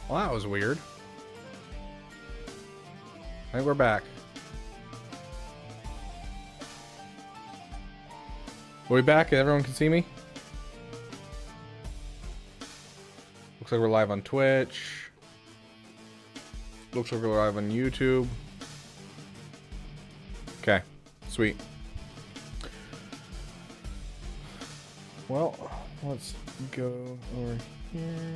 Well, that was weird. I think we're back. Are we back? Everyone can see me? Looks like we're live on Twitch. Looks like we're live on YouTube. Okay, sweet. Well, let's go over here.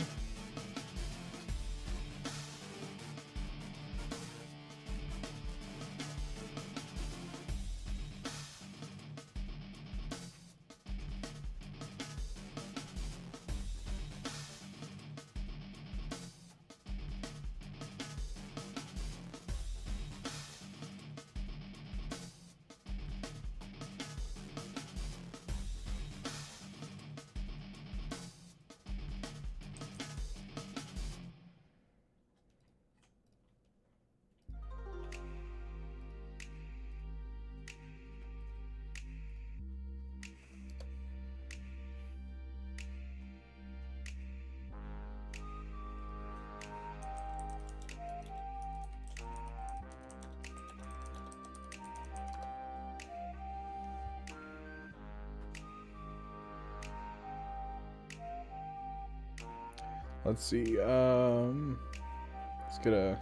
Let's see. Let's get a.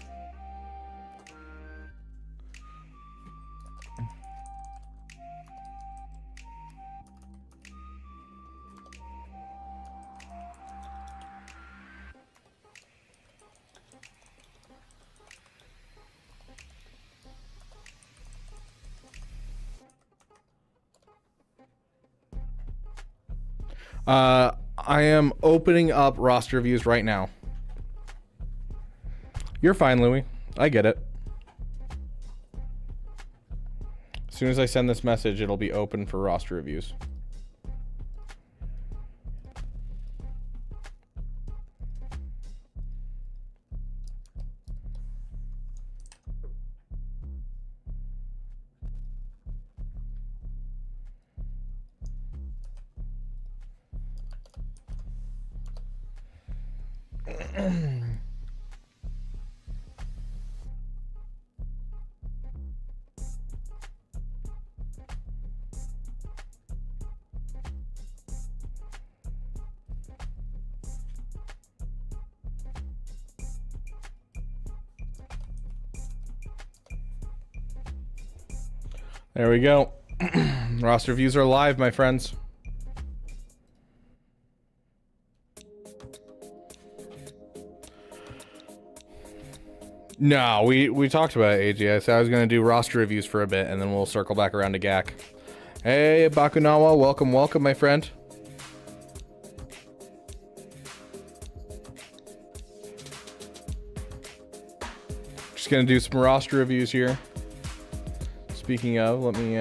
I am opening up roster views right now. You're fine, Louie. I get it. As soon as I send this message, it'll be open for roster reviews. There we go. Roster views are live, my friends. No, we talked about it, AG. I said I was going to do roster reviews for a bit, and then we'll circle back around to GAC. Hey, Bakunawa, welcome, welcome, my friend. Just going to do some roster reviews here. Speaking of, let me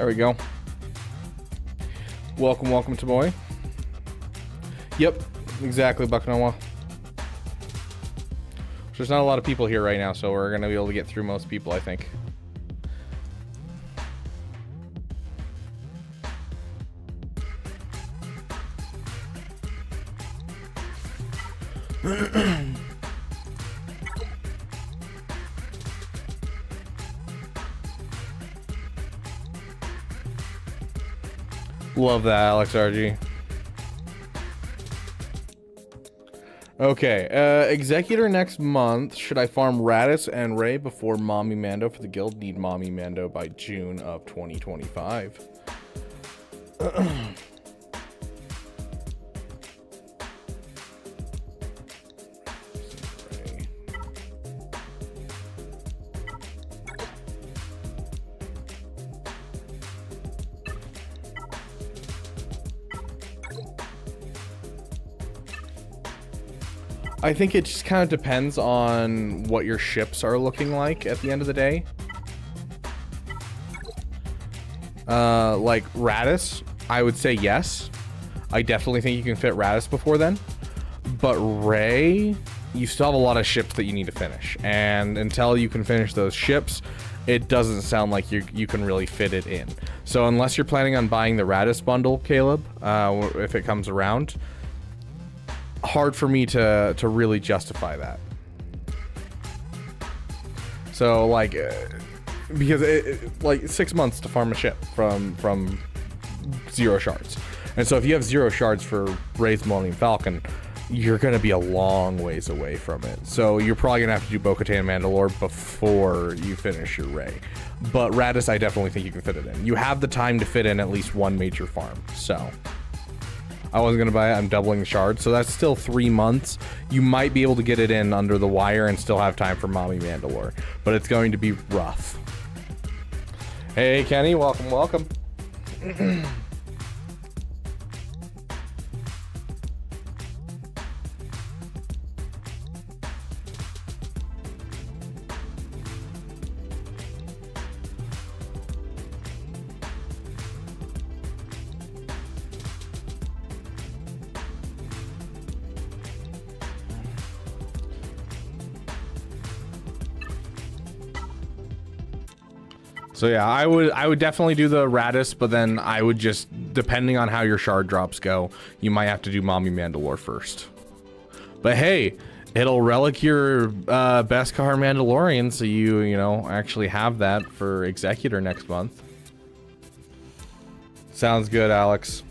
there we go. Welcome, welcome to boy. Yep, exactly, Bucknowa. There's not a lot of people here right now, so we're gonna be able to get through most people, I think. Love that, Alex RG. Okay, Executor next month. Should I farm Radis and Ray before Mommy Mando for the guild? Need Mommy Mando by June of 2025. I think it just kind of depends on what your ships are looking like at the end of the day. Like Radis, I would say yes. I definitely think you can fit Radis before then. But Ray, you still have a lot of ships that you need to finish. And until you can finish those ships, it doesn't sound like you can really fit it in. So unless you're planning on buying the Radis bundle, Caleb, if it comes around, hard for me to really justify that. So like, because like 6 months to farm a ship from 0 shards, and so if you have 0 shards for Ray's Millennium Falcon, you're gonna be a long ways away from it. So you're probably gonna have to do Bo-Katan Mandalore before you finish your Ray. But Radis, I definitely think you can fit it in. You have the time to fit in at least 1 major farm. So I wasn't gonna buy it. I'm doubling the shards, so that's still 3 months. You might be able to get it in under the wire and still have time for Mommy Mandalore, but it's going to be rough. Hey Kenny, welcome, welcome. So yeah, I would definitely do the Radis, but then I would just, depending on how your shard drops go, you might have to do Mommy Mandalore first. But hey, it'll relic your Beskar Mandalorian, so you know, actually have that for Executor next month. Sounds good, Alex.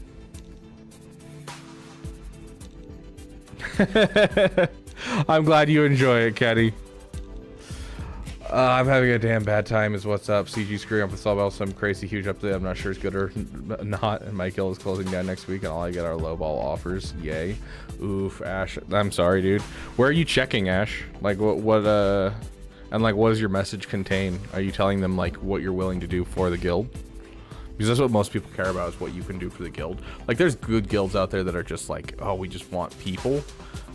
I'm glad you enjoy it, Kenny. I'm having a damn bad time is what's up. CG screwing up with Sawbell, some crazy huge update. I'm not sure it's good or not. And my guild is closing down next week and all I get are lowball offers. Yay. Oof, Ash. I'm sorry, dude. Where are you checking, Ash? Like what and like what does your message contain? Are you telling them like what you're willing to do for the guild? Because that's what most people care about, is what you can do for the guild. Like there's good guilds out there that are just like, oh, we just want people.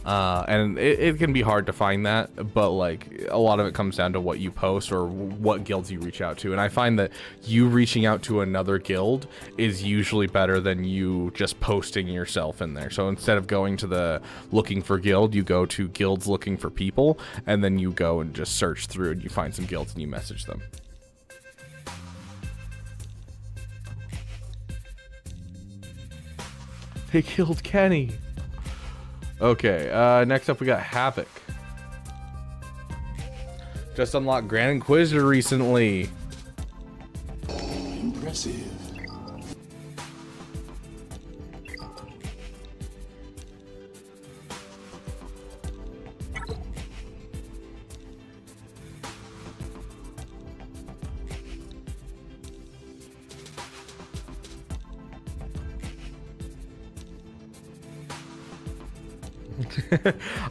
And it can be hard to find that, but like a lot of it comes down to what you post or what guilds you reach out to. And I find that you reaching out to another guild is usually better than you just posting yourself in there. So instead of going to the looking for guild, you go to guilds looking for people, and then you go and just search through and you find some guilds and you message them. They killed Kenny. Okay, next up we got Havoc. Just unlocked Grand Inquisitor recently. Impressive.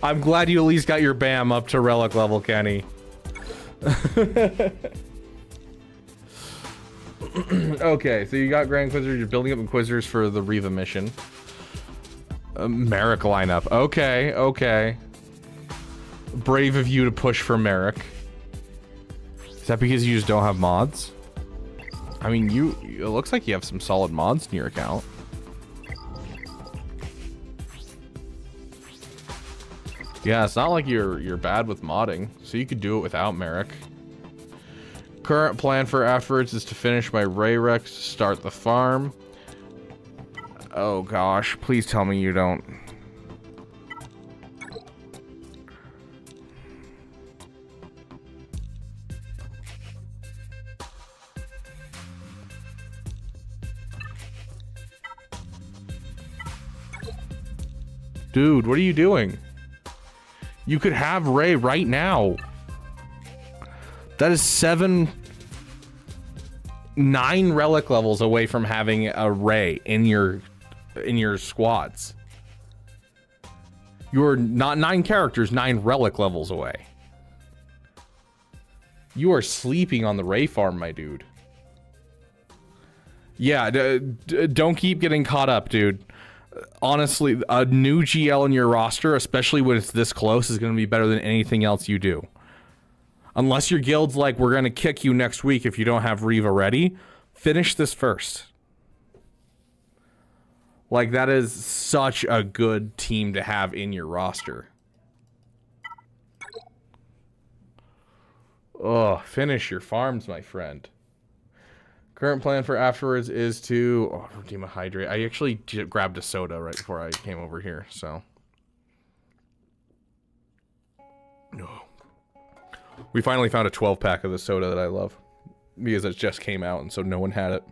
I'm glad you at least got your BAM up to relic level, Kenny. Okay, so you got Grand Inquisitor. You're building up Inquisitors for the Reva mission. Merrick lineup. Okay, okay. Brave of you to push for Merrick. Is that because you just don't have mods? I mean, it looks like you have some solid mods in your account. Yeah, it's not like you're bad with modding, so you could do it without Merrick. Current plan for afterwards is to finish my Ray Rex to start the farm. Oh gosh, please tell me you don't. Dude, what are you doing? You could have Ray right now. That is 9 relic levels away from having a Ray in your squads. You're not 9 characters, 9 relic levels away. You are sleeping on the Ray farm, my dude. Yeah, don't keep getting caught up, dude. Honestly, a new GL in your roster, especially when it's this close, is going to be better than anything else you do. Unless your guild's like, we're going to kick you next week if you don't have Riva ready, finish this first. Like, that is such a good team to have in your roster. Oh, finish your farms, my friend. Current plan for afterwards is to redeem a hydrate. I actually grabbed a soda right before I came over here, so. No. We finally found a 12-pack of the soda that I love. Because it just came out, and so no one had it.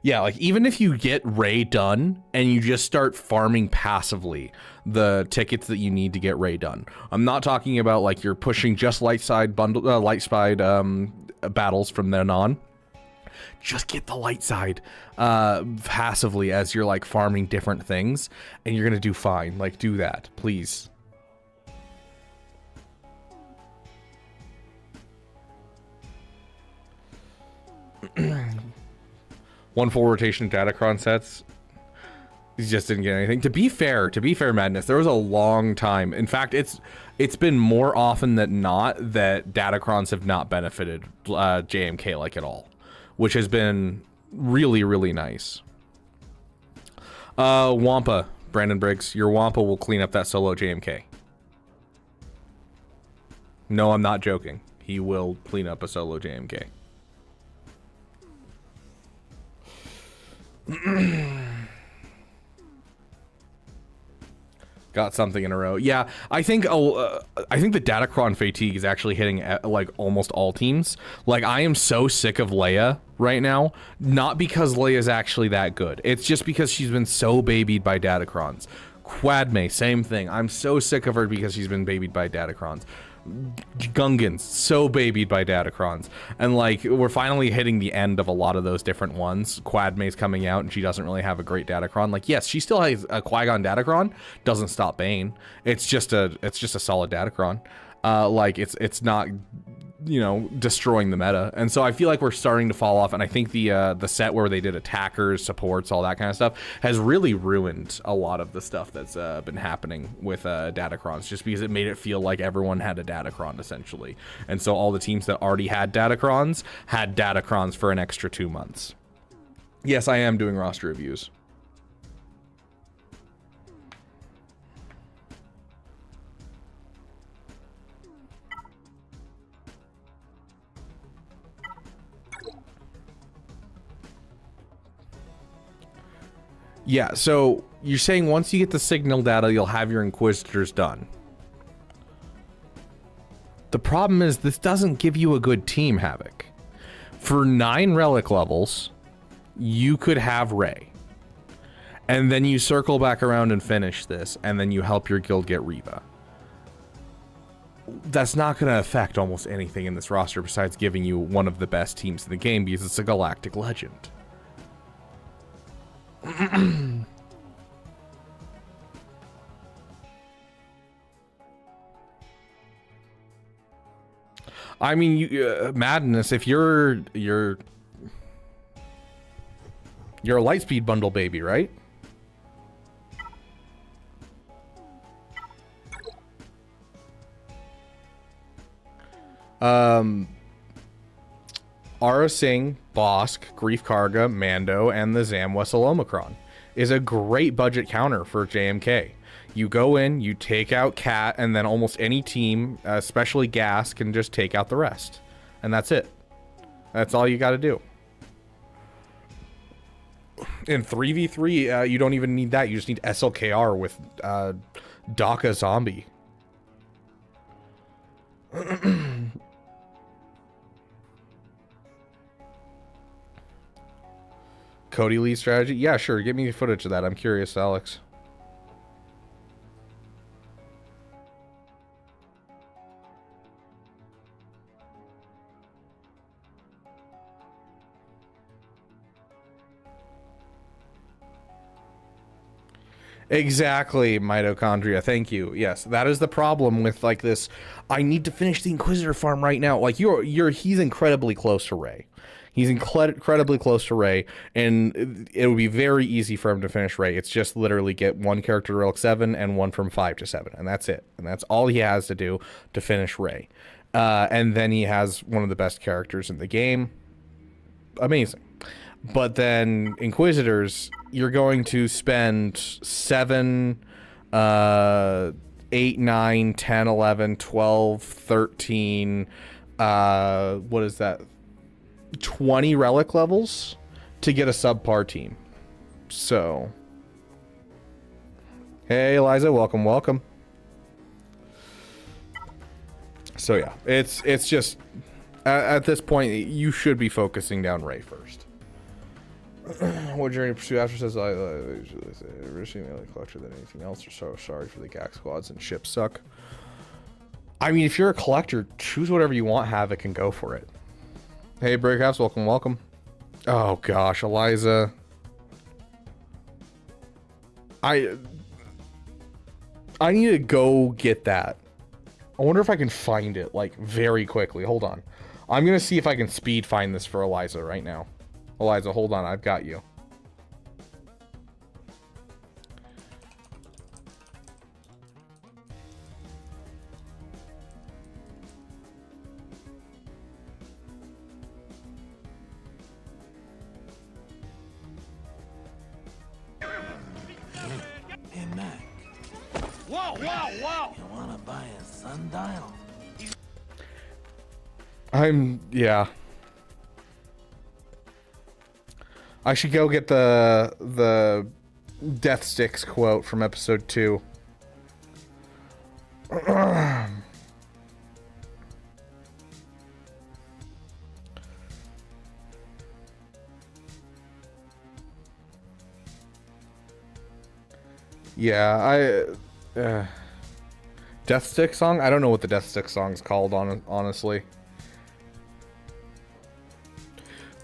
Yeah, like, even if you get Ray done, and you just start farming passively the tickets that you need to get Ray done. I'm not talking about, like, you're pushing just light side battles from then on. Just get the light side passively as you're, like, farming different things, and you're gonna do fine. Like, do that, please. One full rotation Datacron sets. He just didn't get anything. To be fair, Madness, there was a long time. In fact, it's been more often than not that Datacrons have not benefited JMK like at all, which has been really, really nice. Wampa, Brandon Briggs, your Wampa will clean up that solo JMK. No, I'm not joking. He will clean up a solo JMK. Got something in a row. Yeah, I think the Datacron fatigue is actually hitting like almost all teams. Like, I am so sick of Leia right now, not because Leia's actually that good. It's just because she's been so babied by Datacrons. Quadme, same thing. I'm so sick of her because she's been babied by Datacrons. Gungans, so babied by Datacrons. And, like, we're finally hitting the end of a lot of those different ones. Quadme's coming out, and she doesn't really have a great Datacron. Like, yes, she still has a Qui-Gon Datacron. Doesn't stop Bane. It's just a solid Datacron. Like, it's not, you know, destroying the meta. And so I feel like we're starting to fall off, and I think the set where they did attackers, supports, all that kind of stuff has really ruined a lot of the stuff that's been happening with Datacrons, just because it made it feel like everyone had a Datacron essentially. And so all the teams that already had Datacrons for an extra 2 months. Yes, I am doing roster reviews. Yeah, so you're saying once you get the signal data, you'll have your Inquisitors done. The problem is this doesn't give you a good team, Havoc. For 9 relic levels, you could have Rey. And then you circle back around and finish this, and then you help your guild get Reva. That's not going to affect almost anything in this roster besides giving you one of the best teams in the game because it's a galactic legend. I mean, Madness, if you're a Lightspeed bundle baby, right? Aura Singh, Bosk, Grief Karga, Mando, and the Zamwesel Omicron is a great budget counter for JMK. You go in, you take out Cat, and then almost any team, especially Gas, can just take out the rest. And that's it. That's all you got to do. In 3v3, you don't even need that. You just need SLKR with Daka Zombie. Cody Lee strategy? Yeah, sure. Give me footage of that. I'm curious, Alex. Exactly, mitochondria. Thank you. Yes, that is the problem with like this. I need to finish the Inquisitor farm right now. Like he's incredibly close to Ray. He's incredibly close to Ray, and it would be very easy for him to finish Ray. It's just literally get one character to Relic 7 and one from 5 to 7, and that's it. And that's all he has to do to finish Ray. And then he has one of the best characters in the game. Amazing. But then Inquisitors, you're going to spend 7, 8, 9, 10, 11, 12, 13, what is that? 20 relic levels to get a subpar team. So, hey Eliza, welcome. So yeah, it's just at this point you should be focusing down Ray first. What journey to pursue after says I originally collector than anything else, or so sorry for the GAC squads and ships suck. I mean, if you're a collector, choose whatever you want, Havoc, and go for it. Hey Breakhouse, welcome. Oh gosh, Eliza. I need to go get that. I wonder if I can find it, like, very quickly. Hold on. I'm gonna see if I can speed find this for Eliza right now. Eliza, hold on, I've got you. Hey, Mac. Whoa! You wanna buy a sundial? Yeah. I should go get the Death Sticks quote from episode 2. Yeah, Death Stick song? I don't know what the Death Stick song's called, honestly.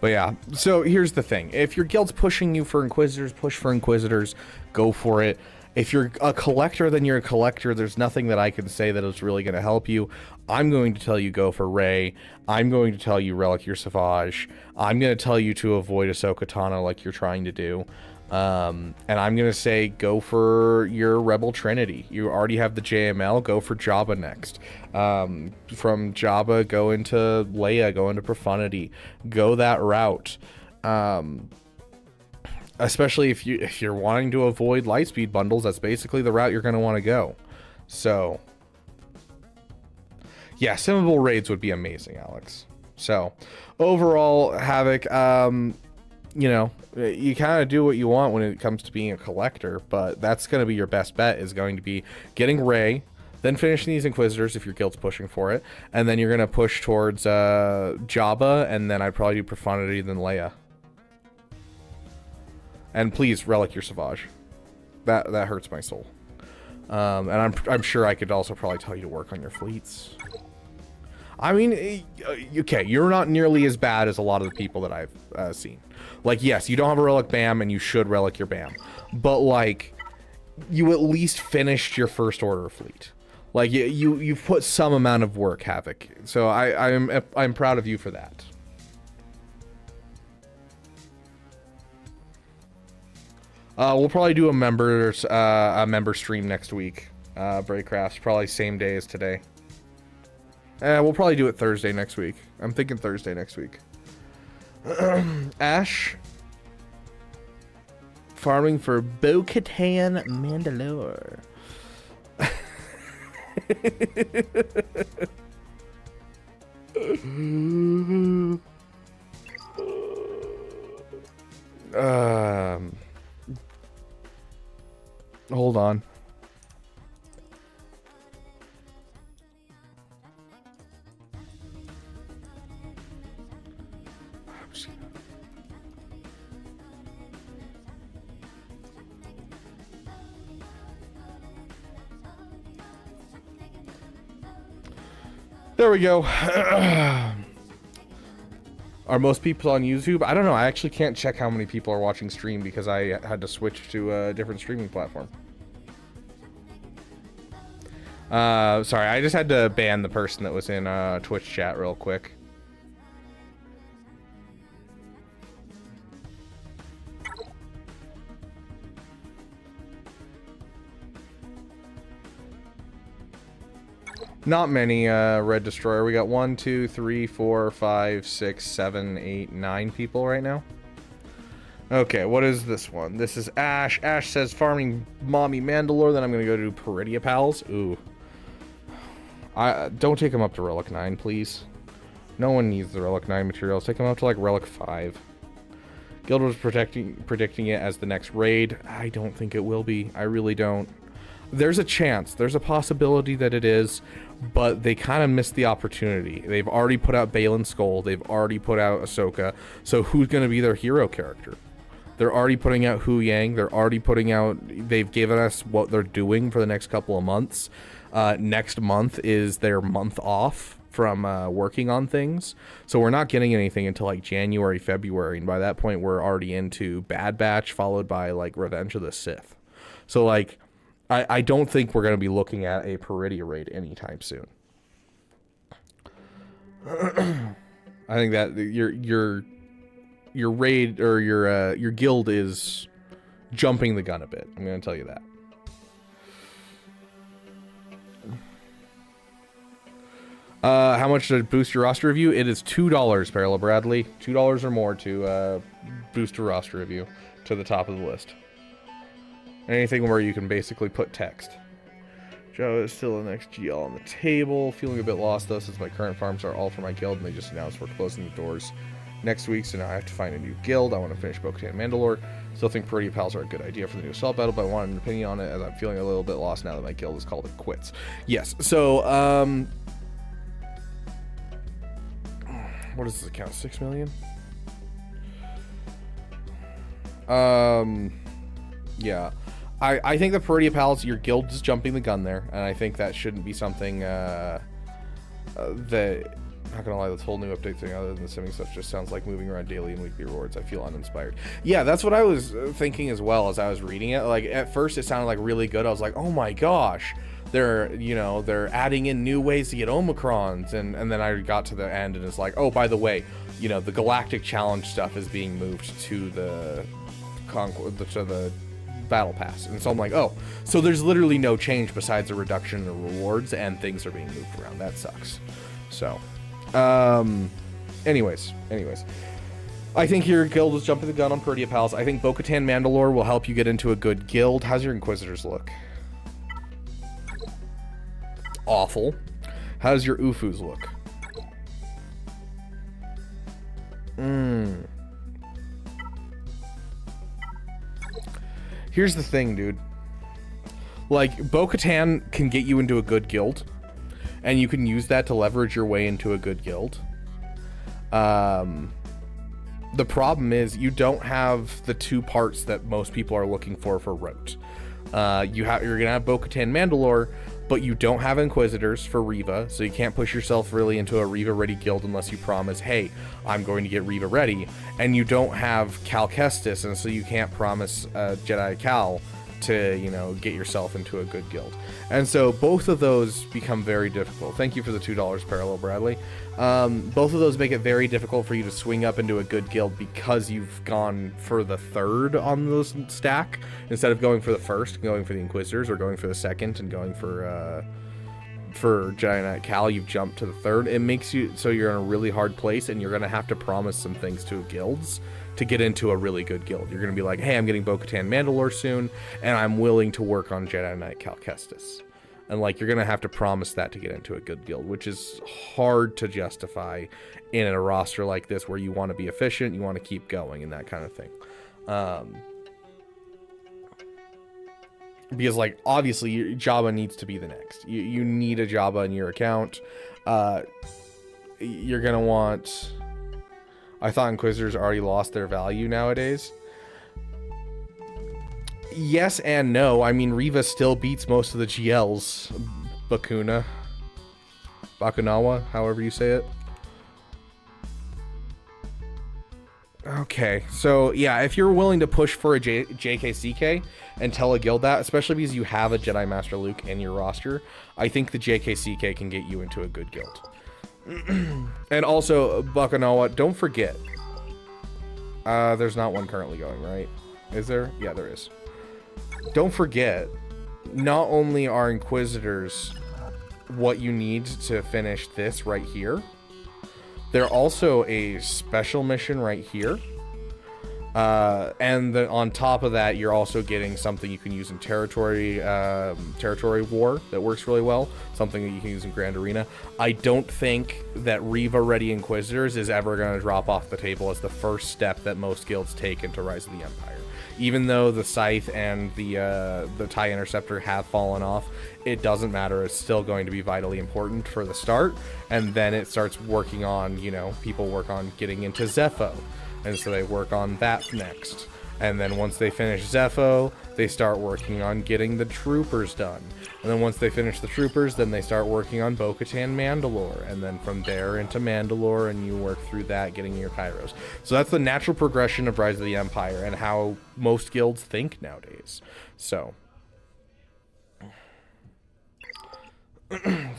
But yeah, so here's the thing. If your guild's pushing you for Inquisitors, push for Inquisitors, go for it. If you're a collector, then you're a collector. There's nothing that I can say that is really going to help you. I'm going to tell you go for Ray. I'm going to tell you Relic your Savage. I'm going to tell you to avoid Ahsoka Tano like you're trying to do. And I'm going to say go for your Rebel Trinity. You already have the JML, go for Jabba next. From Jabba, go into Leia, go into Profundity. Go that route. Especially if you're wanting to avoid Lightspeed bundles, that's basically the route you're going to want to go. So, yeah, Simmable raids would be amazing, Alex. So, overall, Havoc, you know, you kind of do what you want when it comes to being a collector, but that's going to be your best bet, is going to be getting Ray, then finishing these Inquisitors if your guild's pushing for it, and then you're going to push towards Jabba, and then I'd probably do Profundity, then Leia. And please, Relic your Savage. That hurts my soul. And I'm sure I could also probably tell you to work on your fleets. I mean, okay, you're not nearly as bad as a lot of the people that I've seen. Like, yes, you don't have a Relic BAM, and you should Relic your BAM. But, like, you at least finished your First Order fleet. Like, you've put some amount of work, Havoc. So I'm proud of you for that. We'll probably do a member stream next week. Breakcrafts, probably same day as today. We'll probably do it Thursday next week. I'm thinking Thursday next week. Ash. Farming for Bo-Katan Mandalore. Hold on. There we go. Are most people on YouTube? I don't know. I actually can't check how many people are watching stream because I had to switch to a different streaming platform. Sorry, I just had to ban the person that was in Twitch chat real quick. Not many Red Destroyer. We got 1, 2, 3, 4, 5, 6, 7, 8, 9 people right now. Okay, what is this one? This is Ash. Ash says farming mommy Mandalore, then I'm gonna go do Peridia Pals. Ooh. Don't take him up to Relic 9, please. No one needs the Relic 9 materials. Take him up to like Relic 5. Guild was predicting it as the next raid. I don't think it will be. I really don't. There's a chance. There's a possibility that it is, but they kind of missed the opportunity. They've already put out Balin Skull. They've already put out Ahsoka. So who's going to be their hero character? They're already putting out Hu Yang. They're already putting out... They've given us what they're doing for the next couple of months. Next month is their month off from working on things. So we're not getting anything until like January, February. And by that point, we're already into Bad Batch, followed by like Revenge of the Sith. So like... I don't think we're going to be looking at a Peridia raid anytime soon. I think that your raid or your guild is jumping the gun a bit. I'm going to tell you that. How much to boost your roster review? It is $2, Parallel Bradley. $2 or more to boost your roster review to the top of the list. Anything where you can basically put text. Joe is still the next GL on the table. Feeling a bit lost though, since my current farms are all for my guild and they just announced we're closing the doors next week, so now I have to find a new guild. I want to finish Bo-Katan Mandalore. Still think Peridia Pals are a good idea for the new assault battle, but I want an opinion on it as I'm feeling a little bit lost now that my guild has called it quits. Yes, so what does this account? 6 million? Yeah. I think the Peridia Pals, your guild is jumping the gun there, and I think that shouldn't be something that, not gonna lie, this whole new update thing other than the simming stuff just sounds like moving around daily and weekly rewards. I feel uninspired. Yeah, that's what I was thinking as well as I was reading it. Like, at first it sounded like really good. I was like, oh my gosh, they're adding in new ways to get Omicrons, and then I got to the end and it's like, oh, by the way, the Galactic Challenge stuff is being moved to the Battle Pass. And so I'm like, oh, so there's literally no change besides a reduction in the rewards, and things are being moved around. That sucks. So, anyways, I think your guild is jumping the gun on Peridia Pals. I think Bo-Katan Mandalore will help you get into a good guild. How's your Inquisitors look? Awful. How's your Ufus look? Here's the thing, dude. Like, Bo-Katan can get you into a good guild, and you can use that to leverage your way into a good guild. The problem is you don't have the two parts that most people are looking for Rote. You're gonna have Bo-Katan Mandalore, but you don't have Inquisitors for Reva, so you can't push yourself really into a Reva ready guild unless you promise, hey, I'm going to get Reva ready. And you don't have Cal Kestis, and so you can't promise Jedi Cal to, get yourself into a good guild. And so both of those become very difficult. Thank you for the $2, Parallel Bradley. Both of those make it very difficult for you to swing up into a good guild because you've gone for the third on those stack instead of going for the first, going for the Inquisitors, or going for the second and going for Jedi Knight Cal. You've jumped to the third. It makes you so you're in a really hard place, and you're going to have to promise some things to guilds to get into a really good guild. You're going to be like, hey, I'm getting Bo-Katan Mandalore soon, and I'm willing to work on Jedi Knight Cal Kestis. And, like, you're going to have to promise that to get into a good guild, which is hard to justify in a roster like this where you want to be efficient, you want to keep going, and that kind of thing. Because, like, obviously, Jabba needs to be the next. You need a Jabba in your account. You're going to want... I thought Inquisitors already lost their value nowadays. Yes and no. I mean, Reva still beats most of the GLs. Bakunawa, however you say it. Okay, so yeah, if you're willing to push for a JKCK and tell a guild that, especially because you have a Jedi Master Luke in your roster, I think the JKCK can get you into a good guild. And also, Bakanawa, don't forget, there's not one currently going, right? Is there? Yeah, there is. Don't forget, not only are Inquisitors what you need to finish this right here, they're also a special mission right here. And on top of that, you're also getting something you can use in territory war that works really well. Something that you can use in Grand Arena. I don't think that Reva Ready Inquisitors is ever going to drop off the table as the first step that most guilds take into Rise of the Empire. Even though the Scythe and the TIE Interceptor have fallen off, it doesn't matter. It's still going to be vitally important for the start. And then it starts working on, you know, people work on getting into Zepho. And so they work on that next. And then once they finish Zepho, they start working on getting the Troopers done. And then once they finish the Troopers, then they start working on Bo-Katan Mandalore. And then from there into Mandalore, and you work through that, getting your Kairos. So that's the natural progression of Rise of the Empire and how most guilds think nowadays. So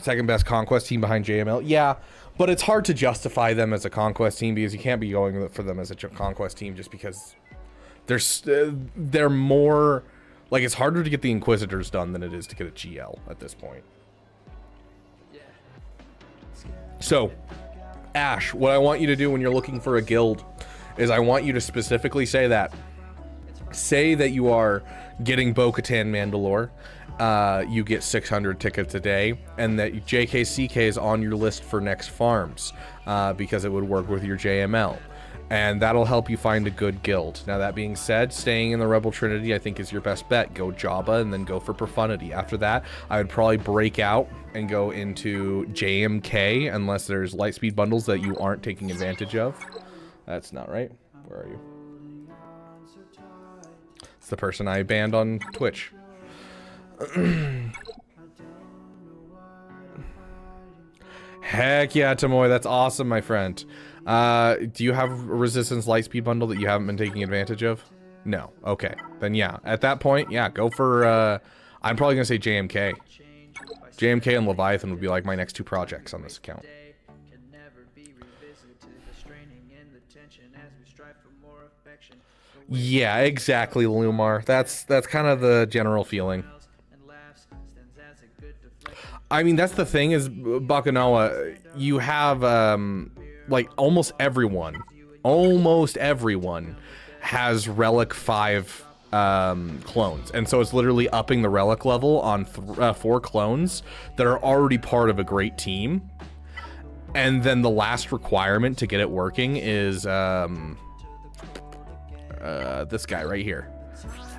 second best conquest team behind JML. Yeah, but it's hard to justify them as a conquest team because you can't be going for them as a conquest team just because they're more like, it's harder to get the Inquisitors done than it is to get a GL at this point. So, Ash, what I want you to do when you're looking for a guild is I want you to specifically say that. Say that you are getting Bo-Katan Mandalore. You get 600 tickets a day, and that JKCK is on your list for next farms because it would work with your JML, and that'll help you find a good guild. Now, that being said, staying in the Rebel Trinity I think is your best bet. Go Jabba and then go for Profundity. After that, I would probably break out and go into JMK unless there's Lightspeed bundles that you aren't taking advantage of. That's not right. Where are you? It's the person I banned on Twitch. Heck yeah, Tamoy, that's awesome, my friend. Do you have a Resistance Lightspeed bundle that you haven't been taking advantage of? No. Okay. Then yeah, at that point, yeah, go for, I'm probably gonna say JMK. JMK and Leviathan would be like my next two projects on this account. Yeah, exactly, Lumar. That's kind of the general feeling. I mean, that's the thing is, Bakanawa, you have, like, almost everyone has Relic 5 clones. And so it's literally upping the Relic level on 4 clones that are already part of a great team. And then the last requirement to get it working is, this guy right here.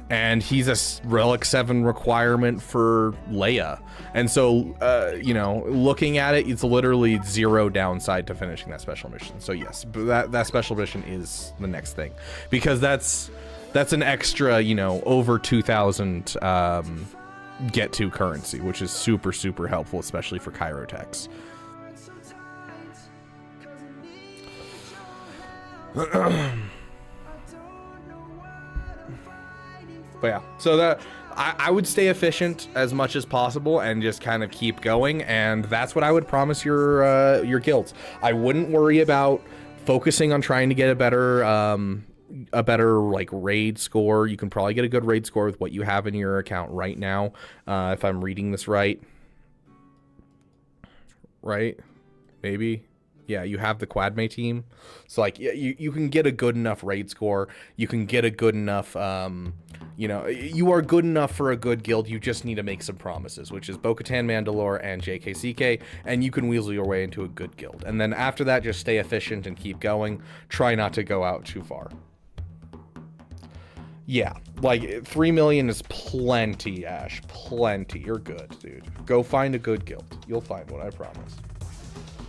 And he's a Relic 7 requirement for Leia. And so, you know, looking at it, it's literally 0 downside to finishing that special mission. So yes, that special mission is the next thing. Because that's an extra, you know, over 2,000 get to currency, which is super, super helpful, especially for Chirotechs. But yeah, so that I would stay efficient as much as possible and just kind of keep going, and that's what I would promise your guilds. I wouldn't worry about focusing on trying to get a better like raid score. You can probably get a good raid score with what you have in your account right now, if I'm reading this right. Right? Maybe. Yeah, you have the Quadme team. So, like, you can get a good enough raid score. You can get a good enough, you know, you are good enough for a good guild. You just need to make some promises, which is Bo-Katan Mandalore and JKCK, and you can weasel your way into a good guild. And then after that, just stay efficient and keep going. Try not to go out too far. Yeah, like, 3 million is plenty, Ash. Plenty. You're good, dude. Go find a good guild. You'll find one, I promise.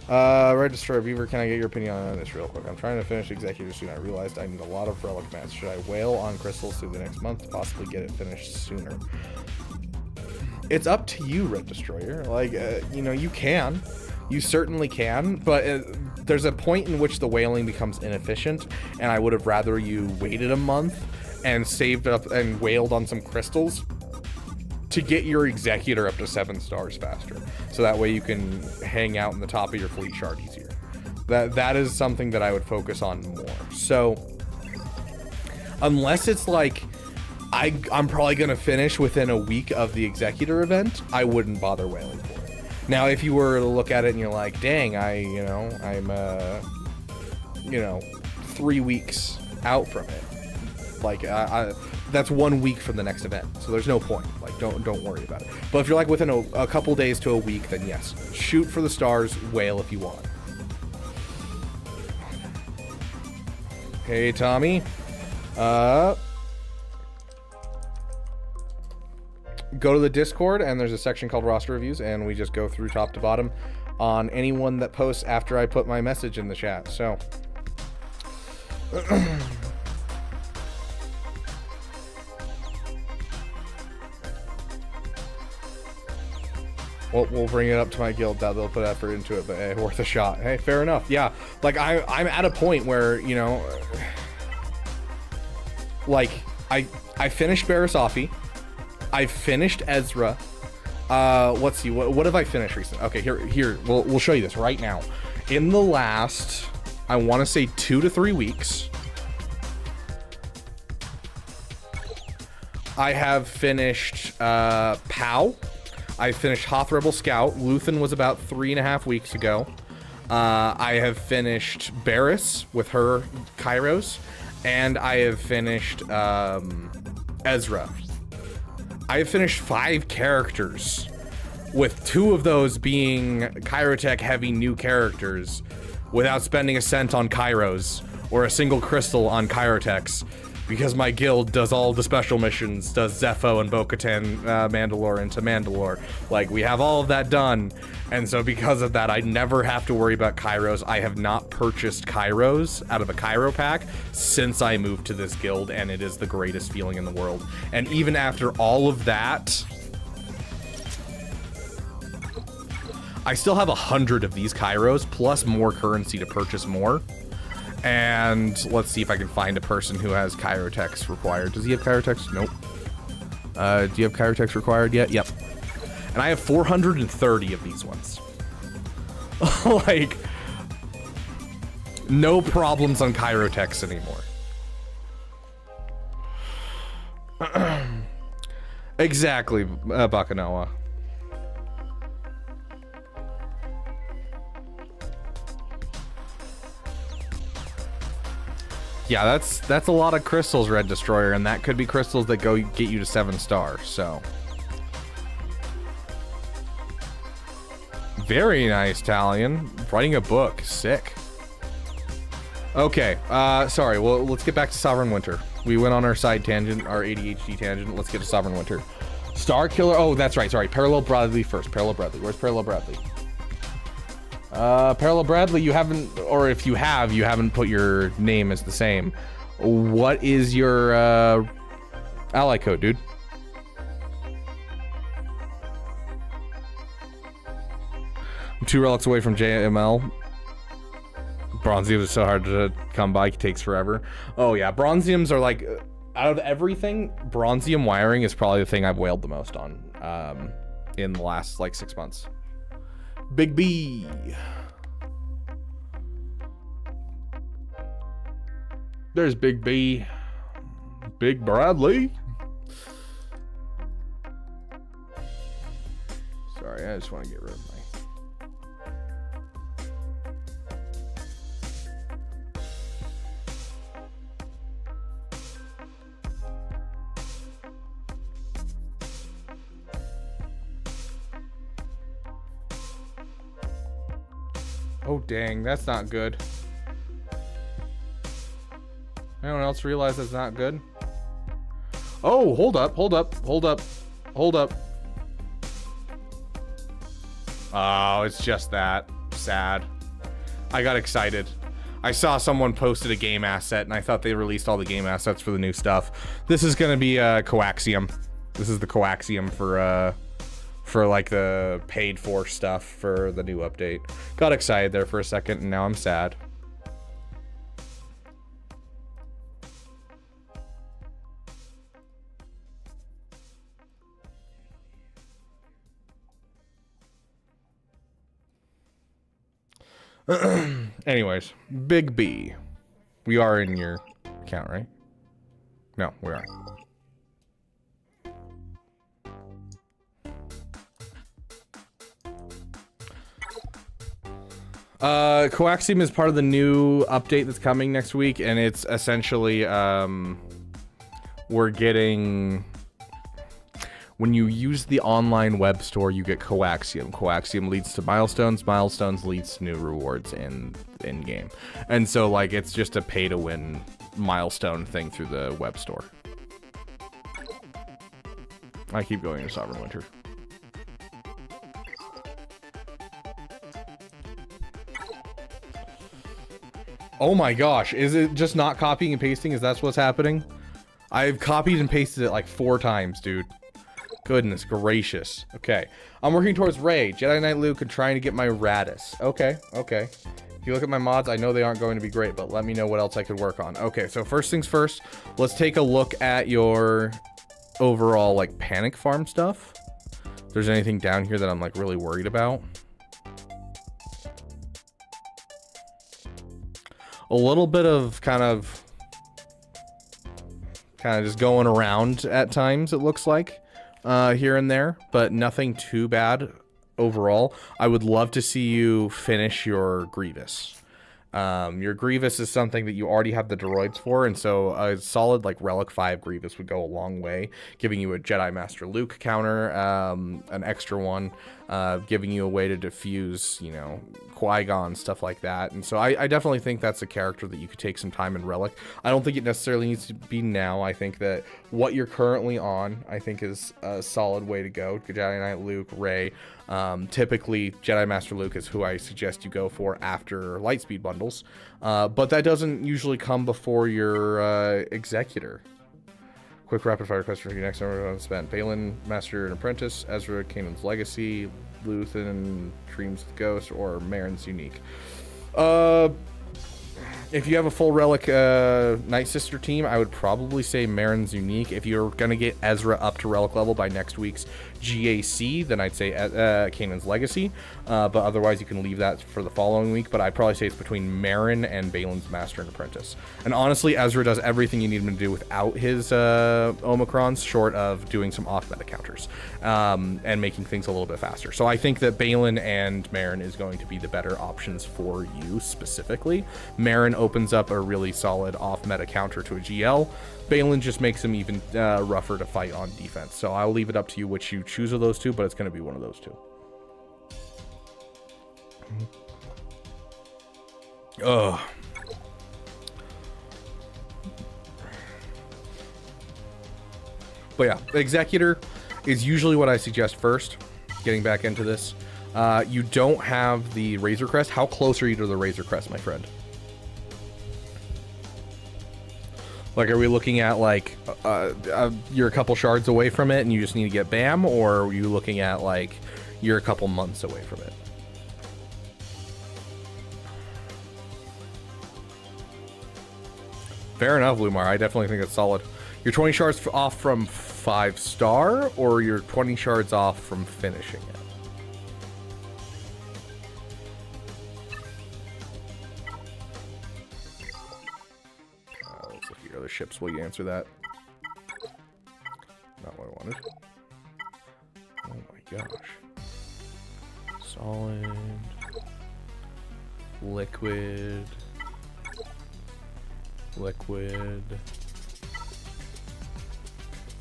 Registrar Beaver, can I get your opinion on this real quick? I'm trying to finish Executor soon. I realized I need a lot of relic mats. Should I whale on crystals through the next month to possibly get it finished sooner? It's up to you, Red Destroyer. Like, you know, you can You certainly can, but there's a point in which the whaling becomes inefficient, and I would have rather you waited a month and saved up and whaled on some crystals to get your executor up to 7 stars faster. So that way you can hang out in the top of your fleet shard easier. That is something that I would focus on more. So unless it's like I'm probably gonna finish within a week of the executor event, I wouldn't bother whaling for it. Now, if you were to look at it and you're like, dang, I'm 3 weeks out from it. Like, that's 1 week from the next event, so there's no point. Like, don't worry about it. But if you're like within a couple days to a week, then yes, shoot for the stars, whale if you want. Hey, Tommy. Go to the Discord, and there's a section called roster reviews, and we just go through top to bottom on anyone that posts after I put my message in the chat. So we'll bring it up to my guild that they'll put effort into it, but hey, worth a shot. Hey, fair enough. Yeah, like I'm at a point where, you know, like I finished Barisafi. I finished Ezra. Let's see, what have I finished recently? Okay, here, we'll show you this right now. In the last, I want to say 2 to 3 weeks, I have finished POW. I finished Hoth Rebel Scout. Luthen was about 3.5 weeks ago. I have finished Barris with her Kairos, and I have finished Ezra. I have finished 5 characters, with 2 of those being Kyrotech heavy new characters, without spending a cent on Kairos or a single crystal on Kyrotechs, because my guild does all the special missions, does Zepho and Bo-Katan Mandalore into Mandalore. Like, we have all of that done, and so because of that, I never have to worry about Kairos. I have not purchased Kairos out of a Kyro pack since I moved to this guild, and it is the greatest feeling in the world. And even after all of that, I still have 100 of these Kairos, plus more currency to purchase more. And let's see if I can find a person who has Kyrotechs required. Does he have Kyrotechs? Nope. Do you have Kyrotechs required yet? Yep. And I have 430 of these ones. Like, no problems on Kyrotechs anymore. Exactly, Bakanoa. Yeah, that's a lot of crystals, Red Destroyer, and that could be crystals that get you to 7 stars, so. Very nice, Talion. Writing a book. Sick. Okay, sorry, well, let's get back to Sovereign Winter. We went on our side tangent, our ADHD tangent. Let's get to Sovereign Winter. Star Killer, oh, that's right, sorry. Parallel Bradley first. Parallel Bradley. Where's Parallel Bradley? Parallel Bradley, you haven't, or if you have, you haven't put your name as the same. What is your, ally code, dude? I'm 2 relics away from JML. Bronziums are so hard to come by, it takes forever. Oh yeah, Bronziums are like, out of everything, Bronzium wiring is probably the thing I've wailed the most on, in the last, like, 6 months. Big B. There's Big B. Big Bradley. Sorry, I just want to get rid of my... Oh dang, that's not good. Anyone else realize that's not good? Oh, hold up. Oh, it's just that. Sad. I got excited. I saw someone posted a game asset, and I thought they released all the game assets for the new stuff. This is gonna be coaxium. This is the coaxium for like the paid for stuff for the new update. Got excited there for a second, and now I'm sad. Anyways, Big B. We are in your account, right? No, we aren't. Coaxium is part of the new update that's coming next week, and it's essentially, we're getting... When you use the online web store, you get Coaxium. Coaxium leads to milestones. Milestones leads to new rewards in game. And so, like, it's just a pay-to-win milestone thing through the web store. I keep going to Sovereign Winter. Oh my gosh, is it just not copying and pasting? Is that what's happening? I've copied and pasted it like 4 times, dude. Goodness gracious. Okay. I'm working towards Rey, Jedi Knight Luke, and trying to get my Radis. Okay, okay. If you look at my mods, I know they aren't going to be great, but let me know what else I could work on. Okay, so first things first, let's take a look at your overall, like, panic farm stuff. If there's anything down here that I'm, like, really worried about. A little bit of kind of just going around at times, it looks like. Here and there, but nothing too bad overall. I would love to see you finish your Grievous. Your Grievous is something that you already have the droids for, and so a solid like Relic 5 Grievous would go a long way, giving you a Jedi Master Luke counter, an extra one, giving you a way to defuse, you know, Qui-Gon, stuff like that. And so I definitely think that's a character that you could take some time in Relic. I don't think it necessarily needs to be now. I think that what you're currently on, I think, is a solid way to go. Jedi Knight Luke, Rey. Typically, Jedi Master Luke is who I suggest you go for after Lightspeed bundles. But that doesn't usually come before your Executor. Quick rapid fire question for you next time we're going to spend. Balin, Master and Apprentice, Ezra, Kanan's Legacy, Luthen, Dreams the Ghost, or Marin's Unique. If you have a full Relic Night Sister team, I would probably say Marin's Unique. If you're going to get Ezra up to Relic level by next week's GAC, then I'd say Kanan's Legacy. But otherwise, you can leave that for the following week. But I'd probably say it's between Marin and Balin's Master and Apprentice. And honestly, Ezra does everything you need him to do without his Omicrons, short of doing some off-meta counters and making things a little bit faster. So I think that Balin and Marin is going to be the better options for you specifically. Marin opens up a really solid off-meta counter to a GL. Balin just makes him even rougher to fight on defense. So I'll leave it up to you which you choose of those two, but it's going to be one of those two. Ugh. But yeah, Executor is usually what I suggest first, getting back into this. You don't have the Razor Crest. How close are you to the Razor Crest, my friend? Like, are we looking at, like, you're a couple shards away from it and you just need to get BAM? Or are you looking at, like, you're a couple months away from it? Fair enough, Lumar. I definitely think it's solid. You're 20 shards off from 5-star, or you're 20 shards off from finishing it? Let's look at your other ships while you answer that. Not what I wanted. Oh my gosh. Solid. Liquid. Liquid.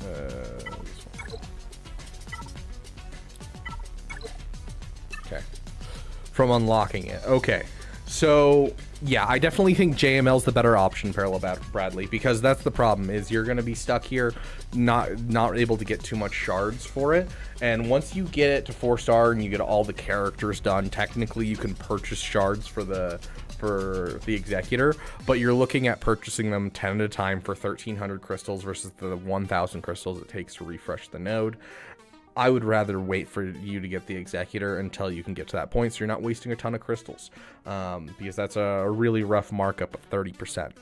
This one. Okay. From unlocking it. Okay. So, yeah, I definitely think JML's the better option, Parallel Bradley, because that's the problem, is you're going to be stuck here, not able to get too much shards for it. And once you get it to 4-star and you get all the characters done, technically you can purchase shards for the Executor, but you're looking at purchasing them 10 at a time for 1,300 crystals versus the 1,000 crystals it takes to refresh the node. I would rather wait for you to get the Executor until you can get to that point, so you're not wasting a ton of crystals, because that's a really rough markup of 30%.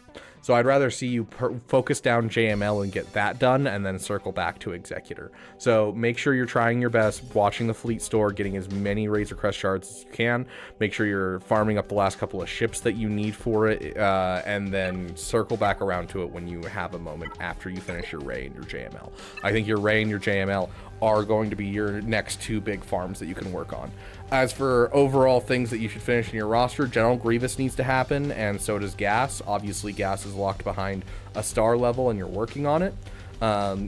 So I'd rather see you focus down JML and get that done, and then circle back to Executor. So make sure you're trying your best, watching the fleet store, getting as many Razor Crest shards as you can. Make sure you're farming up the last couple of ships that you need for it, and then circle back around to it when you have a moment after you finish your Ray and your JML. I think your Ray and your JML are going to be your next 2 big farms that you can work on. As for overall things that you should finish in your roster, General Grievous needs to happen, and so does Gas. Obviously, Gas is locked behind a star level, and you're working on it.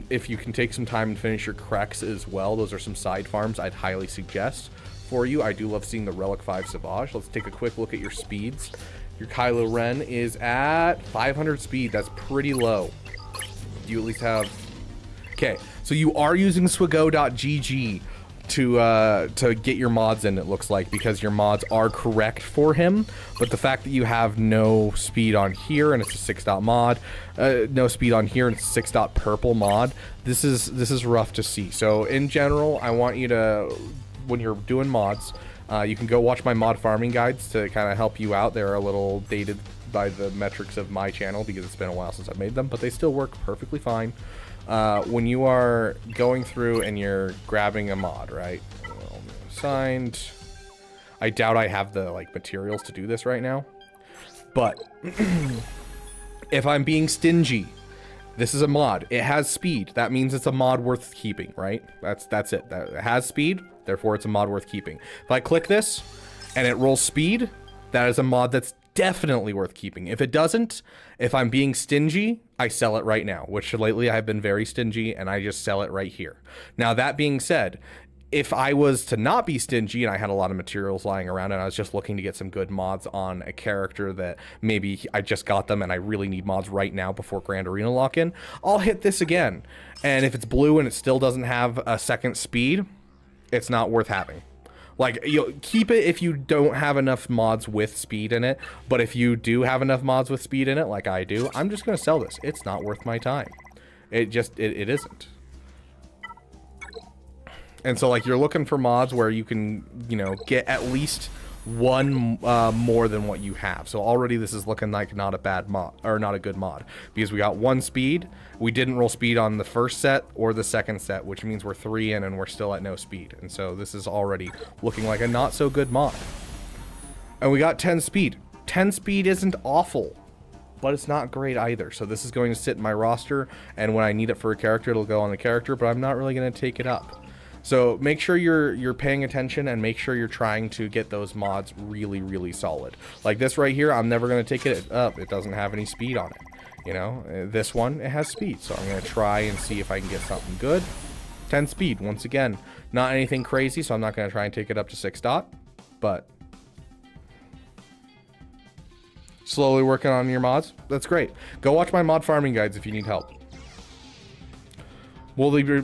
If you can take some time and finish your Krex as well, those are some side farms I'd highly suggest for you. I do love seeing the Relic 5 Savage. Let's take a quick look at your speeds. Your Kylo Ren is at 500 speed. That's pretty low. Do you at least have... Okay, so you are using swago.gg to get your mods in, it looks like, because your mods are correct for him, but the fact that you have no speed on here and it's a 6 dot mod, no speed on here and it's a 6 dot purple mod, this is rough to see. So in general, I want you to, when you're doing mods, you can go watch my mod farming guides to kind of help you out. They're a little dated by the metrics of my channel because it's been a while since I've made them, but they still work perfectly fine. When you are going through and you're grabbing a mod, right? Signed. I doubt I have the materials to do this right now, but if I'm being stingy, this is a mod. It has speed. That means it's a mod worth keeping, right? That's it. It has speed, therefore it's a mod worth keeping. If I click this and it rolls speed, that is a mod that's definitely worth keeping. If it doesn't, if I'm being stingy, I sell it right now, which lately I've been very stingy and I just sell it right here. Now, that being said, if I was to not be stingy and I had a lot of materials lying around and I was just looking to get some good mods on a character that maybe I just got them and I really need mods right now before Grand Arena lock-in, I'll hit this again. And if it's blue and it still doesn't have a second speed, it's not worth having. Like, you keep it if you don't have enough mods with speed in it, but if you do have enough mods with speed in it, like I do, I'm just going to sell this. It's not worth my time. It isn't. And so, like, you're looking for mods where you can, you know, get at least one more than what you have. So already this is looking like not a bad mod, or not a good mod, because we got 1 speed. We didn't roll speed on the first set or the second set, which means we're 3 in and we're still at no speed. And so this is already looking like a not so good mod. And we got 10 speed. 10 speed isn't awful, but it's not great either. So this is going to sit in my roster, and when I need it for a character, it'll go on the character, but I'm not really going to take it up. So make sure you're paying attention and make sure you're trying to get those mods really, really solid. Like this right here, I'm never going to take it up. It doesn't have any speed on it. You know, this one, it has speed. So I'm going to try and see if I can get something good. 10 speed, once again, not anything crazy, so I'm not going to try and take it up to 6 dot, but slowly working on your mods. That's great. Go watch my mod farming guides if you need help. Will there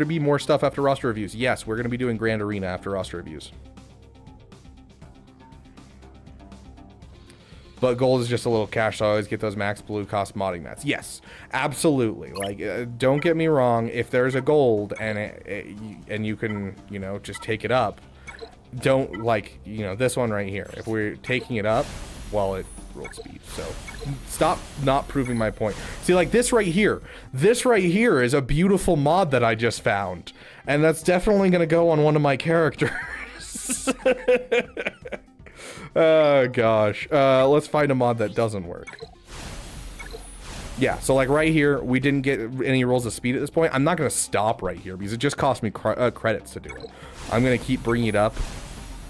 be more stuff after roster reviews? Yes, we're going to be doing Grand Arena after roster reviews. But gold is just a little cash, so I always get those max blue cost modding mats. Yes, absolutely. Like, don't get me wrong. If there's a gold and and you can, you know, just take it up, don't, like, you know, this one right here. If we're taking it up, well, it rolled speed. So stop not proving my point. See, like this right here is a beautiful mod that I just found, and that's definitely going to go on one of my characters. Oh gosh, let's find a mod that doesn't work. Yeah, so like right here, we didn't get any rolls of speed at this point. I'm not going to stop right here because it just cost me credits to do it. I'm going to keep bringing it up.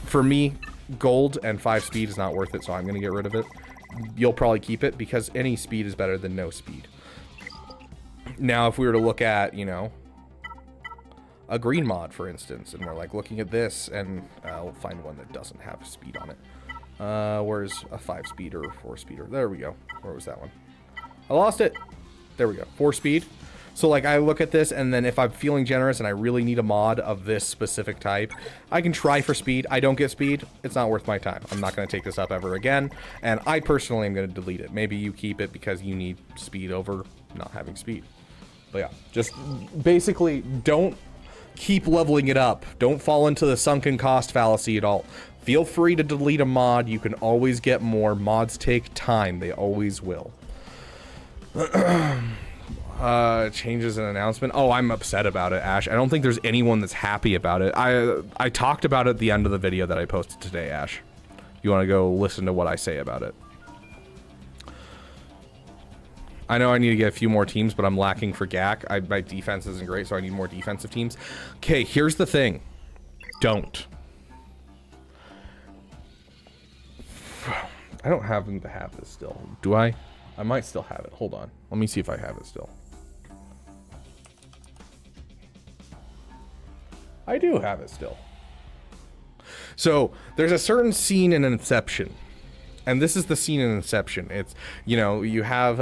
For me, gold and 5 speed is not worth it, so I'm going to get rid of it. You'll probably keep it because any speed is better than no speed. Now, if we were to look at, you know, a green mod, for instance, and we're like looking at this, and we'll find one that doesn't have speed on it. Where's a 5 speeder or 4 speeder? There we go. Where was that one? I lost it. There we go. 4 speed. So like I look at this, and then if I'm feeling generous and I really need a mod of this specific type, I can try for speed. I don't get speed. It's not worth my time. I'm not going to take this up ever again. And I personally am going to delete it. Maybe you keep it because you need speed over not having speed. So yeah, just basically don't keep leveling it up. Don't fall into the sunken cost fallacy at all. Feel free to delete a mod. You can always get more. Mods take time. They always will. Changes an announcement. Oh, I'm upset about it, Ash. I don't think there's anyone that's happy about it. I talked about it at the end of the video that I posted today, Ash. You want to go listen to what I say about it? I know I need to get a few more teams, but I'm lacking for GAC. My defense isn't great, so I need more defensive teams. Okay, here's the thing. Don't. I don't happen to have this still. Do I? I might still have it. Hold on. Let me see if I have it still. I do have it still. So, there's a certain scene in Inception. And this is the scene in Inception. It's, you know, you have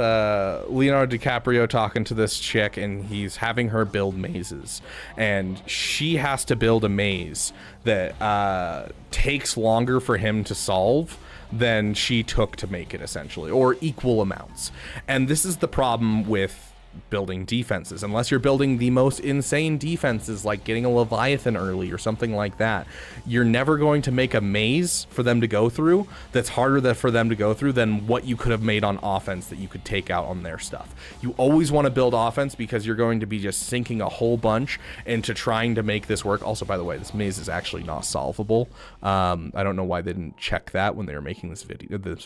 Leonardo DiCaprio talking to this chick, and he's having her build mazes. And she has to build a maze that takes longer for him to solve than she took to make it, essentially, or equal amounts. And this is the problem with building defenses. Unless you're building the most insane defenses, like getting a Leviathan early or something like that, you're never going to make a maze for them to go through that's harder for them to go through than what you could have made on offense that you could take out on their stuff. You always want to build offense because you're going to be just sinking a whole bunch into trying to make this work. Also, by the way, this maze is actually not solvable. I don't know why they didn't check that when they were making this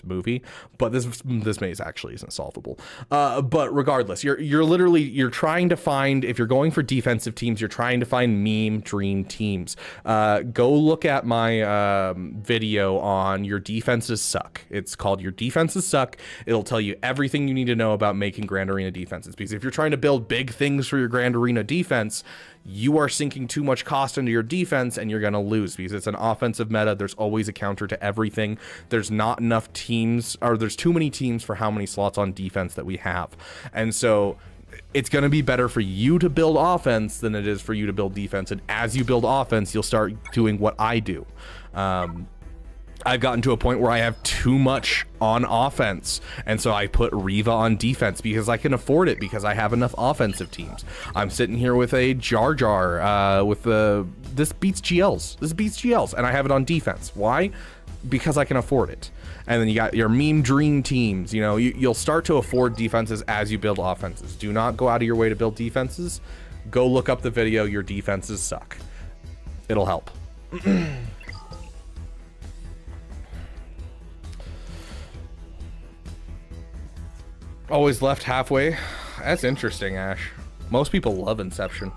movie, but this maze actually isn't solvable. But regardless, you're literally trying to find, if you're going for defensive teams, you're trying to find meme dream teams. Go look at my video on Your Defenses Suck. It's called Your Defenses Suck. It'll tell you everything you need to know about making Grand Arena defenses, because if you're trying to build big things for your Grand Arena defense, you are sinking too much cost into your defense and you're going to lose, because it's an offensive meta. There's always a counter to everything. There's not enough teams, or there's too many teams for how many slots on defense that we have. And so it's going to be better for you to build offense than it is for you to build defense. And as you build offense, you'll start doing what I do. I've gotten to a point where I have too much on offense, and so I put Riva on defense because I can afford it, because I have enough offensive teams. I'm sitting here with a Jar Jar with this beats GLs. This beats GLs, and I have it on defense. Why? Because I can afford it. And then you got your meme dream teams. You know, you'll start to afford defenses as you build offenses. Do not go out of your way to build defenses. Go look up the video, Your Defenses Suck. It'll help. Always left halfway. That's interesting, Ash. Most people love Inception.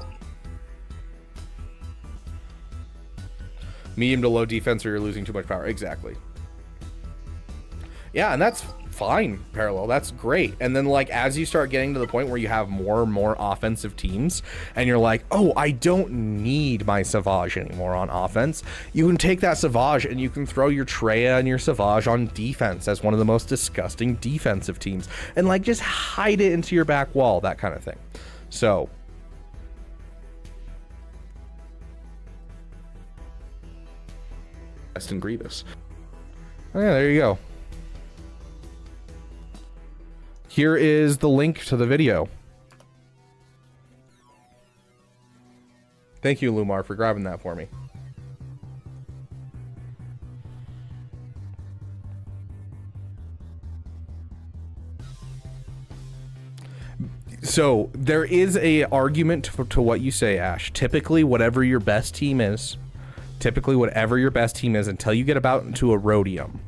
Medium to low defense, or you're losing too much power. Exactly. Yeah, and that's fine, Parallel. That's great. And then, like, as you start getting to the point where you have more and more offensive teams, and you're like, oh, I don't need my Savage anymore on offense, you can take that Savage and you can throw your Treya and your Savage on defense as one of the most disgusting defensive teams, and, like, just hide it into your back wall, that kind of thing. So Best and Grievous. Oh, yeah, there you go. Here is the link to the video. Thank you, Lumar, for grabbing that for me. So there is a argument to what you say, Ash. Typically, whatever your best team is, until you get about to a Rhodium.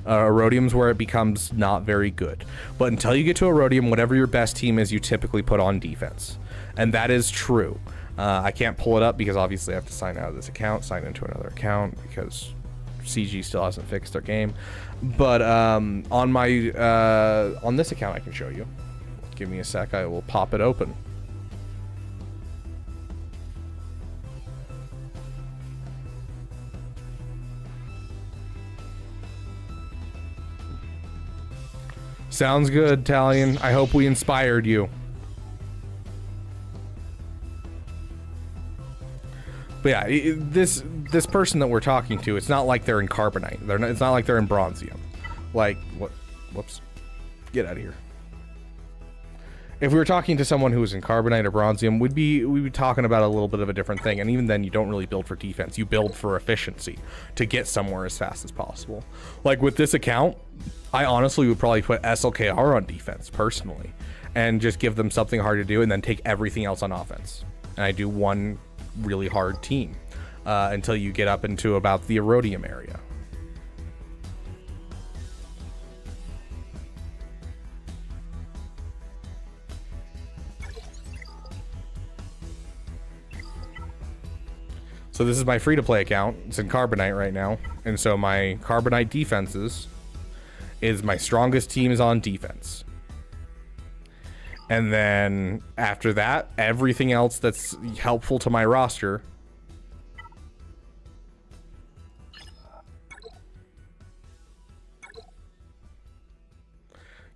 Rhodium's where it becomes not very good. But until you get to a Rhodium, whatever your best team is, you typically put on defense. And that is true. I can't pull it up because obviously I have to sign out of this account, sign into another account, because CG still hasn't fixed their game. But on this account I can show you. Give me a sec, I will pop it open. Sounds good, Talion. I hope we inspired you. But yeah, this person that we're talking to, it's not like they're in Carbonite. It's not like they're in Bronzium. Like, what? Whoops. Get out of here. If we were talking to someone who was in Carbonite or Bronzium, we'd be talking about a little bit of a different thing. And even then, you don't really build for defense. You build for efficiency to get somewhere as fast as possible. Like with this account, I honestly would probably put SLKR on defense personally, and just give them something hard to do, and then take everything else on offense. And I do one really hard team until you get up into about the Erodium area. So this is my free-to-play account. It's in Carbonite right now. And so my Carbonite defenses is my strongest team is on defense. And then after that, everything else that's helpful to my roster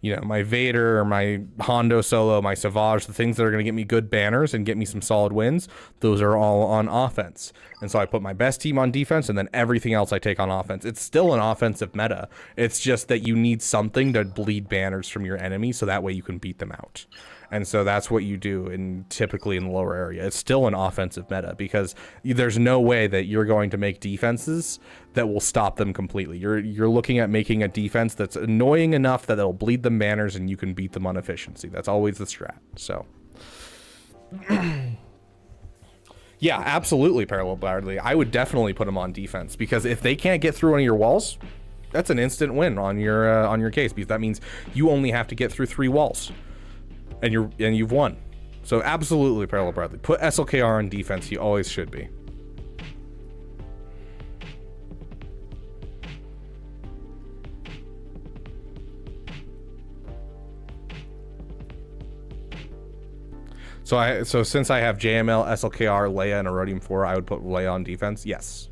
you know, my Vader, my Hondo Solo, my Savage, the things that are going to get me good banners and get me some solid wins, those are all on offense. And so I put my best team on defense, and then everything else I take on offense. It's still an offensive meta. It's just that you need something to bleed banners from your enemy, so that way you can beat them out. And so that's what you do typically in the lower area. It's still an offensive meta because there's no way that you're going to make defenses that will stop them completely. You're looking at making a defense that's annoying enough that it'll bleed them banners and you can beat them on efficiency. That's always the strat. So yeah, absolutely, Parallel Bradley. I would definitely put them on defense because if they can't get through one of your walls, that's an instant win on your case, because that means you only have to get through 3 walls. And you've won. So absolutely, Parallel Bradley. Put SLKR on defense. You always should be. So since I have JML, SLKR, Leia, and Erodium 4, I would put Leia on defense. Yes.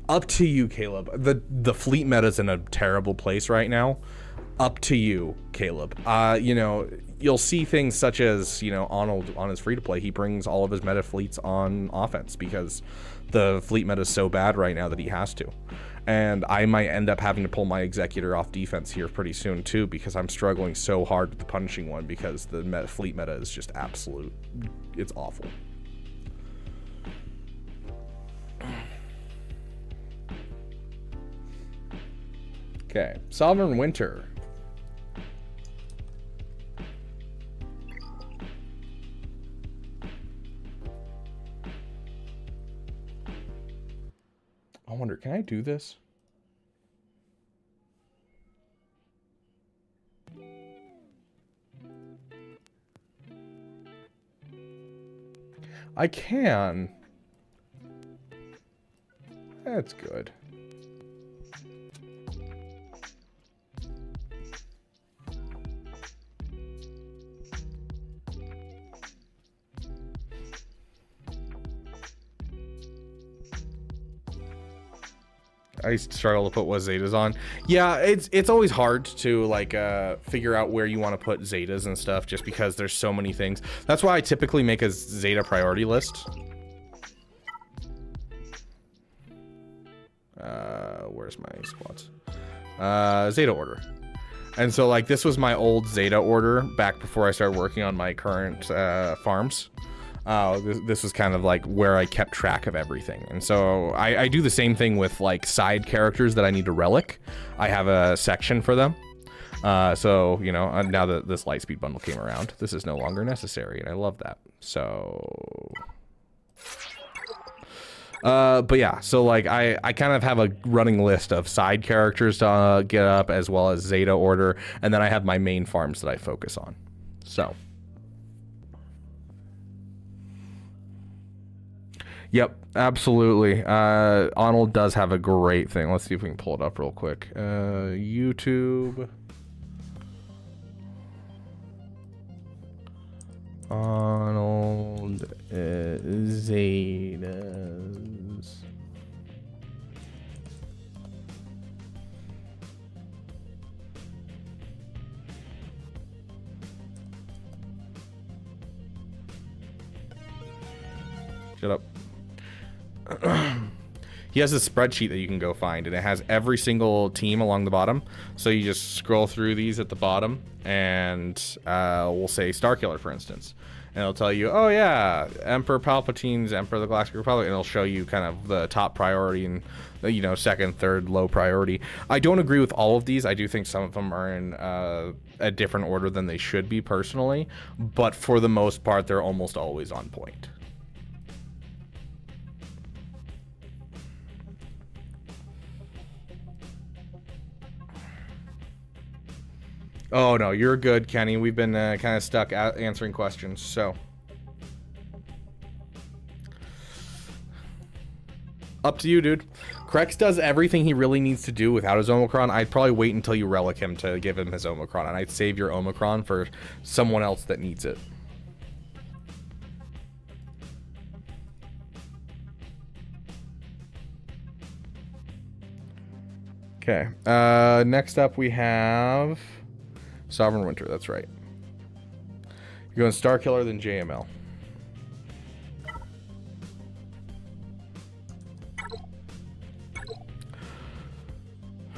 Up to you, Caleb. The fleet meta's in a terrible place right now. Up to you, Caleb. You know, you'll see things such as, you know, Arnold on his free-to-play, he brings all of his meta fleets on offense because the fleet meta is so bad right now that he has to. And I might end up having to pull my Executor off defense here pretty soon too, because I'm struggling so hard with the Punishing One because the fleet meta is just absolute. It's awful. Okay, Sovereign Winter. I wonder, can I do this? I can. That's good. I struggle to put what Zetas on. Yeah, it's always hard to like figure out where you want to put Zetas and stuff just because there's so many things. That's why I typically make a Zeta priority list. Where's my squads? Zeta order. And so like this was my old Zeta order back before I started working on my current farms. This was kind of like where I kept track of everything. And so I do the same thing with like side characters that I need to relic. I have a section for them. So, you know, now that this Lightspeed bundle came around, this is no longer necessary. And I love that. So, but yeah, so like I kind of have a running list of side characters to get up as well as Zeta order. And then I have my main farms that I focus on. So. Yep, absolutely. Arnold does have a great thing. Let's see if we can pull it up real quick. YouTube. Arnold Zetas. Shut up. He has a spreadsheet that you can go find, and it has every single team along the bottom. So you just scroll through these at the bottom, and we'll say Starkiller, for instance. And it'll tell you, oh yeah, Emperor Palpatine's Emperor of the Galactic Republic, and it'll show you kind of the top priority and the, you know, second, third, low priority. I don't agree with all of these. I do think some of them are in a different order than they should be personally, but for the most part, they're almost always on point. Oh no, you're good, Kenny. We've been kind of stuck answering questions, so. Up to you, dude. Krex does everything he really needs to do without his Omicron. I'd probably wait until you relic him to give him his Omicron, and I'd save your Omicron for someone else that needs it. Okay, next up we have Sovereign Winter, that's right. You're going Starkiller, then JML.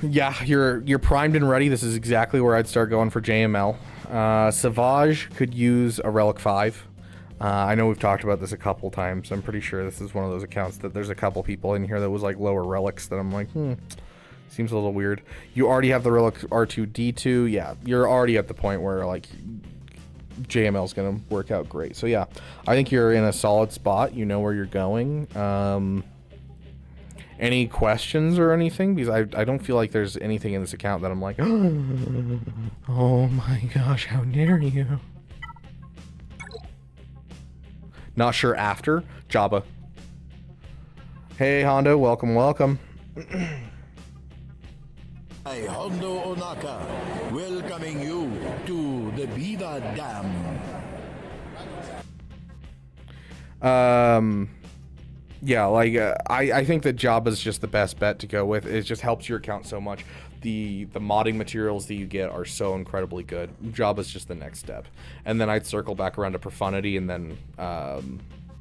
Yeah, you're primed and ready. This is exactly where I'd start going for JML. Savage could use a Relic 5. I know we've talked about this a couple times. I'm pretty sure this is one of those accounts that there's a couple people in here that was like lower relics that I'm like, seems a little weird. You already have the Relic R2-D2. Yeah, you're already at the point where like JML is going to work out great. So yeah, I think you're in a solid spot. You know where you're going. Any questions or anything? Because I don't feel like there's anything in this account that I'm like, oh my gosh, how dare you. Not sure after. Jabba. Hey, Hondo. Welcome, welcome. Hi, Hondo Onaka, welcoming you to the Beaver Dam. Yeah, like I think that Jabba's just the best bet to go with. It just helps your account so much. The modding materials that you get are so incredibly good. Jabba's just the next step. And then I'd circle back around to Profundity and then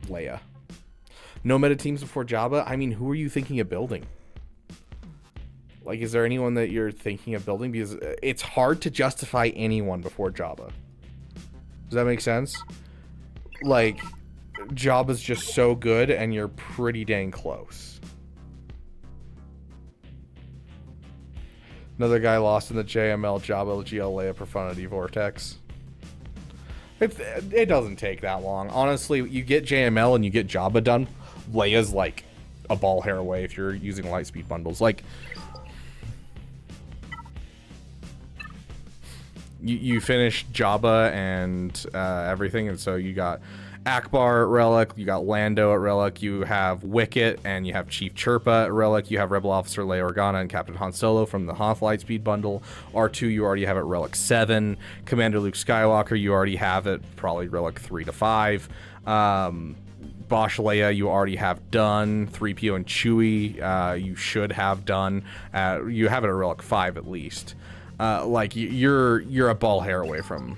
Leia. No meta teams before Jabba? I mean, who are you thinking of building? Like, is there anyone that you're thinking of building? Because it's hard to justify anyone before Jabba. Does that make sense? Like, Jabba's just so good, and you're pretty dang close. Another guy lost in the JML, Jabba, GL, Leia, Profundity, Vortex. It doesn't take that long. Honestly, you get JML and you get Jabba done. Leia's like a ball hair away if you're using Lightspeed bundles. Like, you finish Jabba and everything, and so you got Akbar at Relic, you got Lando at Relic, you have Wicket, and you have Chief Chirpa at Relic, you have Rebel Officer Leia Organa and Captain Han Solo from the Hoth Lightspeed bundle. R2 you already have at Relic 7. Commander Luke Skywalker you already have at probably Relic 3 to 5. Bosch Leia you already have done. 3PO and Chewie you should have done. You have it at Relic 5 at least. Like you're a ball hair away from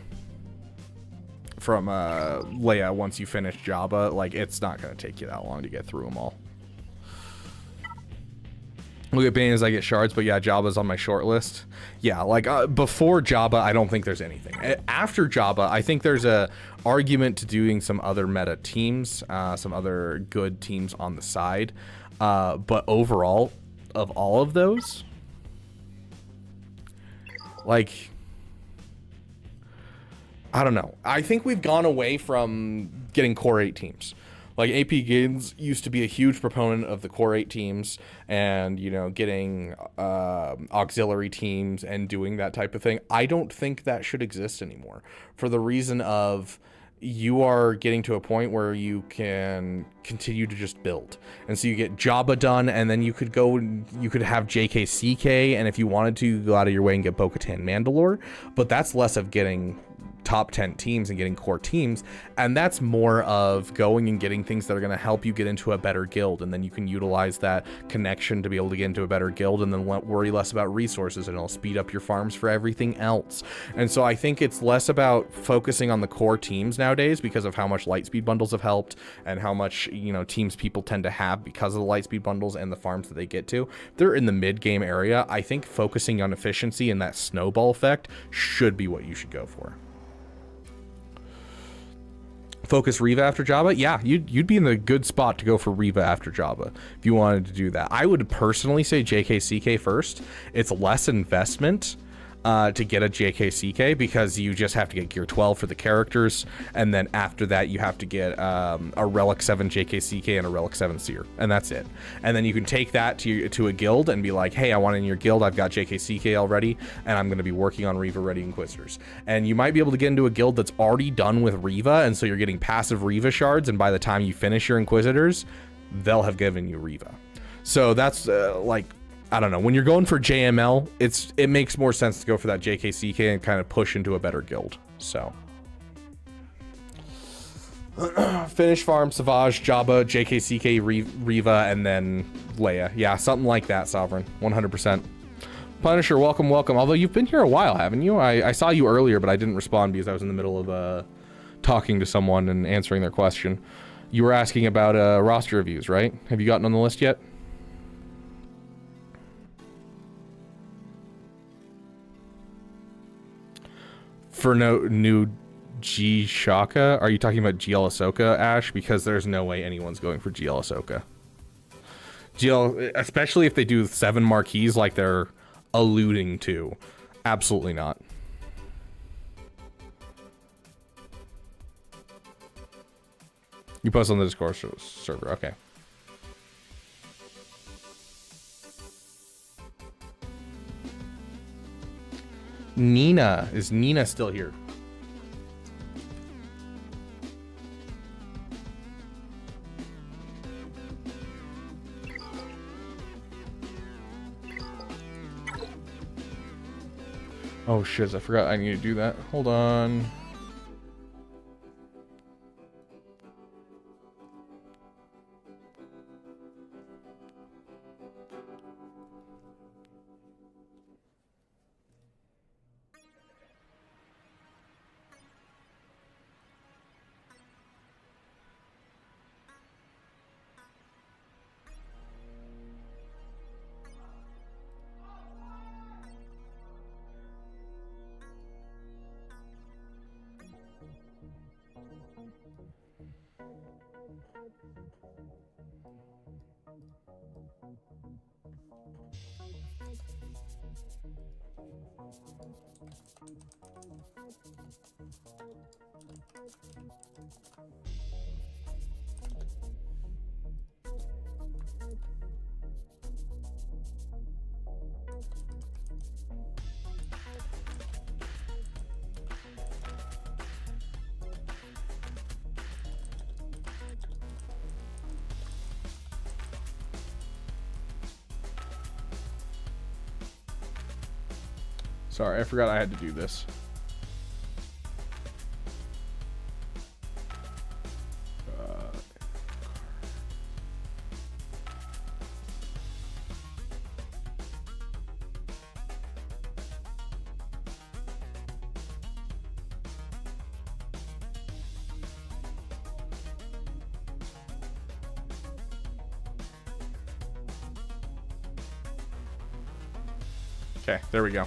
Leia once you finish Jabba. Like, it's not going to take you that long to get through them all. Look at Bane as I get shards, but yeah, Jabba's on my short list. Yeah, like before Jabba, I don't think there's anything. After Jabba, I think there's a argument to doing some other meta teams, some other good teams on the side. But overall, of all of those, like, I don't know. I think we've gone away from getting core 8 teams. Like, AP Games used to be a huge proponent of the core 8 teams and, you know, getting auxiliary teams and doing that type of thing. I don't think that should exist anymore, for the reason of you are getting to a point where you can continue to just build. And so you get Jabba done, and then you could go and you could have JKCK, and if you wanted to, go out of your way and get Bo-Katan Mandalore. But that's less of getting top 10 teams and getting core teams, and that's more of going and getting things that are going to help you get into a better guild, and then you can utilize that connection to be able to get into a better guild, and then worry less about resources, and it'll speed up your farms for everything else. And so I think it's less about focusing on the core teams nowadays because of how much light speed bundles have helped and how much, you know, teams people tend to have because of the light speed bundles and the farms that they get to. If they're in the mid game area, I think focusing on efficiency and that snowball effect should be what you should go for. Focus Riva after Jabba? Yeah, you'd be in the good spot to go for Riva after Jabba if you wanted to do that. I would personally say JKCK first. It's less investment to get a JKCK because you just have to get gear 12 for the characters, and then after that you have to get a Relic 7 JKCK and a Relic 7 Seer, and that's it. And then you can take that to a guild and be like, hey, I want in your guild, I've got JKCK already, and I'm going to be working on Riva Ready Inquisitors. And you might be able to get into a guild that's already done with Riva, and so you're getting passive Riva shards, and by the time you finish your Inquisitors, they'll have given you Riva. So that's like, I don't know, when you're going for JML, it makes more sense to go for that JKCK and kind of push into a better guild. So finish farm, Savage, Jabba, JKCK, Riva, and then Leia. Yeah, something like that, Sovereign. 100%. Punisher, welcome. Although you've been here a while, haven't you? I saw you earlier, but I didn't respond because I was in the middle of talking to someone and answering their question. You were asking about roster reviews, right? Have you gotten on the list yet? For no new G Shaka? Are you talking about GL Ahsoka, Ash? Because there's no way anyone's going for GL Ahsoka. GL, especially if they do 7 marquees like they're alluding to. Absolutely not. You post on the Discord server, okay. Nina. Is Nina still here? Oh shit, I forgot I need to do that. Hold on. Sorry, I forgot I had to do this. Okay, there we go.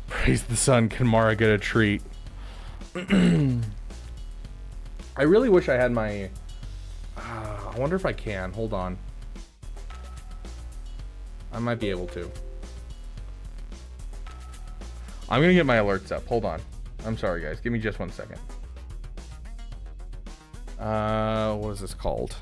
Praise the sun, can Mara get a treat? I really wish I had my... I wonder if I can. Hold on. I might be able to. I'm gonna get my alerts up. Hold on. I'm sorry, guys. Give me just 1 second. What is this called?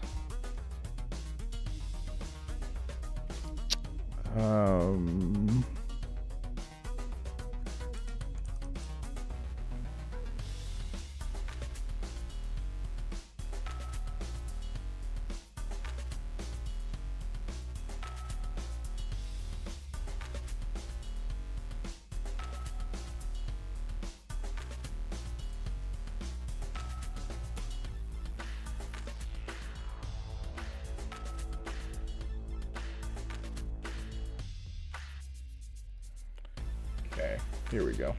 Here we go.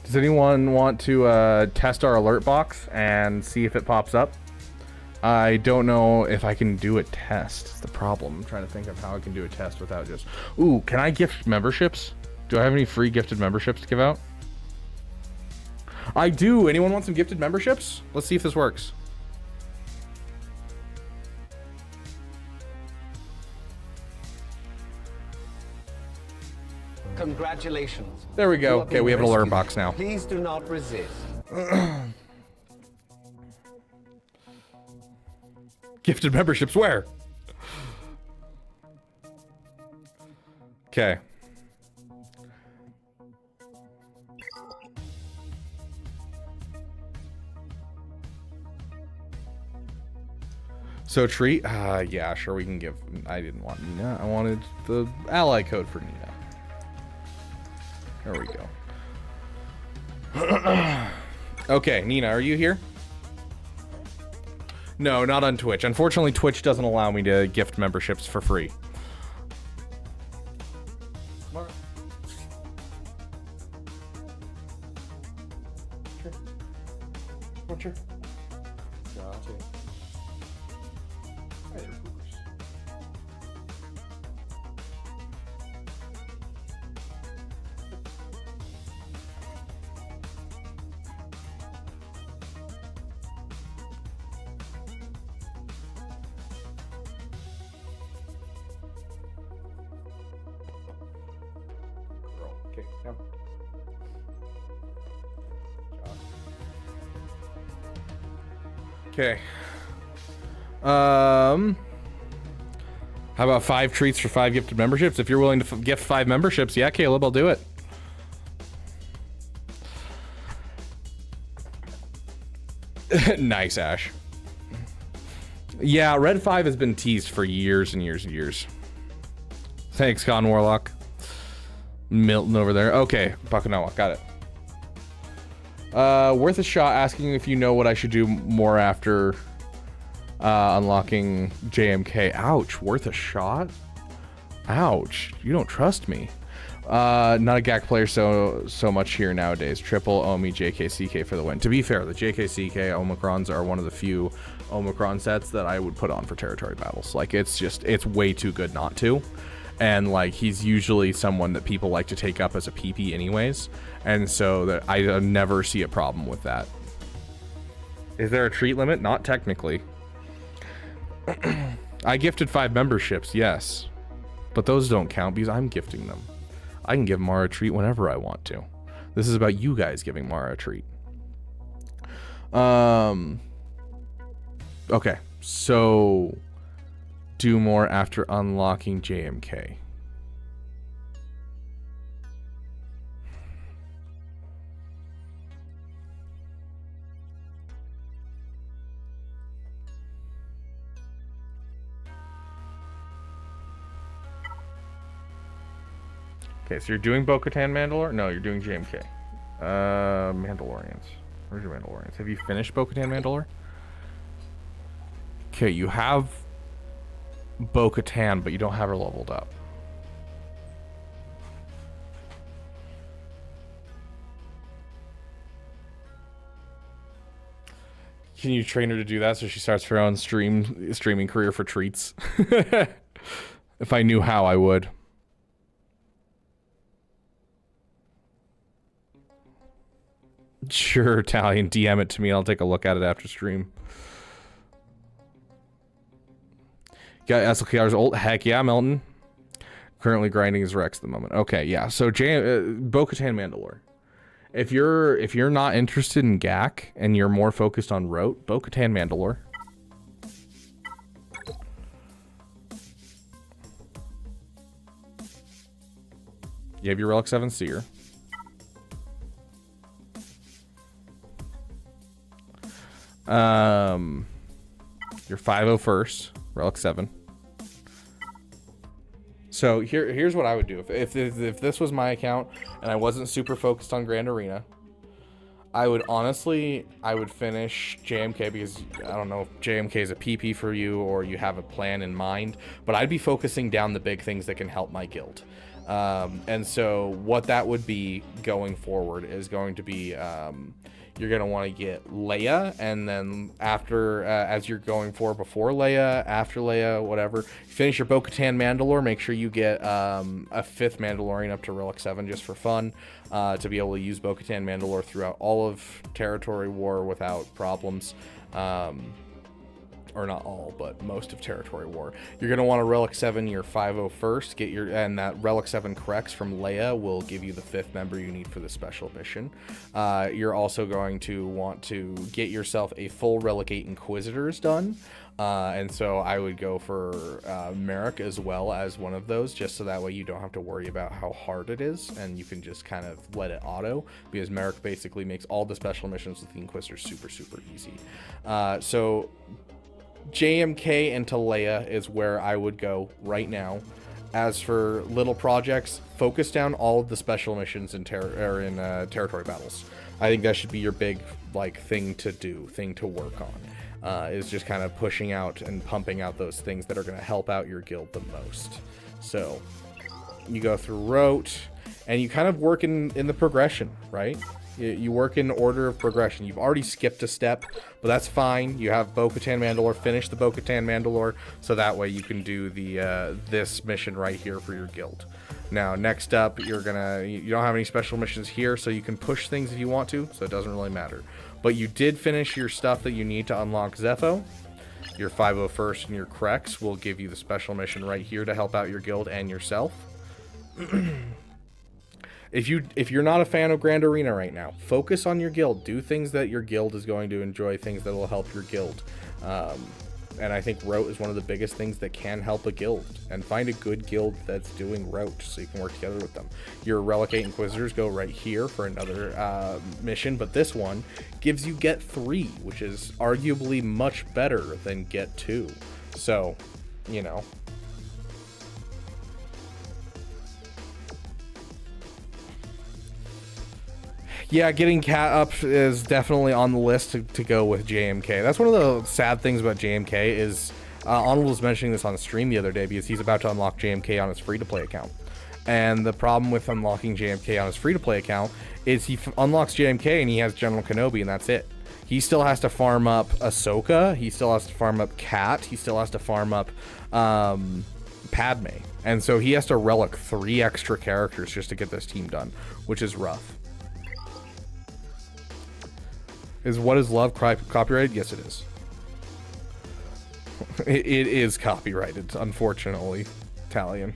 Does anyone want to test our alert box and see if it pops up? I don't know if I can do a test. It's the problem. I'm trying to think of how I can do a test without just... Ooh, can I gift memberships? Do I have any free gifted memberships to give out? I do. Anyone want some gifted memberships? Let's see if this works. Congratulations. There we go. Okay, we have an alert box now. Please do not resist. Gifted memberships where? Okay. So treat, yeah, sure, we can give. I didn't want Nina. I wanted the ally code for Nina. There we go. Okay, Nina, are you here? No, not on Twitch. Unfortunately, Twitch doesn't allow me to gift memberships for free. Sure. Okay, come. Okay. How about 5 treats for 5 gifted memberships? If you're willing to gift 5 memberships, yeah, Caleb, I'll do it. Nice, Ash. Yeah, Red 5 has been teased for years and years and years. Thanks, Con Warlock. Milton over there. Okay, Bakanawa, got it. Worth a shot asking if you know what I should do more after unlocking JMK. Ouch, worth a shot? Ouch, you don't trust me. Not a GAC player so much here nowadays. Triple Omi JKCK for the win. To be fair, the JKCK Omicrons are one of the few Omicron sets that I would put on for territory battles. Like, it's way too good not to. And like, he's usually someone that people like to take up as a PP anyways, and so that I never see a problem with that. Is there a treat limit? Not technically. I gifted 5 memberships, yes, but those don't count because I'm gifting them. I can give Mara a treat whenever I want to. This is about you guys giving Mara a treat. Okay, so do more after unlocking JMK. Okay, so you're doing Bo-Katan Mandalore? No, you're doing JMK. Mandalorians. Where's your Mandalorians? Have you finished Bo-Katan Mandalore? Okay, you have Bo-Katan, but you don't have her leveled up. Can you train her to do that so she starts her own streaming career for treats? If I knew how, I would. Sure, Italian, DM it to me. I'll take a look at it after stream. Got SLKR's ult? Heck yeah, Melton. Currently grinding his Rex at the moment. Okay, yeah. So Bo-Katan Mandalore. If you're not interested in GAC and you're more focused on Rote, Bo-Katan Mandalore. You have your Relic 7 Seer. Your 501st, Relic 7. So here's what I would do if this was my account and I wasn't super focused on Grand Arena. I would honestly, I would finish JMK because I don't know if JMK is a PP for you or you have a plan in mind, but I'd be focusing down the big things that can help my guild. And so what that would be going forward is going to be, you're going to want to get Leia, and then after, as you're going for before Leia, after Leia, whatever, finish your Bo-Katan Mandalore. Make sure you get a 5th Mandalorian up to Relic 7 just for fun, to be able to use Bo-Katan Mandalore throughout all of Territory War without problems. Or not all, but most of Territory War. You're going to want to Relic 7 your 501st, get your, and that Relic 7 corrects from Leia will give you the 5th member you need for the special mission. You're also going to want to get yourself a full Relic 8 Inquisitors done. And so I would go for Merrick as well as one of those, just so that way you don't have to worry about how hard it is, and you can just kind of let it auto, because Merrick basically makes all the special missions with the Inquisitors super, super easy. So JMK into Leia is where I would go right now. As for little projects, focus down all of the special missions in territory battles. I think that should be your big thing to work on. Is just kind of pushing out and pumping out those things that are going to help out your guild the most. So you go through rote, and you kind of work in the progression, right? You work in order of progression. You've already skipped a step, but that's fine. You have Bo-Katan Mandalore. Finish the Bo-Katan Mandalore, so that way you can do the this mission right here for your guild. Now, next up, you don't have any special missions here, so you can push things if you want to, so it doesn't really matter. But you did finish your stuff that you need to unlock Zepho. Your 501st and your Crex will give you the special mission right here to help out your guild and yourself. If you're not a fan of Grand Arena right now, focus on your guild. Do things that your guild is going to enjoy, things that will help your guild. And I think rote is one of the biggest things that can help a guild. And find a good guild that's doing rote so you can work together with them. Your Relic 8 Inquisitors go right here for another mission, but this one gives you Get 3, which is arguably much better than Get 2. So, you know. Yeah, getting Cat up is definitely on the list to go with JMK. That's one of the sad things about JMK is Arnold was mentioning this on the stream the other day because he's about to unlock JMK on his free-to-play account. And the problem with unlocking JMK on his free-to-play account is he unlocks JMK and he has General Kenobi and that's it. He still has to farm up Ahsoka. He still has to farm up Cat. He still has to farm up Padme. And so he has to relic 3 extra characters just to get this team done, which is rough. Is What Is Love copyrighted? Yes, it is. It is copyrighted, unfortunately, Italian.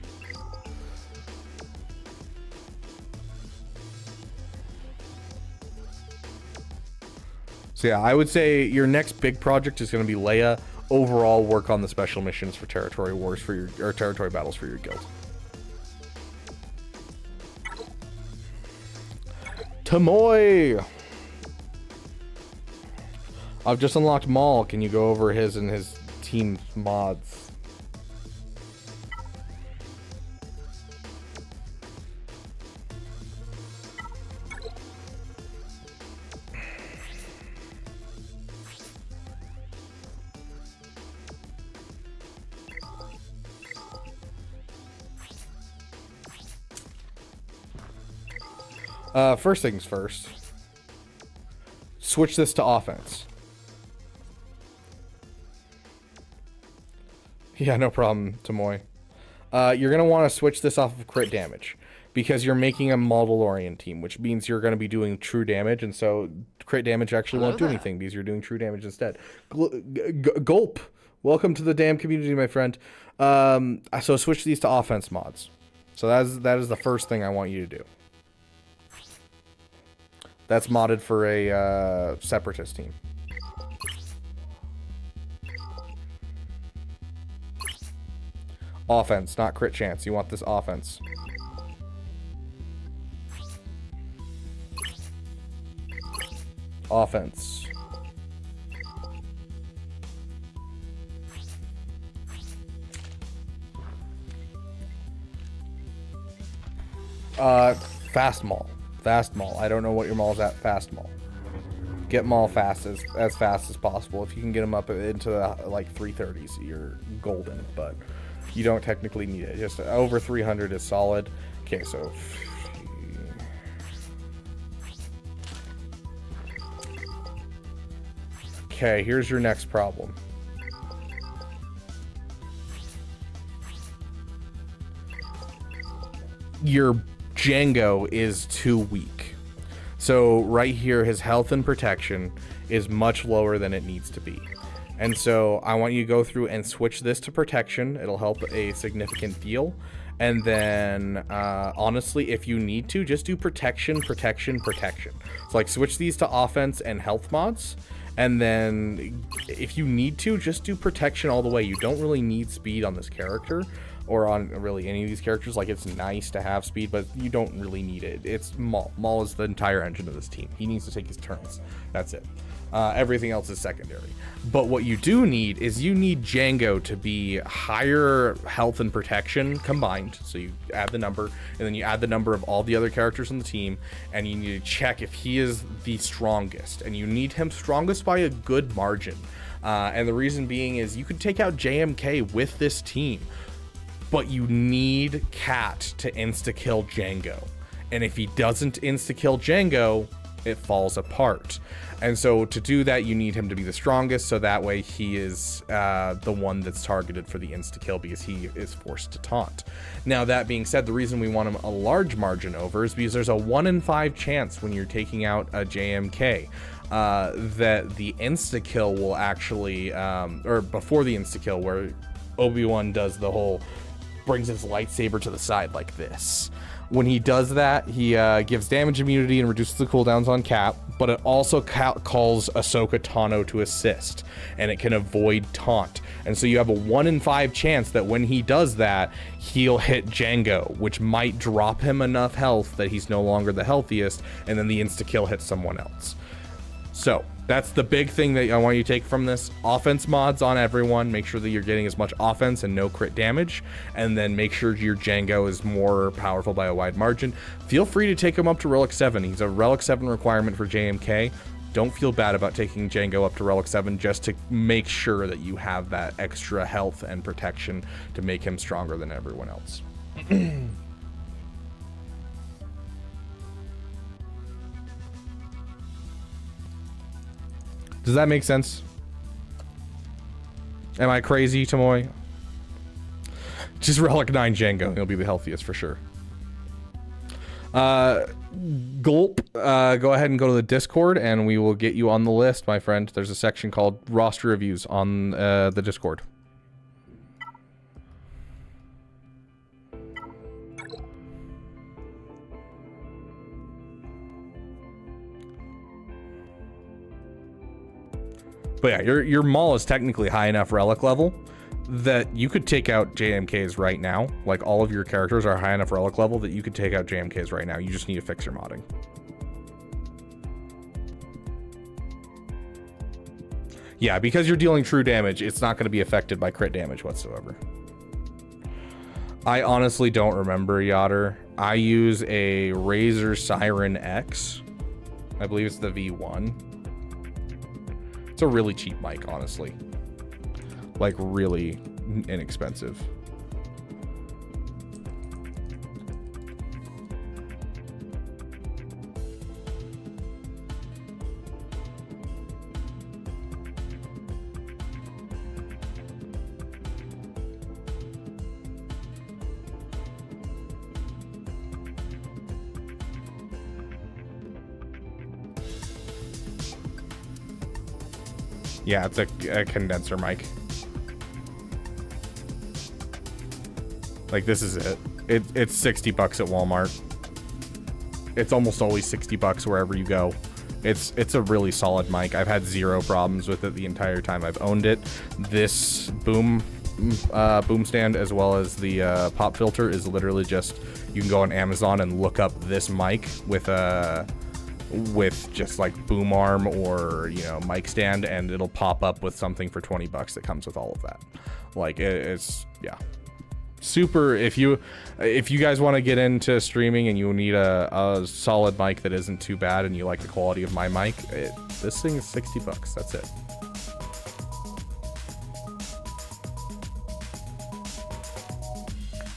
So yeah, I would say your next big project is going to be Leia. Overall, work on the special missions for territory wars for your, or territory battles for your guild. Tamoy! I've just unlocked Maul. Can you go over his and his team's mods? First things first. Switch this to offense. Yeah, no problem, Tamoy. You're going to want to switch this off of crit damage because you're making a Mandalorian team, which means you're going to be doing true damage, and so crit damage actually won't do anything because you're doing true damage instead. Gulp! Welcome to the damn community, my friend. So switch these to offense mods. So that is the first thing I want you to do. That's modded for a Separatist team. Offense, not crit chance. You want this offense. Offense. Fast Maul. Fast Maul. I don't know what your Maul's at. Fast Maul. Get them all fast as fast as possible. If you can get them up into like 330s, you're golden. But you don't technically need it. Just over 300 is solid. Okay, so okay, here's your next problem. Your Django is too weak. So right here, his health and protection is much lower than it needs to be. And so I want you to go through and switch this to protection. It'll help a significant deal. And then, honestly, if you need to, just do protection, protection, protection. So like switch these to offense and health mods. And then if you need to, just do protection all the way. You don't really need speed on this character or on really any of these characters. Like, it's nice to have speed, but you don't really need it. It's Maul. Maul is the entire engine of this team. He needs to take his turns. That's it. Everything else is secondary. But what you do need is you need Django to be higher health and protection combined. So you add the number, and then you add the number of all the other characters on the team, and you need to check if he is the strongest. And you need him strongest by a good margin. And the reason being is you could take out JMK with this team, but you need Cat to insta-kill Django. And if he doesn't insta-kill Django, it falls apart. And so to do that, you need him to be the strongest, so that way he is the one that's targeted for the insta-kill, because he is forced to taunt. Now, that being said, the reason we want him a large margin over is because there's a 1 in 5 chance when you're taking out a JMK that the insta-kill will actually, or before the insta-kill, where Obi-Wan does the whole brings his lightsaber to the side like this. When he does that, he gives damage immunity and reduces the cooldowns on Cap, but it also calls Ahsoka Tano to assist, and it can avoid taunt. And so you have a 1 in 5 chance that when he does that, he'll hit Django, which might drop him enough health that he's no longer the healthiest, and then the insta-kill hits someone else. So that's the big thing that I want you to take from this. Offense mods on everyone. Make sure that you're getting as much offense and no crit damage. And then make sure your Django is more powerful by a wide margin. Feel free to take him up to Relic 7. He's a Relic 7 requirement for JMK. Don't feel bad about taking Django up to Relic 7 just to make sure that you have that extra health and protection to make him stronger than everyone else. Does that make sense? Am I crazy, Tomoy? Just Relic 9 Django. He'll be the healthiest for sure. Gulp, go ahead and go to the Discord and we will get you on the list, my friend. There's a section called roster reviews on the Discord. But yeah, your Maul is technically high enough relic level that you could take out JMKs right now. Like, all of your characters are high enough relic level that you could take out JMKs right now. You just need to fix your modding. Yeah, because you're dealing true damage, it's not going to be affected by crit damage whatsoever. I honestly don't remember, Yotter. I use a Razor Siren X. I believe it's the V1. It's a really cheap mic, honestly. Like, really inexpensive. Yeah, it's a condenser mic. Like, this is it. It's 60 bucks at Walmart. It's almost always 60 bucks wherever you go. It's a really solid mic. I've had zero problems with it the entire time I've owned it. This boom stand, as well as the pop filter, is literally just, you can go on Amazon and look up this mic with just like boom arm or, you know, mic stand, and it'll pop up with something for 20 bucks that comes with all of that. Like, it's, yeah. super. If you guys want to get into streaming and you need a solid mic that isn't too bad and you like the quality of my mic, this thing is $60. That's it.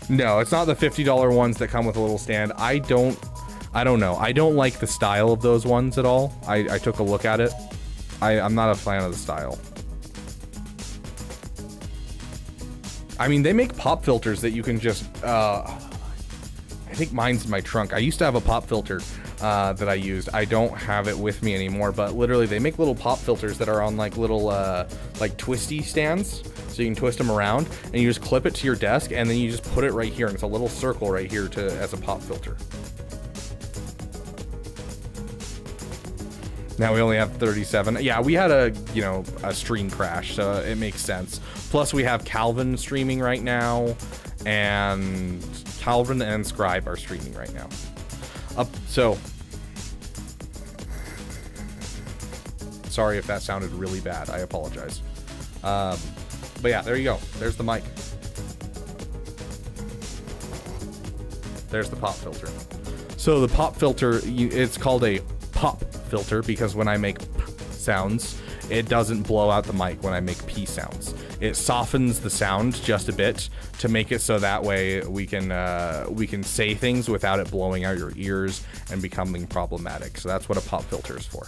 No, it's not the $50 ones that come with a little stand. I don't know. I don't like the style of those ones at all. I took a look at it. I'm not a fan of the style. I mean, they make pop filters that you can just, I think mine's in my trunk. I used to have a pop filter that I used. I don't have it with me anymore, but literally they make little pop filters that are on like little, like twisty stands. So you can twist them around and you just clip it to your desk and then you just put it right here and it's a little circle right here as a pop filter. Now we only have 37. Yeah, we had a stream crash, so it makes sense. Plus we have Calvin streaming right now, and Calvin and Scribe are streaming right now. So sorry if that sounded really bad. I apologize. But yeah, there you go. There's the mic. There's the pop filter. So the pop filter, it's called a pop filter because when I make p sounds, it doesn't blow out the mic when I make p sounds. It softens the sound just a bit to make it so that way we can say things without it blowing out your ears and becoming problematic. So that's what a pop filter is for.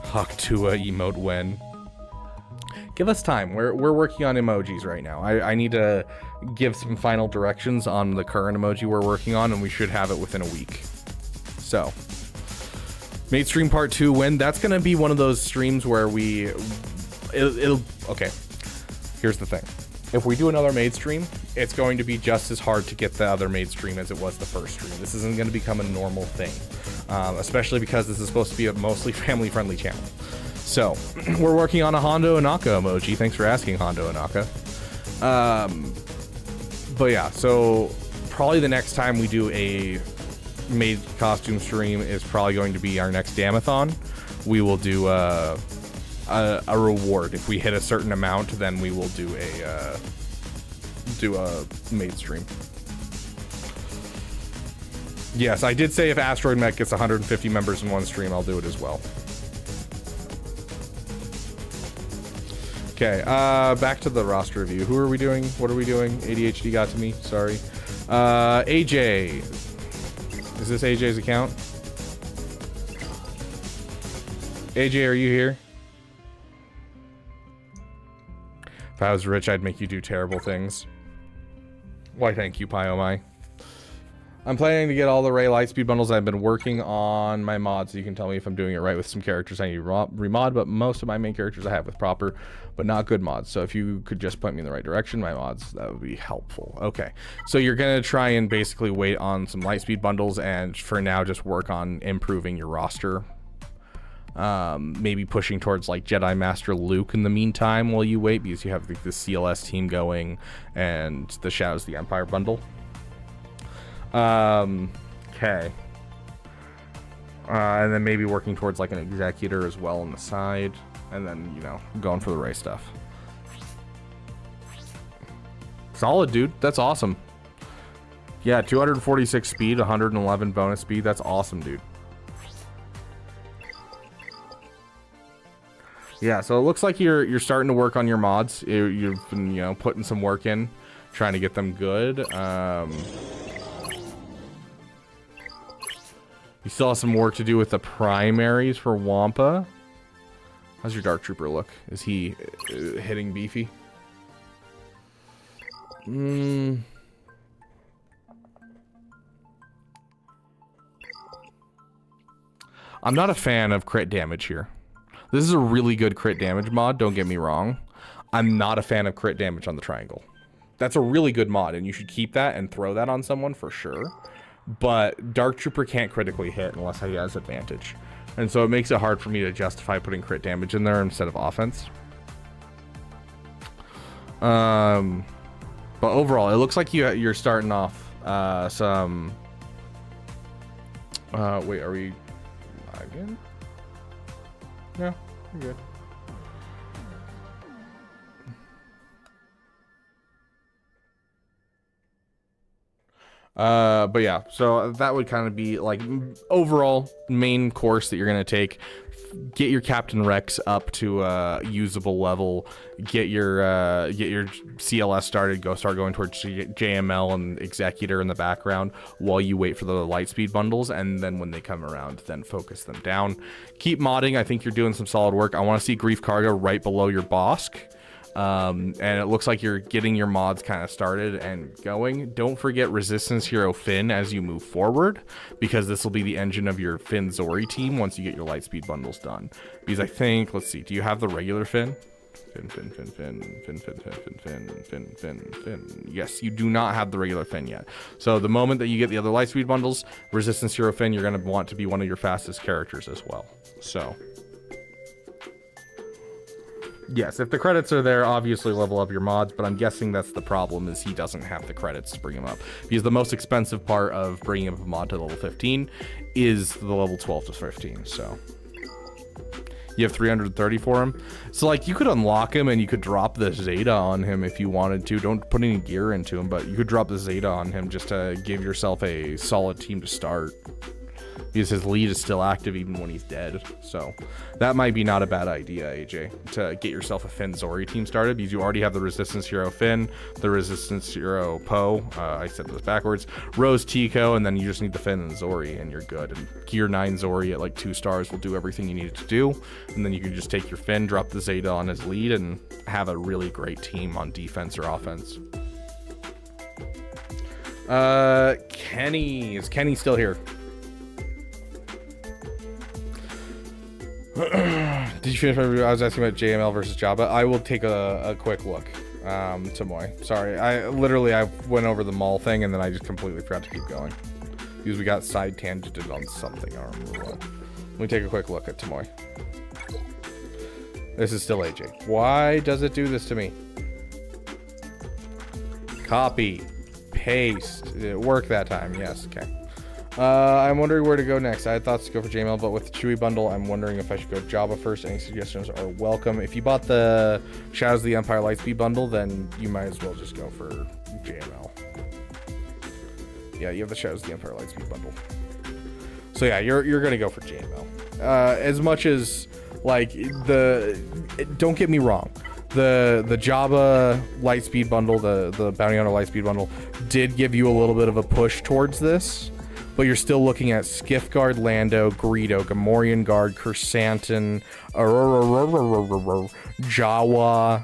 Hawktua emote when. Give us time. We're working on emojis right now. I need to give some final directions on the current emoji we're working on, and we should have it within a week. So, Mate Stream Part 2 when? That's gonna be one of those streams where it'll okay. Here's the thing. If we do another Made stream, it's going to be just as hard to get the other Made stream as it was the first stream. This isn't going to become a normal thing, especially because this is supposed to be a mostly family-friendly channel. So, we're working on a Hondo Inaka emoji. Thanks for asking, Hondo Inaka. But yeah, so probably the next time we do a Made costume stream is probably going to be our next Damathon. We will do a reward. If we hit a certain amount, then we will do a Made stream. Yes, I did say if Asteroid Mech gets 150 members in one stream, I'll do it as well. Okay, back to the roster review. Who are we doing? What are we doing? ADHD got to me. Sorry. AJ. Is this AJ's account? AJ, are you here? If I was rich, I'd make you do terrible things. Why, thank you, Pyomai. I'm planning to get all the Ray Lightspeed bundles. I've been working on my mods, so you can tell me if I'm doing it right with some characters I need to remod, but most of my main characters I have with proper, but not good mods. So if you could just point me in the right direction, my mods, that would be helpful. Okay, so you're going to try and basically wait on some Lightspeed bundles, and for now, just work on improving your roster. Maybe pushing towards like Jedi Master Luke in the meantime while you wait, because you have the CLS team going and the Shadows of the Empire bundle. Okay. And then maybe working towards like an Executor as well on the side, and then, you know, going for the Ray stuff. Solid, dude. That's awesome. Yeah, 246 speed, 111 bonus speed. That's awesome, dude. Yeah, so it looks like you're starting to work on your mods. You've been, you know, putting some work in, trying to get them good. You still have some work to do with the primaries for Wampa. How's your Dark Trooper look? Is he hitting beefy? I'm not a fan of crit damage here. This is a really good crit damage mod, don't get me wrong. I'm not a fan of crit damage on the triangle. That's a really good mod, and you should keep that and throw that on someone for sure. But Dark Trooper can't critically hit unless he has advantage. And so it makes it hard for me to justify putting crit damage in there instead of offense. But overall, it looks like you're starting off some... Wait, are we again? No. You're good. But yeah, so that would kind of be like overall main course that you're gonna take. Get your Captain Rex up to usable level. Get your CLS started. Start going towards JML and Executor in the background while you wait for the Lightspeed bundles, and then when they come around, then focus them down. Keep modding. I think you're doing some solid work. I want to see Grief Cargo right below your Bosk. And it looks like you're getting your mods kind of started and going. Don't forget Resistance Hero Finn as you move forward, because this will be the engine of your Finn Zori team once you get your Lightspeed bundles done. Because I think, let's see, do you have the regular Finn? Finn. Yes, you do not have the regular Finn yet. So the moment that you get the other Lightspeed bundles, Resistance Hero Finn, you're going to want to be one of your fastest characters as well. So yes, if the credits are there, obviously level up your mods, but I'm guessing that's the problem, is he doesn't have the credits to bring him up. Because the most expensive part of bringing up a mod to level 15 is the level 12 to 15, so. You have 330 for him. So, like, you could unlock him and you could drop the Zeta on him if you wanted to. Don't put any gear into him, but you could drop the Zeta on him just to give yourself a solid team to start. Because his lead is still active even when he's dead. So that might be not a bad idea, AJ, to get yourself a Finn Zori team started, because you already have the Resistance Hero Finn, the Resistance Hero Poe, I said this backwards, Rose Tico, and then you just need the Finn and Zori, and you're good. And Gear 9 Zori at like 2 stars will do everything you need it to do. And then you can just take your Finn, drop the Zeta on his lead, and have a really great team on defense or offense. Kenny. Is Kenny still here? Did you finish my review? I was asking about JML versus Jabba. I will take a quick look. Tomoy. Sorry, I went over the mall thing and then I just completely forgot to keep going. Because we got side tangented on something. I don't remember what. Let me take a quick look at Tomoy. This is still AJ. Why does it do this to me? Copy. Paste. Did it work that time? Yes, okay. I'm wondering where to go next. I had thoughts to go for JML, but with the Chewy bundle, I'm wondering if I should go Jabba first. Any suggestions are welcome. If you bought the Shadows of the Empire Lightspeed bundle, then you might as well just go for JML. Yeah, you have the Shadows of the Empire Lightspeed bundle. So yeah, you're gonna go for JML. As much as, like, don't get me wrong, the Jabba Lightspeed bundle, the Bounty Hunter Lightspeed bundle, did give you a little bit of a push towards this. But you're still looking at Skiff Guard, Lando, Greedo, Gamorrean Guard, Chrysanthemum, Jawa,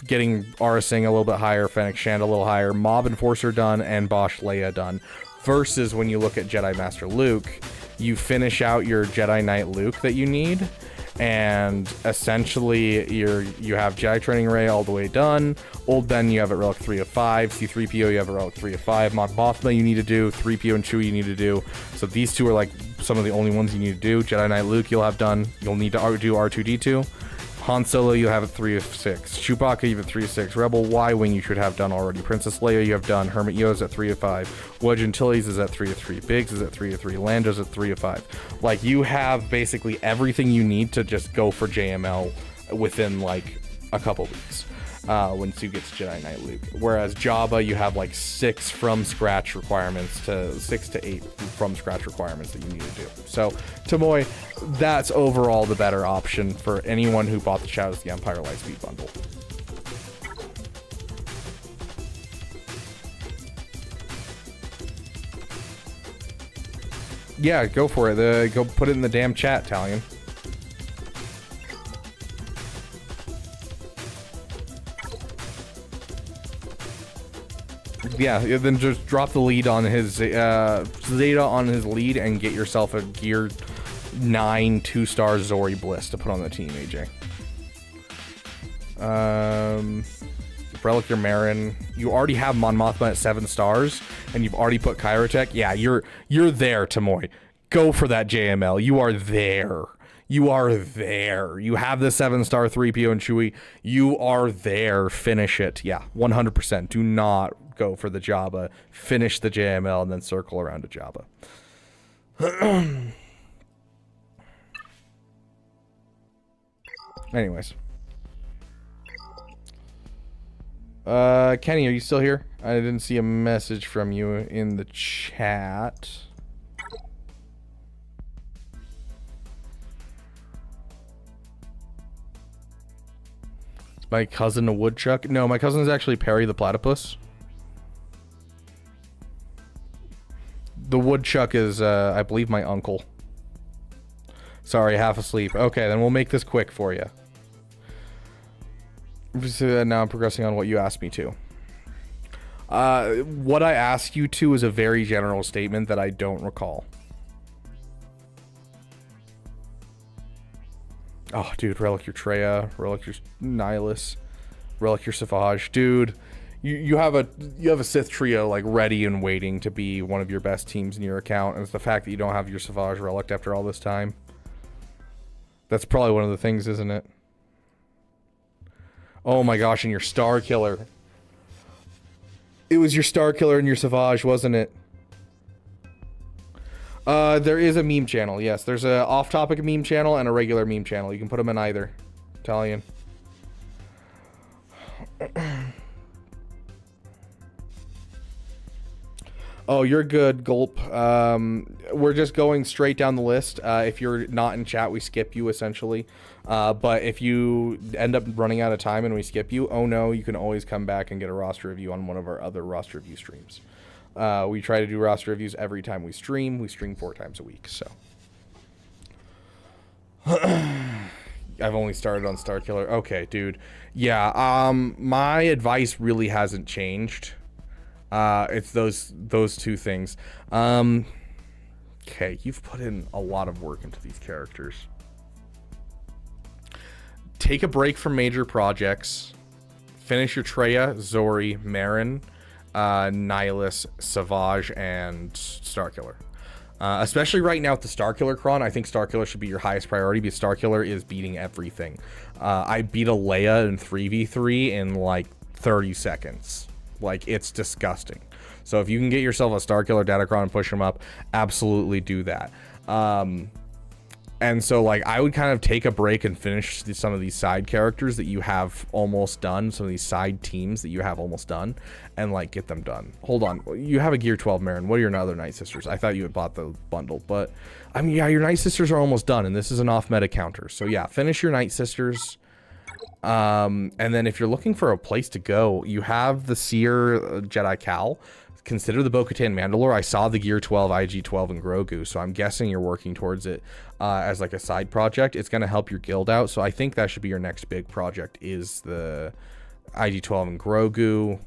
getting Aurasing a little bit higher, Fennec Shand a little higher, Mob Enforcer done, and Bosch Leia done. Versus when you look at Jedi Master Luke, you finish out your Jedi Knight Luke that you need, and essentially you have Jedi Training Ray all the way done. Old Ben, you have at Relic 3 of 5. C-3PO, you have at Relic 3 of 5. Mon Mothma, you need to do. 3PO and Chewie, you need to do. So these two are like some of the only ones you need to do. Jedi Knight Luke, you'll have done. You'll need to do R2-D2. Han Solo, you have at 3 of 6. Chewbacca, you have at 3 of 6. Rebel Y-Wing, you should have done already. Princess Leia, you have done. Hermit Yoda's at 3 of 5. Wedge Antilles is at 3 of 3. Biggs is at 3 of 3. Lando's at 3 of 5. Like, you have basically everything you need to just go for JML within, like, a couple weeks. Once you get to Jedi Knight Luke. Whereas Jabba, you have like 6 from scratch requirements to 6 to 8 from scratch requirements that you need to do. So, Tomoy, that's overall the better option for anyone who bought the Shadows of the Empire Lightspeed bundle. Yeah, go for it. Go put it in the damn chat, Talion. Yeah, then just drop the lead on his Zeta on his lead and get yourself a Gear 9 2-star Zori Bliss to put on the team, AJ. Relic your Marin. You already have Mon Mothma at 7 stars, and you've already put Kyrotech. Yeah, you're there, Tomoy. Go for that JML. You are there. You are there. You have the 7-star 3PO and Chewie. You are there. Finish it. Yeah, 100%. Do not go for the Jabba. Finish the JML and then circle around to Jabba. Anyways. Kenny, are you still here? I didn't see a message from you in the chat. Is my cousin a woodchuck? No, my cousin is actually Perry the platypus. The woodchuck is, I believe, my uncle. Sorry, half asleep. Okay, then we'll make this quick for you. So now I'm progressing on what you asked me to. What I asked you to is a very general statement that I don't recall. Oh, dude, Relic your Treya, Relic your Nihilus, Relic your Savage. Dude, you have a Sith trio like ready and waiting to be one of your best teams in your account, and it's the fact that you don't have your Savage Relic after all this time. That's probably one of the things, isn't it? Oh my gosh, and your Star Killer. It was your Star Killer and your Savage, wasn't it? There is a meme channel, yes. There's a off-topic meme channel and a regular meme channel. You can put them in either. Italian. Oh, you're good, Gulp. We're just going straight down the list. If you're not in chat, we skip you, essentially. But if you end up running out of time and we skip you, oh no, you can always come back and get a roster review on one of our other roster review streams. We try to do roster reviews every time we stream. We stream 4 times a week, so. I've only started on Star Killer. Okay, dude. Yeah, my advice really hasn't changed. It's those two things. Okay, you've put in a lot of work into these characters. Take a break from major projects. Finish your Treya, Zori, Marin, Nihilus, Savage, and Starkiller. Especially right now with the Starkiller cron, I think Starkiller should be your highest priority because Starkiller is beating everything. I beat a Leia in 3v3 in like 30 seconds. Like, it's disgusting. So if you can get yourself a Starkiller Datacron and push him up, absolutely do that. And so, like, I would kind of take a break and finish some of these side characters that you have almost done, some of these side teams that you have almost done, and, like, get them done. Hold on. You have a Gear 12 Marin. What are your other Night Sisters? I thought you had bought the bundle, but, I mean, yeah, your Night Sisters are almost done, and this is an off-meta counter. So, yeah, finish your Night Sisters. And then if you're looking for a place to go, you have the Seer Jedi Cal. Consider the Bo-Katan Mandalore. I saw the Gear 12, IG-12, and Grogu, so I'm guessing you're working towards it as like a side project. It's going to help your guild out, so I think that should be your next big project is the IG-12 and Grogu.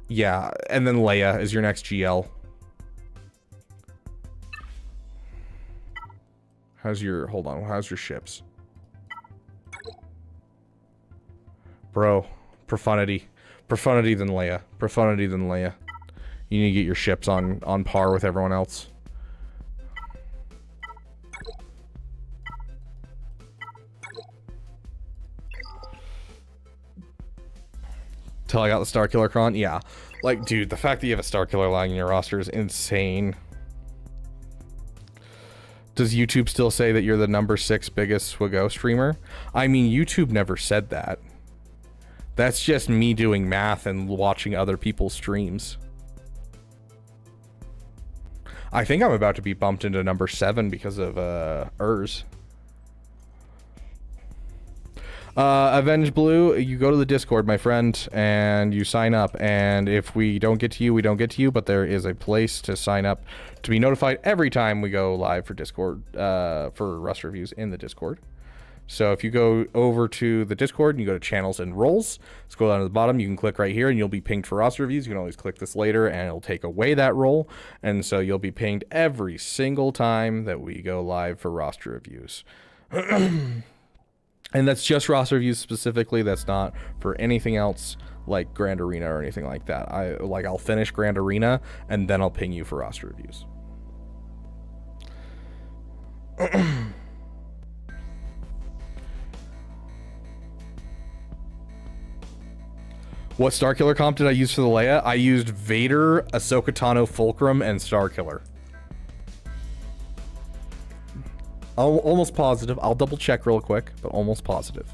Yeah, and then Leia is your next GL. How's your ships? Bro, Profundity than Leia. Profundity than Leia. You need to get your ships on par with everyone else. Till I got the Starkiller cron? Yeah. Like, dude, the fact that you have a Starkiller line in your roster is insane. Does YouTube still say that you're the number 6 biggest Swigo streamer? I mean, YouTube never said that. That's just me doing math and watching other people's streams. I think I'm about to be bumped into number 7 because of Urs. Avenge Blue, you go to the Discord, my friend, and you sign up. And if we don't get to you, we don't get to you. But there is a place to sign up to be notified every time we go live for Discord, for Rust reviews in the Discord. So if you go over to the Discord and you go to channels and roles, scroll down to the bottom, you can click right here and you'll be pinged for roster reviews. You can always click this later and it'll take away that role. And so you'll be pinged every single time that we go live for roster reviews. And that's just roster reviews specifically. That's not for anything else like Grand Arena or anything like that. I'll finish Grand Arena and then I'll ping you for roster reviews. What Starkiller comp did I use for the Leia? I used Vader, Ahsoka Tano, Fulcrum, and Starkiller. Almost positive. I'll double check real quick, but almost positive.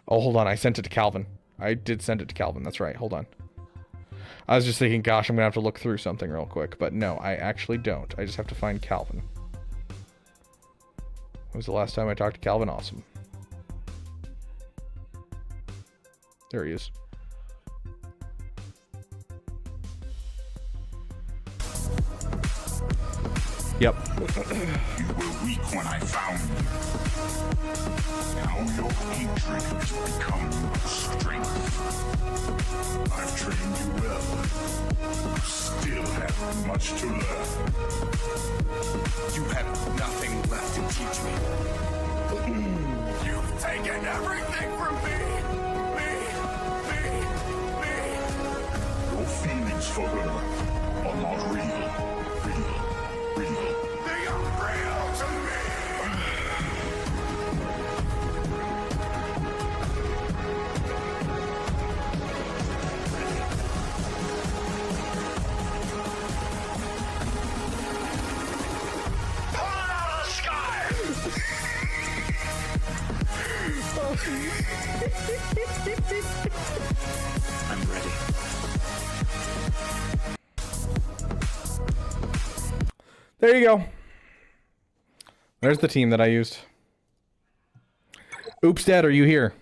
Oh, hold on. I sent it to Calvin. I did send it to Calvin. That's right. Hold on. I was just thinking, gosh, I'm going to have to look through something real quick. But no, I actually don't. I just have to find Calvin. When was the last time I talked to Calvin? Awesome. There he is. Yep. You were weak when I found you. Now your hatred has become strength. I've trained you well. You still have much to learn. You have nothing left to teach me. You've taken everything from me. Your feelings for her are not real. They are real to me! Pull it out of the sky! I'm ready. There you go. There's the team that I used. Oops, Dad, are you here?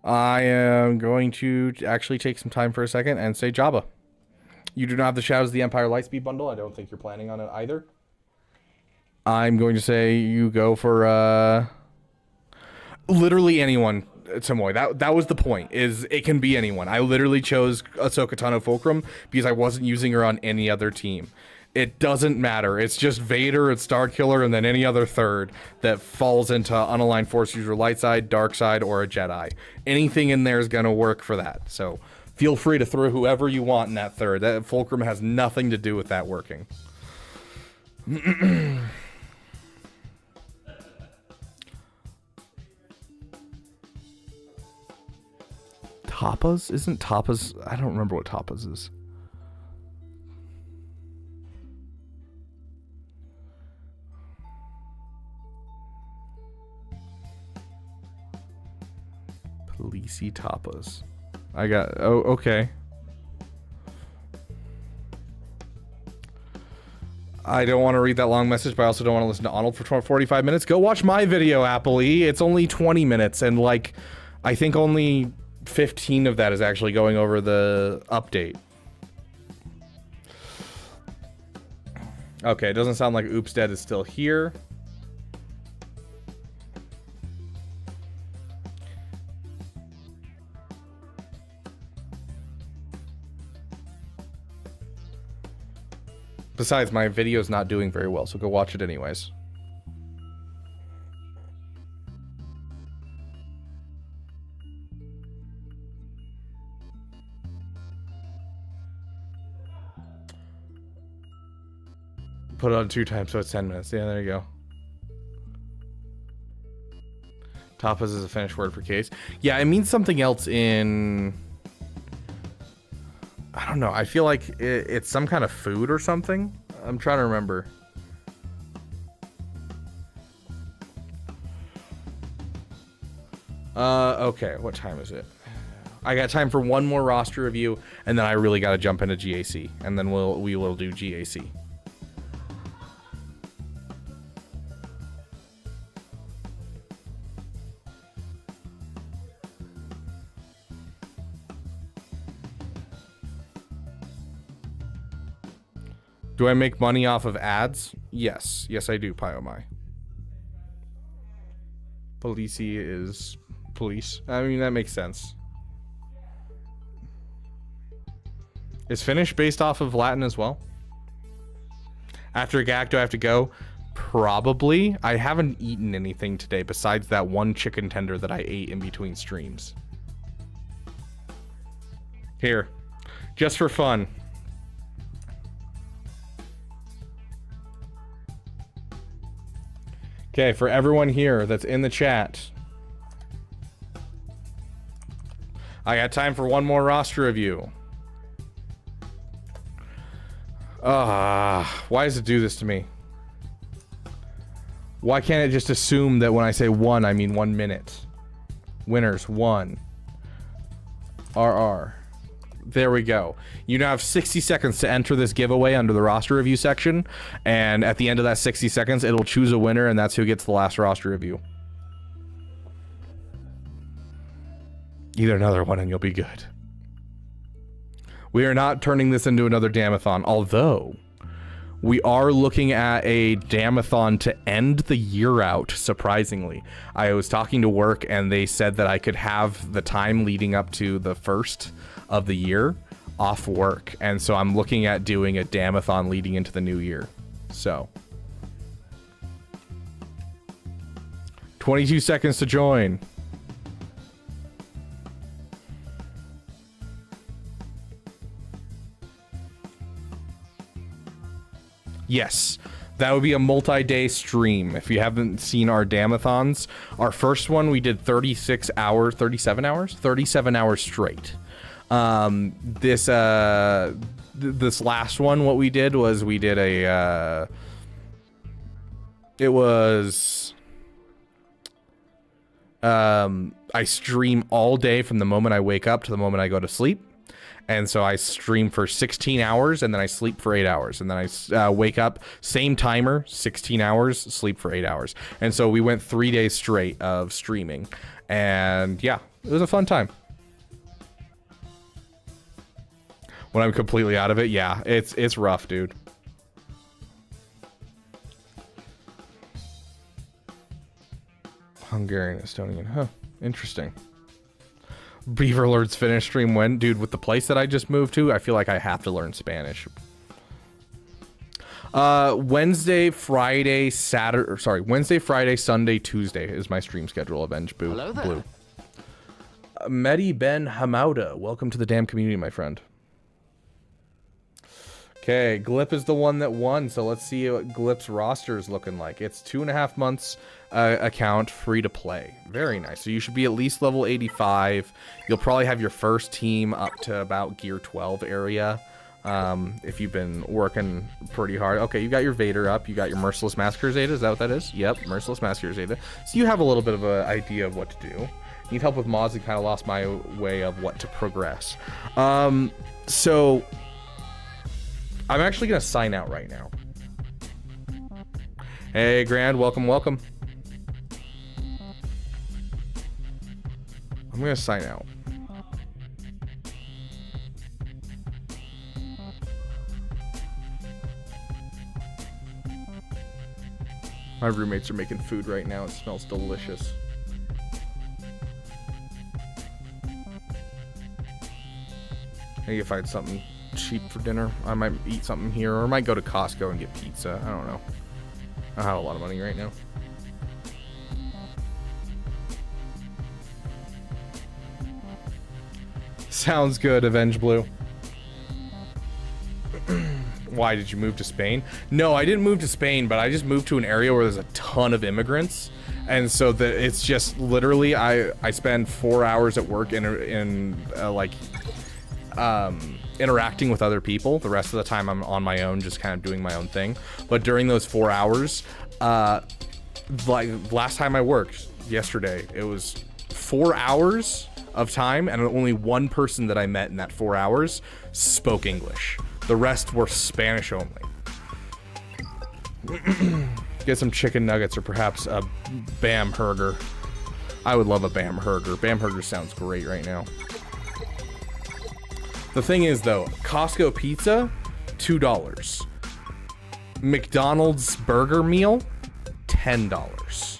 I am going to actually take some time for a second and say Jabba. You do not have the Shadows of the Empire Lightspeed bundle. I don't think you're planning on it either. I'm going to say you go for literally anyone, Samoy. That was the point, is it can be anyone. I literally chose Ahsoka Tano Fulcrum because I wasn't using her on any other team. It doesn't matter. It's just Vader, it's Starkiller, and then any other third that falls into unaligned Force user, light side, dark side, or a Jedi. Anything in there is going to work for that. So feel free to throw whoever you want in that third. That Fulcrum has nothing to do with that working. Tapas? Isn't Tapas... I don't remember what Tapas is. Policey Tapas. I got... Oh, okay. I don't want to read that long message, but I also don't want to listen to Arnold for 45 minutes. Go watch my video, Appley. It's only 20 minutes, and, like, I think only 15 of that is actually going over the update. Okay, it doesn't sound like Oops Dead is still here. Besides, my video's not doing very well, so go watch it anyways. Put it on 2 times, so it's 10 minutes. Yeah, there you go. Tapas is a Finnish word for case. Yeah, it means something else in... I don't know. I feel like it's some kind of food or something. I'm trying to remember. Okay. What time is it? I got time for one more roster review, and then I really got to jump into GAC, and then we will do GAC. Do I make money off of ads? Yes. Yes, I do, Pyomai. Polici is police. I mean, that makes sense. Is Finnish based off of Latin as well? After GAC, do I have to go? Probably. I haven't eaten anything today besides that one chicken tender that I ate in between streams. Here. Just for fun. Okay, for everyone here that's in the chat, I got time for one more roster review. Why does it do this to me? Why can't it just assume that when I say one, I mean 1 minute? Winners, 1. RR. There we go. You now have 60 seconds to enter this giveaway under the roster review section, and at the end of that 60 seconds, it'll choose a winner, and that's who gets the last roster review. Either another one and you'll be good. We are not turning this into another Damathon, although we are looking at a Damathon to end the year out, surprisingly. I was talking to work and they said that I could have the time leading up to the first of the year off work. And so I'm looking at doing a Damathon leading into the new year. So 22 seconds to join. Yes, that would be a multi-day stream. If you haven't seen our Damathons, our first one we did 37 hours straight. This last one, what we did was we did a I stream all day from the moment I wake up to the moment I go to sleep. And so I stream for 16 hours and then I sleep for 8 hours. And then I wake up, same timer, 16 hours, sleep for 8 hours. And so we went 3 days straight of streaming. And yeah, it was a fun time. When I'm completely out of it, yeah, it's rough, dude. Hungarian, Estonian, huh, interesting. Beaver learns Finnish stream when? Dude, with the place that I just moved to, I feel like I have to learn Spanish. Wednesday, Friday, Sunday, Tuesday is my stream schedule. Avenge Boo. Hello there. Blue. Mehdi Ben Hamouda, welcome to the damn community, my friend. Okay, Glip is the one that won, so let's see what Glip's roster is looking like. It's 2.5 months account, free to play. Very nice. So you should be at least level 85. You'll probably have your first team up to about gear 12 area if you've been working pretty hard. Okay, you got your Vader up. You got your Merciless Massacre Zeta. Is that what that is? Yep, Merciless Massacre Zeta. So you have a little bit of an idea of what to do. Need help with mods and kind of lost my way of what to progress. So I'm actually going to sign out right now. Hey, Grand, welcome, welcome. I'm going to sign out. My roommates are making food right now. It smells delicious. I need to find something cheap for dinner. I might eat something here, or I might go to Costco and get pizza. I don't know. I have a lot of money right now. Sounds good, Avenge Blue. Why did you move to Spain? No, I didn't move to Spain, but I just moved to an area where there's a ton of immigrants, and so it's just literally I spend 4 hours at work interacting with other people. The rest of the time I'm on my own, just kind of doing my own thing. But during those 4 hours, like last time I worked yesterday, it was 4 hours of time, and only one person that I met in that 4 hours spoke English. The rest were Spanish only. Get some chicken nuggets or perhaps a Bam Burger. I would love a Bam Burger. Bam Burger sounds great right now. The thing is though, Costco pizza, $2. McDonald's burger meal, $10.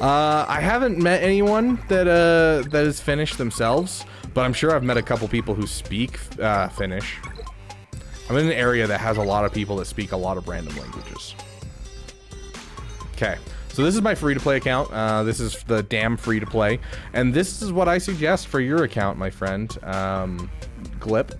I haven't met anyone that has finished themselves, but I'm sure I've met a couple people who speak Finnish. I'm in an area that has a lot of people that speak a lot of random languages. Okay, so this is my free-to-play account. This is the damn free-to-play, and this is what I suggest for your account, my friend, Glip.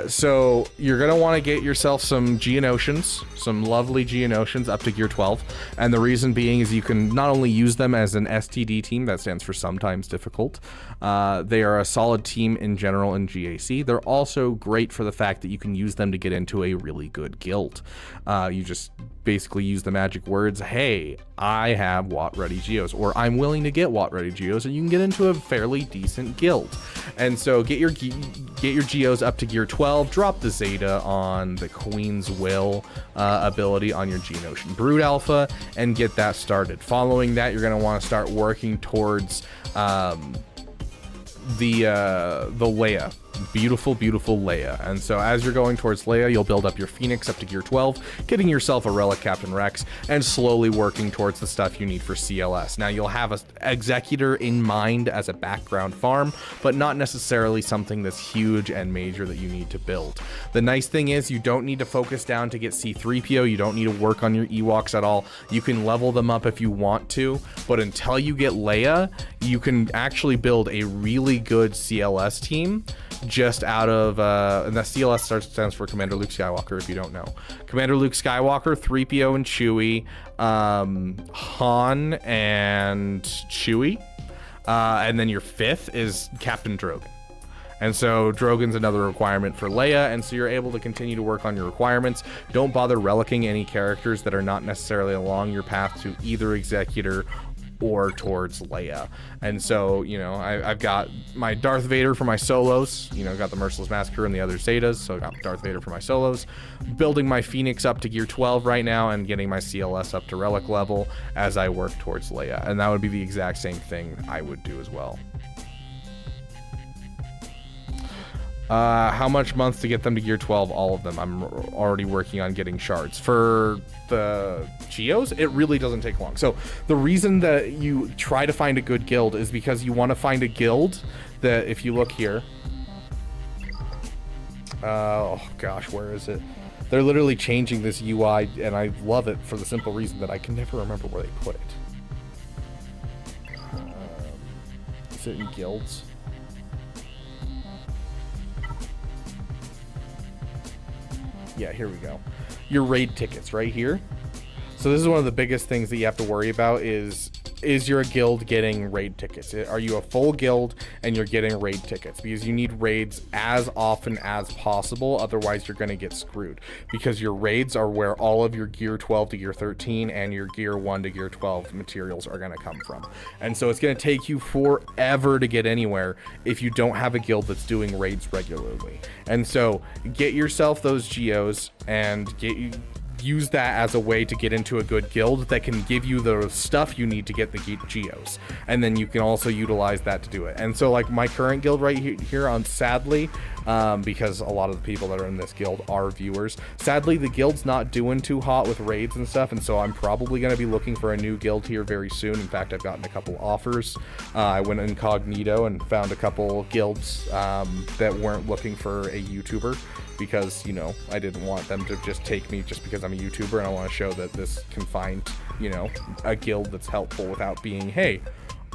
So you're gonna want to get yourself some Geonosians, some lovely Geonosians up to gear 12, and the reason being is you can not only use them as an STD team, that stands for sometimes difficult. They are a solid team in general in GAC. They're also great for the fact that you can use them to get into a really good guild. You just basically use the magic words, hey, I have Watt Ready Geos, or I'm willing to get Watt Ready Geos, and you can get into a fairly decent guild. And so get your Geos up to gear 12, drop the Zeta on the Queen's Will ability on your Geonosian Brood Alpha, and get that started. Following that, you're going to want to start working towards the Leia. Beautiful Leia. And so as you're going towards Leia, you'll build up your Phoenix up to gear 12, getting yourself a Relic Captain Rex, and slowly working towards the stuff you need for CLS. Now you'll have an Executor in mind as a background farm, but not necessarily something that's huge and major that you need to build. The nice thing is you don't need to focus down to get C-3PO, you don't need to work on your Ewoks at all. You can level them up if you want to, but until you get Leia, you can actually build a really good CLS team just out of and that CLS stands for Commander Luke Skywalker, if you don't know. Commander Luke Skywalker, 3PO and Chewie, Han and Chewie, and then your 5th is Captain Drogon. And so Drogon's another requirement for Leia, and so you're able to continue to work on your requirements. Don't bother relicking any characters that are not necessarily along your path to either Executor or towards Leia. And so, you know, I've got my Darth Vader for my solos, you know, got the Merciless Massacre and the other Zetas, so I got Darth Vader for my solos, building my Phoenix up to gear 12 right now, and getting my CLS up to Relic level as I work towards Leia. And that would be the exact same thing I would do as well. How much months to get them to gear 12? All of them. I'm already working on getting shards. For the Geos, it really doesn't take long. So the reason that you try to find a good guild is because you want to find a guild that, if you look here, oh gosh, where is it? They're literally changing this UI, and I love it for the simple reason that I can never remember where they put it. Is it in guilds? Yeah, here we go. Your raid tickets right here. So this is one of the biggest things that you have to worry about is your guild getting raid tickets? Are you a full guild and you're getting raid tickets? Because you need raids as often as possible, otherwise you're going to get screwed. Because your raids are where all of your gear 12 to gear 13 and your gear 1 to gear 12 materials are going to come from. And so it's going to take you forever to get anywhere if you don't have a guild that's doing raids regularly. And so get yourself those geos and use that as a way to get into a good guild that can give you the stuff you need to get the geos, and then you can also utilize that to do it. And so like my current guild right here on, sadly, because a lot of the people that are in this guild are viewers, sadly the guild's not doing too hot with raids and stuff, and so I'm probably going to be looking for a new guild here very soon. In fact, I've gotten a couple offers. I went incognito and found a couple guilds that weren't looking for a YouTuber, because, you know, I didn't want them to just take me just because I'm a YouTuber, and I want to show that this can find, you know, a guild that's helpful without being, hey,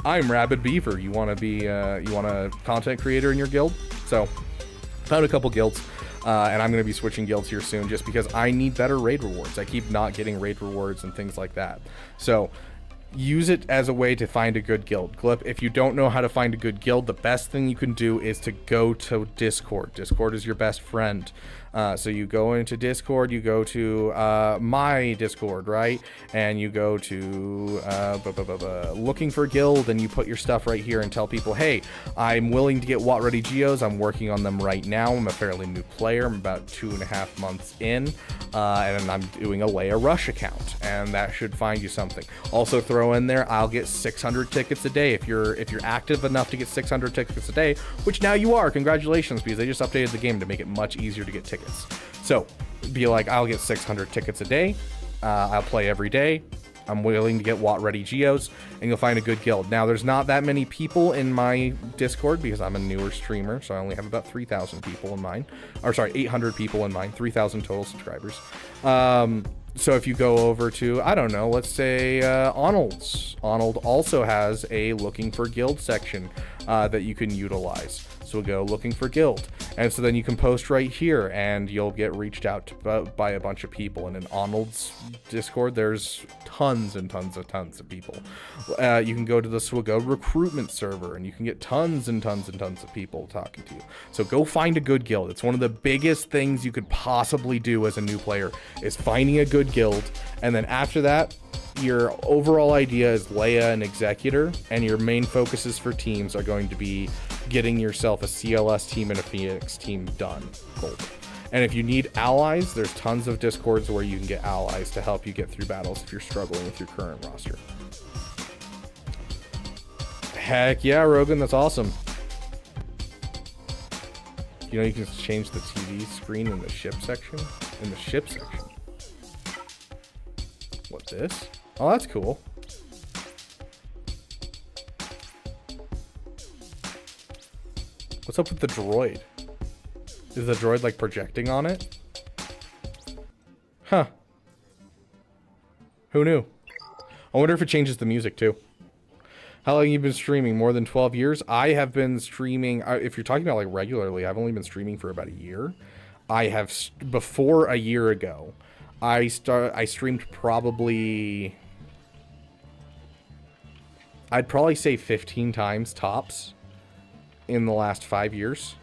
I'm Rabid Beaver, you want to be you want a content creator in your guild? So found a couple guilds, and I'm going to be switching guilds here soon just because I need better raid rewards. I keep not getting raid rewards and things like that. So use it as a way to find a good guild. Glip, if you don't know how to find a good guild, the best thing you can do is to go to Discord. Discord is your best friend. So you go into Discord, you go to my Discord, right? And you go to looking for guild, and you put your stuff right here and tell people, hey, I'm willing to get Watt Ready Geos. I'm working on them right now. I'm a fairly new player. I'm about 2.5 months in, and I'm doing a Leia Rush account, and that should find you something. Also throw throw in there, I'll get 600 tickets a day. If you're active enough to get 600 tickets a day, which now you are, congratulations, because they just updated the game to make it much easier to get tickets. So be like, I'll get 600 tickets a day. I'll play every day. I'm willing to get Watt ready geos, and you'll find a good guild. Now, there's not that many people in my Discord because I'm a newer streamer, so I only have about 3,000 people in mine. Or sorry, 800 people in mine, 3,000 total subscribers. So if you go over to, I don't know, let's say Arnold's. Arnold also has a looking for guild section that you can utilize. So go looking for guild. And so then you can post right here and you'll get reached out to by a bunch of people. And in Arnold's Discord, there's tons and tons of people. You can go to the Swago recruitment server and you can get tons and tons of people talking to you. So go find a good guild. It's one of the biggest things you could possibly do as a new player is finding a good guild. And then after that, your overall idea is Leia and Executor, and your main focuses for teams are going to be getting yourself a CLS team and a Phoenix team done. Gold. And if you need allies, there's tons of Discords where you can get allies to help you get through battles if you're struggling with your current roster. Heck yeah, Rogan, that's awesome. You know you can change the TV screen in the ship section? In the ship section. What, this? Oh, that's cool. What's up with the droid? Is the droid like projecting on it? Huh. Who knew? I wonder if it changes the music too. How long have you been streaming? More than 12 years? I have been streaming, if you're talking about like regularly, I've only been streaming for about a year. I have, before a year ago, I streamed probably, I'd probably say 15 times tops in the last 5 years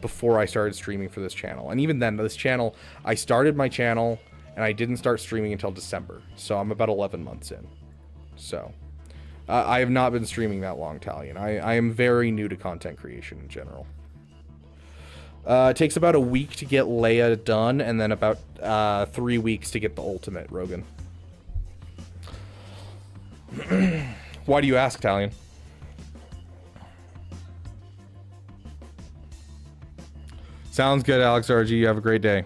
before I started streaming for this channel. And even then, this channel, I started my channel and I didn't start streaming until December. So I'm about 11 months in. So I have not been streaming that long, Talion. I am very new to content creation in general. It takes about a week to get Leia done, and then about 3 weeks to get the ultimate, Rogan. Why do you ask, Talion? Sounds good, Alex RG. You have a great day.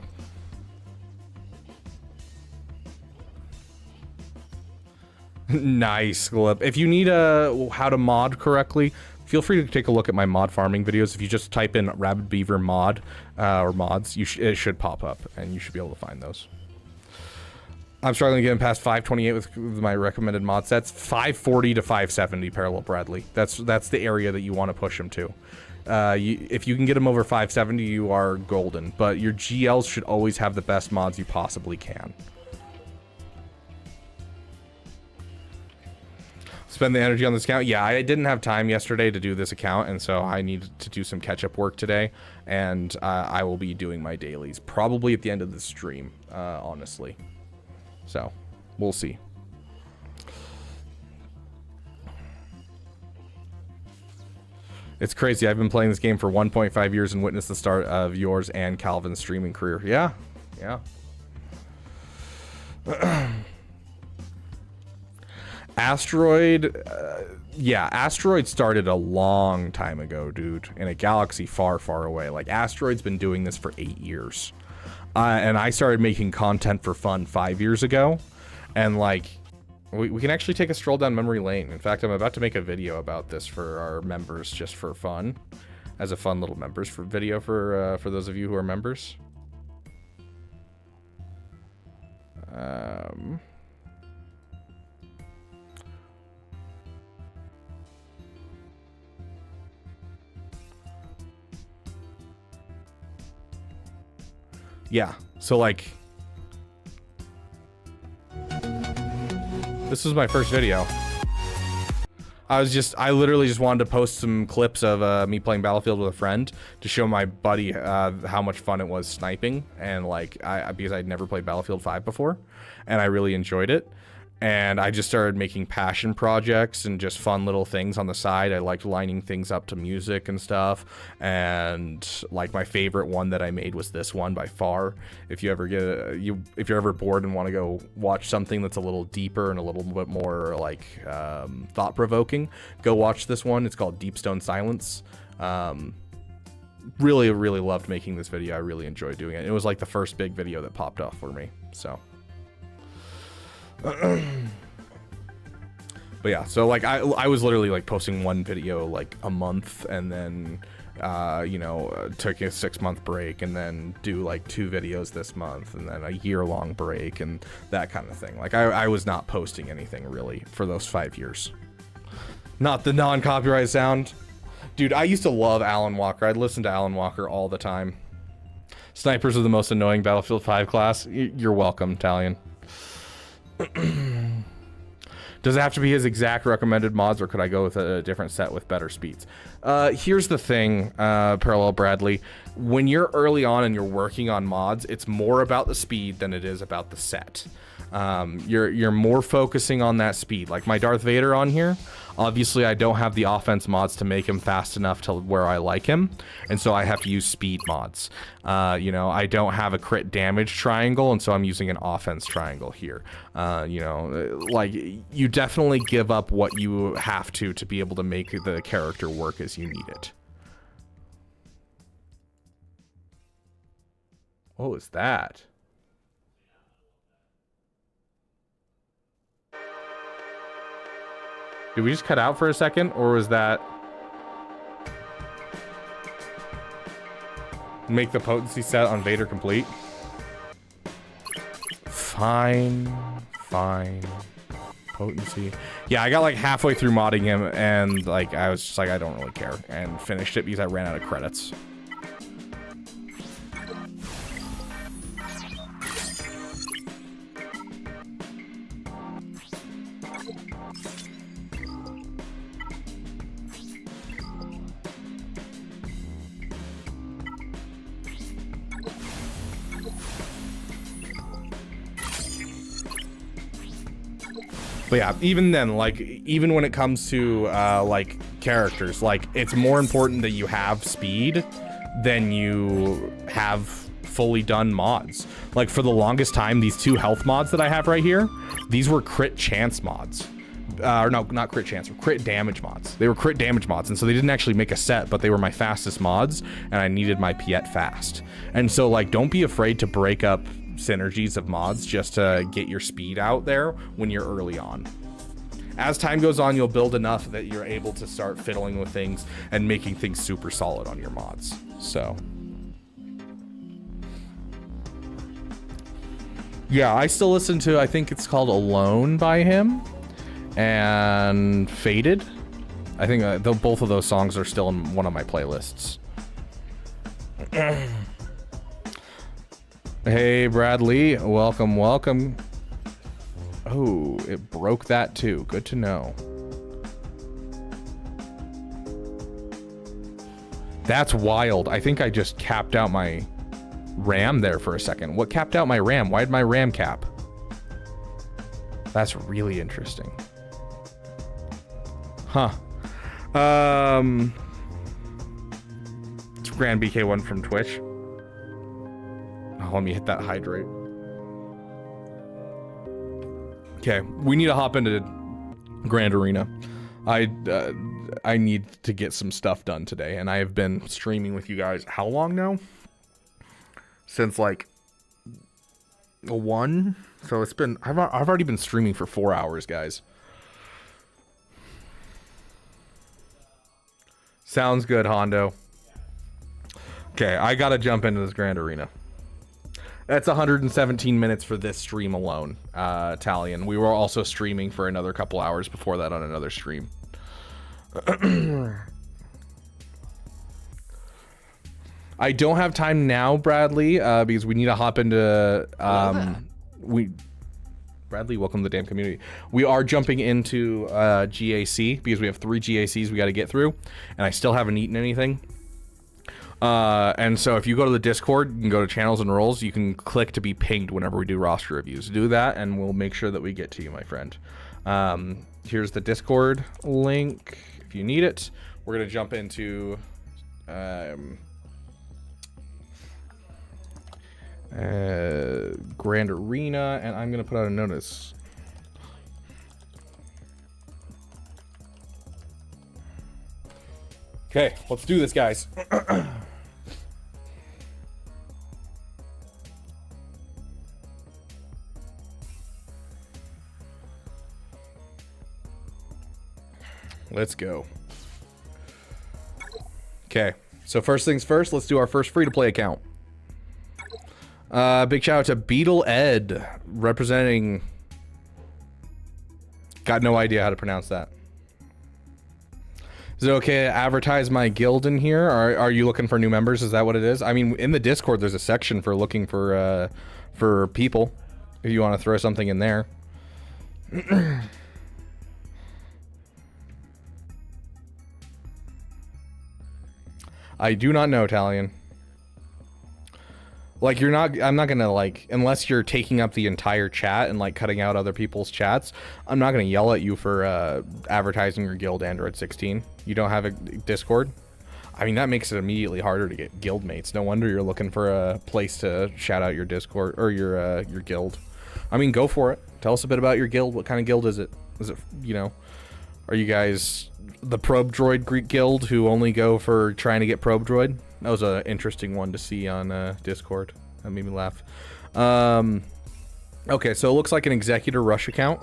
Nice, Glip. If you need how to mod correctly, feel free to take a look at my mod farming videos. If you just type in Rabid Beaver mod or mods, it should pop up, and you should be able to find those. I'm struggling to get past 528 with my recommended mod sets. 540 to 570 parallel Bradley. That's the area that you want to push them to. If you can get them over 570, you are golden. But your GLs should always have the best mods you possibly can. Spend the energy on this account. Yeah, I didn't have time yesterday to do this account, and so I needed to do some catch-up work today. And I will be doing my dailies probably at the end of the stream, honestly. So, we'll see. It's crazy. I've been playing this game for 1.5 years and witnessed the start of yours and Calvin's streaming career. Yeah, yeah. Asteroid, yeah, Asteroid started a long time ago, dude, in a galaxy far, far away. Like, Asteroid's been doing this for 8 years. And I started making content for fun 5 years ago. And, like, we can actually take a stroll down memory lane. In fact, I'm about to make a video about this for our members just for fun. As a fun little members video for those of you who are members. Yeah, so like, this was my first video. I literally just wanted to post some clips of me playing Battlefield with a friend to show my buddy how much fun it was sniping, and like, because I'd never played Battlefield 5 before, and I really enjoyed it. and I just started making passion projects and just fun little things on the side. I liked lining things up to music and stuff, and like my favorite one that I made was this one by far. If you ever if you're ever bored and want to go watch something that's a little deeper and a little bit more like thought-provoking, go watch this one. It's called Deep Stone Silence. Really loved making this video. I really enjoyed doing it. It was like the first big video that popped off for me, so but yeah, so like I was literally like posting one video like a month, and then took a 6-month break, and then do like 2 videos this month, and then a year-long break, and that kind of thing. Like I was not posting anything really for those 5 years. Not the non-copyright sound. Dude, I used to love Alan Walker. I'd listen to Alan Walker all the time. Snipers are the most annoying Battlefield 5 class. You're welcome, Talion. Does it have to be his exact recommended mods, or could I go with a different set with better speeds? Here's the thing, Parallel Bradley. When you're early on and you're working on mods, it's more about the speed than it is about the set. You're more focusing on that speed. Like my Darth Vader on here, obviously I don't have the offense mods to make him fast enough to where I like him, and so I have to use speed mods. I don't have a crit damage triangle, and so I'm using an offense triangle here. Like you definitely give up what you have to be able to make the character work as you need it. What was that? Did we just cut out for a second, or was that make the potency set on Vader complete? Fine. Potency. Yeah, I got like halfway through modding him, and like I was just like, I don't really care, and finished it because I ran out of credits. But yeah, even then, like, even when it comes to, like, characters, like, it's more important that you have speed than you have fully done mods. Like, for the longest time, these 2 health mods that I have right here, these were crit chance mods. Or no, not crit chance, crit damage mods. They were crit damage mods, and so they didn't actually make a set, but they were my fastest mods, and I needed my Piet fast. And so, like, don't be afraid to break up synergies of mods just to get your speed out there when you're early on. As time goes on, you'll build enough that you're able to start fiddling with things and making things super solid on your mods. So yeah, I still listen to, I think it's called Alone by him and Faded. I think both of those songs are still in one of my playlists. Hey, Bradley, welcome. Oh, it broke that too. Good to know. That's wild. I think I just capped out my RAM there for a second. What capped out my RAM? Why did my RAM cap? That's really interesting. Huh. It's Grand BK1 from Twitch. Oh, let me hit that hydrate. Okay, we need to hop into Grand Arena. I need to get some stuff done today, and I have been streaming with you guys how long now? Since like 1. So it's been I've already been streaming for 4 hours, guys. Sounds good, Hondo. Okay, I gotta jump into this Grand Arena. That's 117 minutes for this stream alone, Talion. We were also streaming for another couple hours before that on another stream. I don't have time now, Bradley, because we need to hop into... Bradley, welcome to the damn community. We are jumping into GAC because we have 3 GACs we got to get through, and I still haven't eaten anything. And so if you go to the Discord, you can go to channels and roles. You can click to be pinged whenever we do roster reviews. Do that, and we'll make sure that we get to you, my friend. Here's the Discord link if you need it. We're gonna jump into Grand Arena, and I'm gonna put out a notice. Okay, let's do this, guys. Let's go. Okay, so first things first, let's do our first free-to-play account. Big shout out to Beetle Ed, representing... Got no idea how to pronounce that. Is it okay to advertise my guild in here? Or are you looking for new members? Is that what it is? I mean, in the Discord, there's a section for looking for people. If you want to throw something in there. I do not know, Talion. Like, I'm not gonna, like, unless you're taking up the entire chat and, like, cutting out other people's chats, I'm not gonna yell at you for, advertising your guild Android 16. You don't have a Discord? I mean, that makes it immediately harder to get guild mates. No wonder you're looking for a place to shout out your Discord, or your guild. I mean, go for it. Tell us a bit about your guild. What kind of guild is it? Is it, you know, are you guys the Probe Droid Greek guild who only go for trying to get Probe Droid? That was an interesting one to see on Discord. That made me laugh. Okay, so it looks like an Executor Rush account.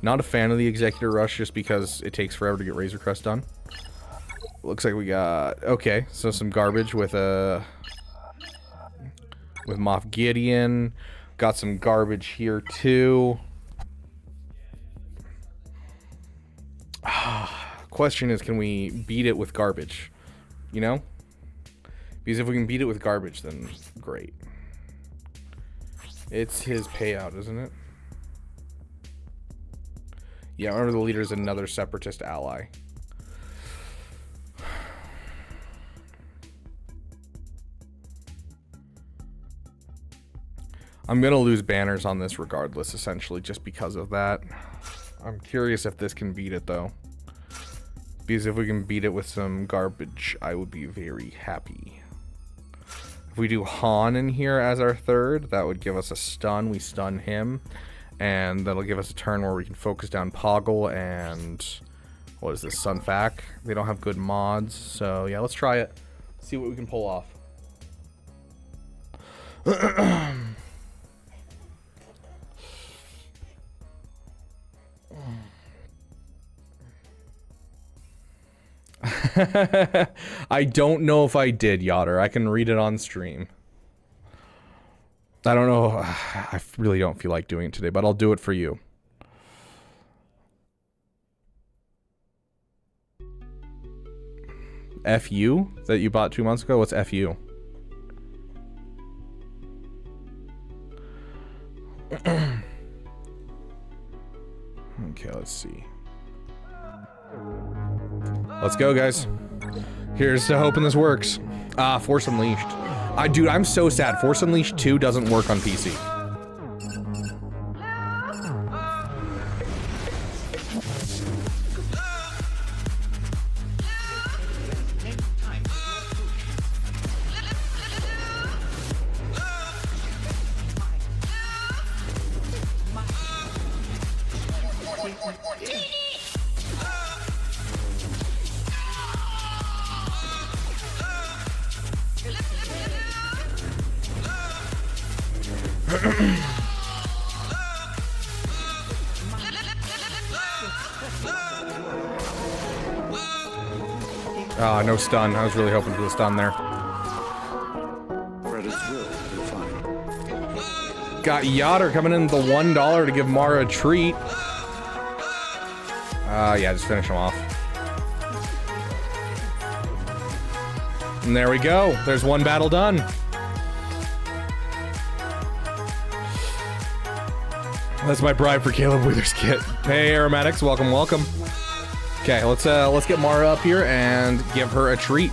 Not a fan of the Executor Rush just because it takes forever to get Razor Crest done. Looks like we got... Okay, so some garbage with Moff Gideon. Got some garbage here too. Question is, can we beat it with garbage? You know? Because if we can beat it with garbage, then great. It's his payout, isn't it? Yeah, remember the leader is another separatist ally. I'm gonna lose banners on this regardless, essentially, just because of that. I'm curious if this can beat it, though. Because if we can beat it with some garbage, I would be very happy. If we do Han in here as our third, that would give us a stun. We stun him. And that'll give us a turn where we can focus down Poggle and... What is this? Sunfac. They don't have good mods. So, yeah, let's try it. See what we can pull off. I don't know if I did, Yotter. I can read it on stream. I don't know. I really don't feel like doing it today, but I'll do it for you. FU that you bought 2 months ago? What's FU? Okay, let's see. Let's go, guys. Here's to hoping this works. Force Unleashed. Dude, I'm so sad. Force Unleashed 2 doesn't work on PC. No stun. I was really hoping for the stun there. Got Yotter coming in the $1 to give Mara a treat. Yeah, just finish him off. And there we go. There's one battle done. That's my bribe for Caleb Wither's kit. Hey, Aromatics, welcome, welcome. Okay, let's get Mara up here and give her a treat.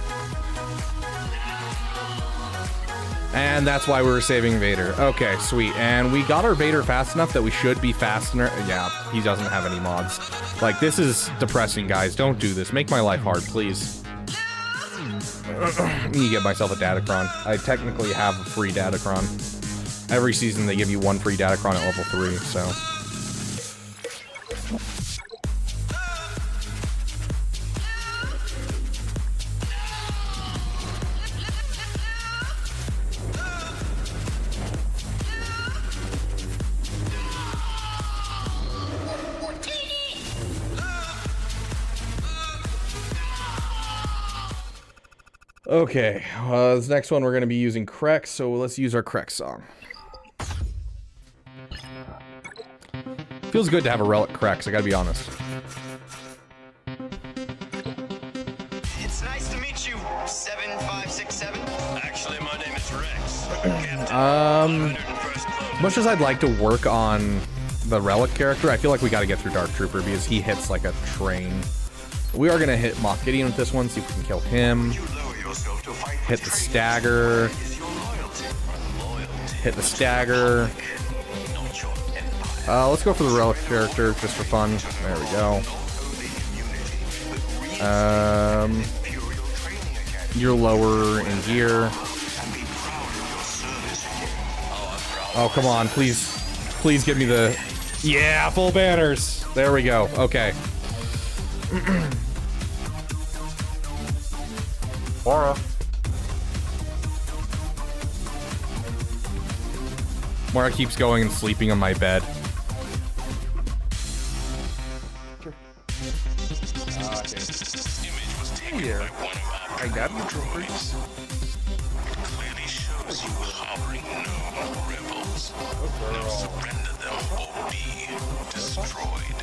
And that's why we were saving Vader. Okay, sweet. And we got our Vader fast enough that we should be faster. Yeah, he doesn't have any mods. Like, this is depressing, guys. Don't do this. Make my life hard, please. Let me get myself a Datacron. I technically have a free Datacron. Every season they give you one free Datacron at level 3, so... Okay, this next one we're going to be using Krex, so let's use our Krex song. Feels good to have a relic Krex, I gotta be honest. It's nice to meet you, 7567. Actually, my name is Rex. Much as I'd like to work on the relic character, I feel like we gotta get through Dark Trooper because he hits like a train. We are gonna hit Moff Gideon with this one, see if we can kill him. Hit the stagger. Hit the stagger. Let's go for the relic character just for fun. There we go. You're lower in gear. Oh, come on, please. Please give me the... Yeah, full banners. There we go. Okay. Mora. Mora keeps going and sleeping on my bed. Here. I got you, troopers. Clearly shows you will harboring no rebels. Now surrender them or be destroyed.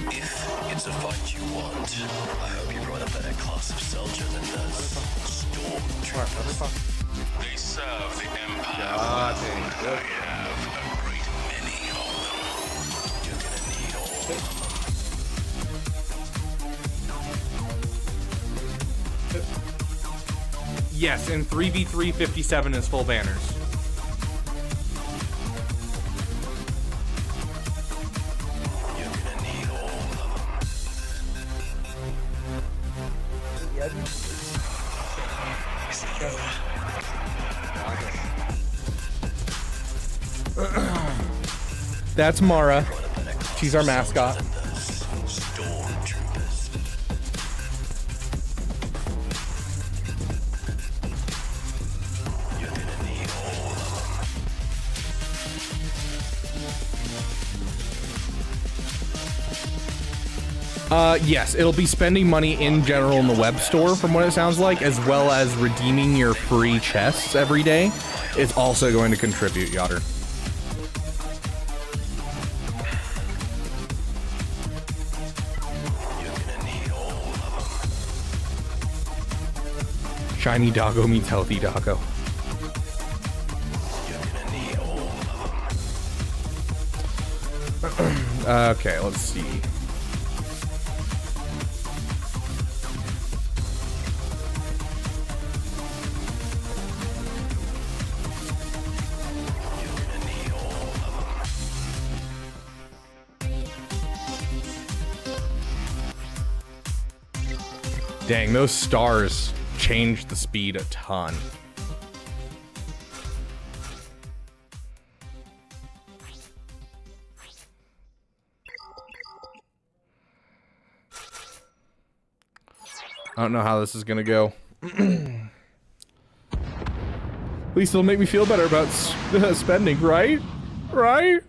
If it's a fight you want, I hope you brought a better class of soldier than those stormtroopers. They serve the Empire. I have a great many of them. You're gonna need all of them. Yes, and 3v3 57 is full banners. You're gonna need all of them. That's Mara. She's our mascot. Yes, it'll be spending money in general in the web store, from what it sounds like, as well as redeeming your free chests every day. It's also going to contribute, Yotter. Shiny doggo means healthy doggo. Okay, let's see. Dang, those stars changed the speed a ton. I don't know how this is gonna go. At least it'll make me feel better about spending, right? Right?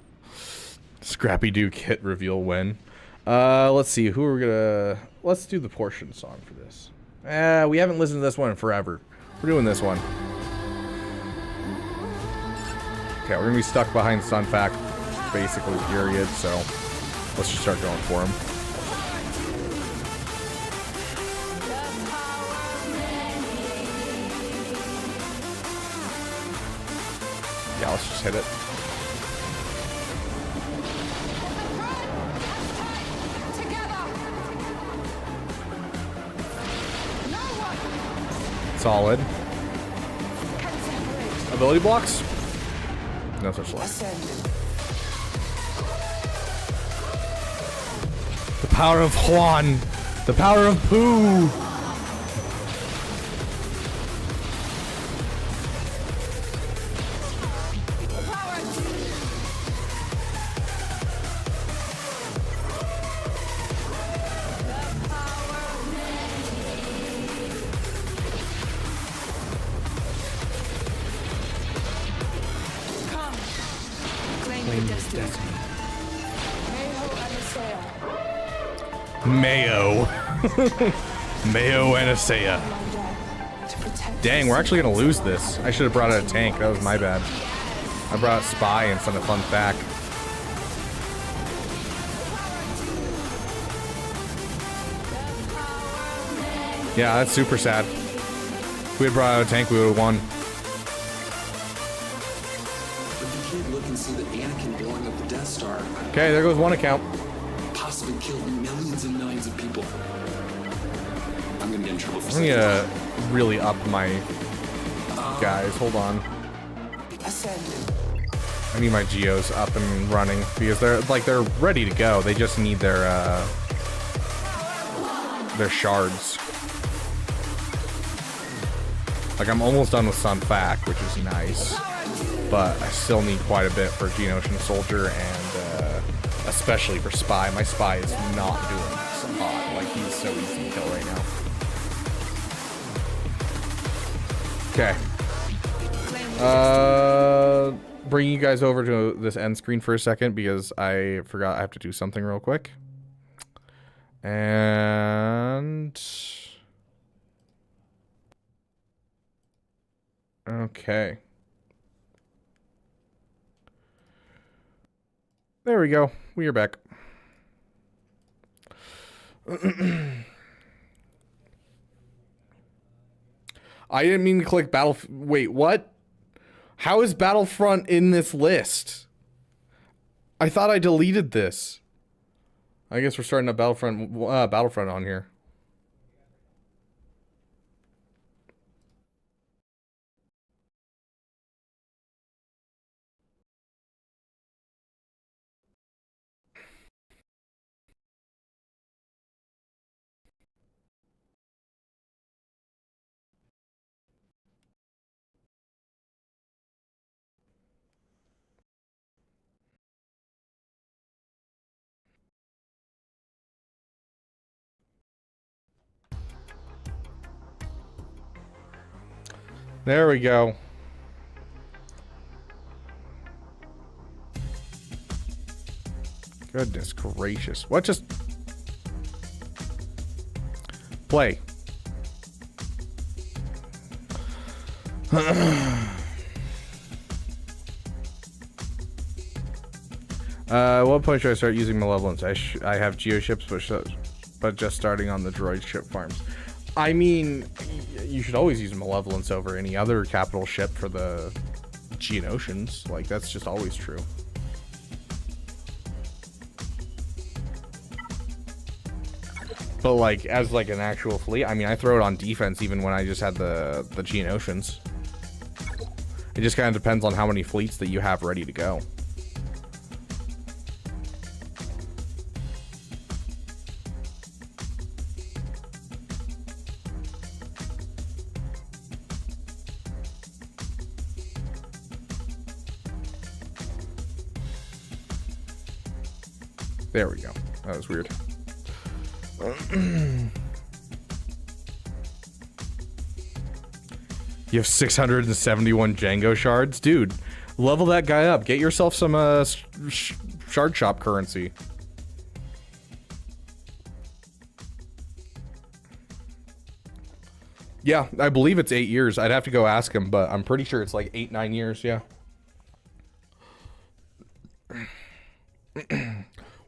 Scrappy Doo kit reveal win. Let's see who we're gonna... Let's do the portion song for this. We haven't listened to this one in forever. We're doing this one. Okay, we're gonna be stuck behind Sunfac, basically, period, so let's just start going for him. Yeah, let's just hit it. Solid. Ability blocks? No such luck. The power of Juan. The power of Pooh. Mayo. Mayo and Asaya. Dang, we're actually gonna lose this. I should have brought out a tank. That was my bad. I brought out Spy instead of Fun Fact. Yeah, that's super sad. If we had brought out a tank, we would have won. But you can't look and see that Anakin blowing up the Death Star Okay, there goes one account. possibly killed millions and millions of people. I'm gonna get in trouble for I'm saying gonna really up my guys. Hold on. I need my geos up and running because they're ready to go. They just need their shards. Like I'm almost done with Sun Fac, which is nice, but I still need quite a bit for Geonosian Soldier and especially for Spy. My Spy is not doing so hot. Like he's so easy to kill right now. Okay. Bring you guys over to this end screen for a second because I forgot I have to do something real quick. And okay. There we go. We are back. I didn't mean to click Battle... Wait, what? How is Battlefront in this list? I thought I deleted this. I guess we're starting a Battlefront on here. There we go. Goodness gracious. What just... Play. What point should I start using Malevolence? I have geoships, but just starting on the droid ship farms. I mean, you should always use Malevolence over any other capital ship for the Geonosians. Like, that's just always true. But, like, as, like, an actual fleet, I mean, I throw it on defense even when I just had the Geonosians. It just kind of depends on how many fleets that you have ready to go. There we go. That was weird. You have 671 Django shards? Dude, level that guy up. Get yourself some shard shop currency. Yeah, I believe it's 8 years. I'd have to go ask him, but I'm pretty sure it's like 8-9 years, yeah.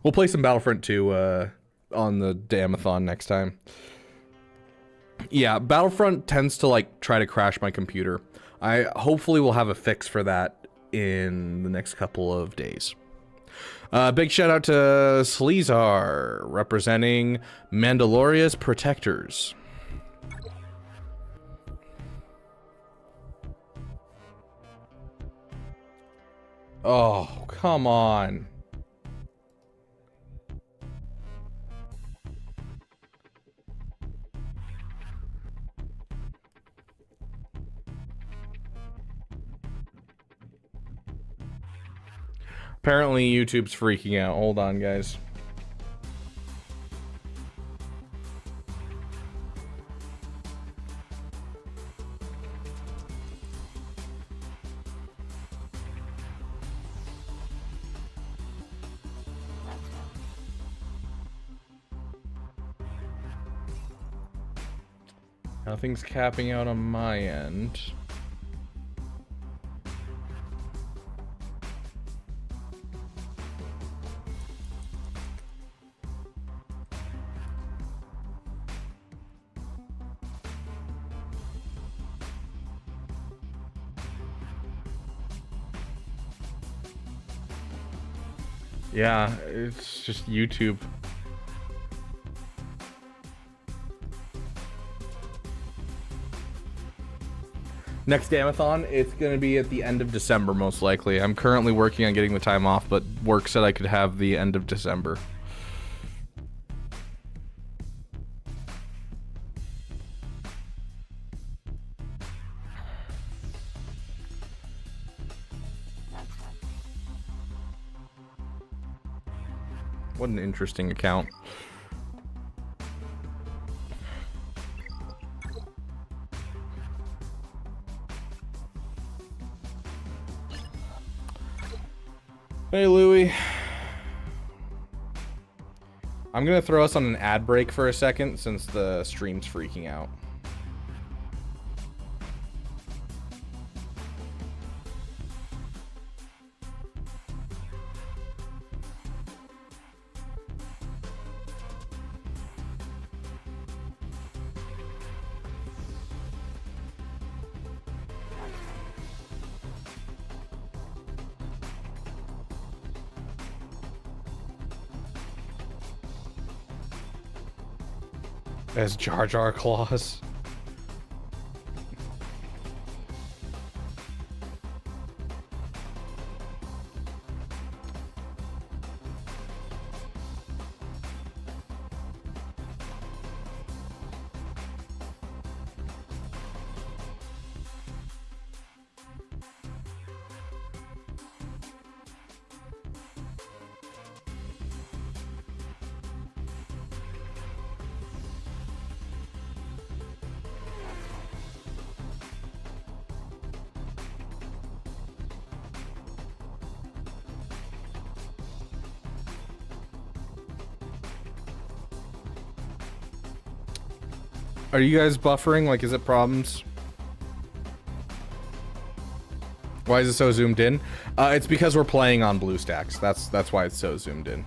We'll play some Battlefront 2 on the Damathon next time. Yeah, Battlefront tends to like try to crash my computer. I hopefully will have a fix for that in the next couple of days. Big shout out to Sleazar representing Mandaloria's Protectors. Oh, come on. Apparently YouTube's freaking out. Hold on, guys. Nothing's capping out on my end. Yeah, it's just YouTube. Next Damathon, it's going to be at the end of December, most likely. I'm currently working on getting the time off, but work said I could have the end of December. What an interesting account. Hey, Louie. I'm gonna throw us on an ad break for a second since the stream's freaking out. As Jar Jar Claws. Are you guys buffering? Like, is it problems? Why is it so zoomed in? It's because we're playing on BlueStacks. That's why it's so zoomed in.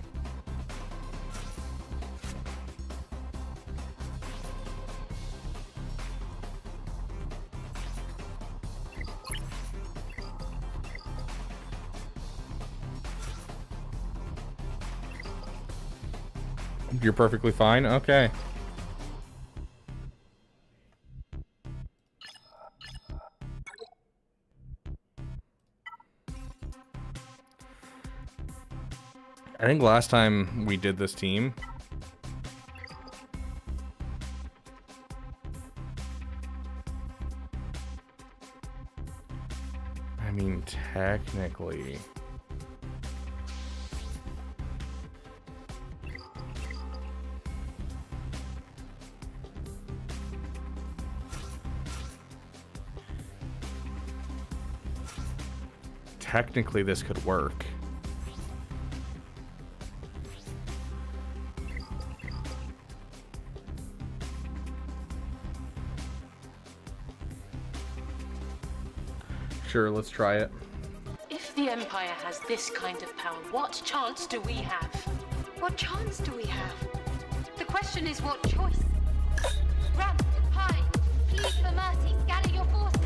You're perfectly fine? Okay. I think last time we did this team, I mean, technically, this could work. Sure, let's try it. If the Empire has this kind of power, what chance do we have? What chance do we have? The question is, what choice? Run, hide, plead for mercy, gather your forces.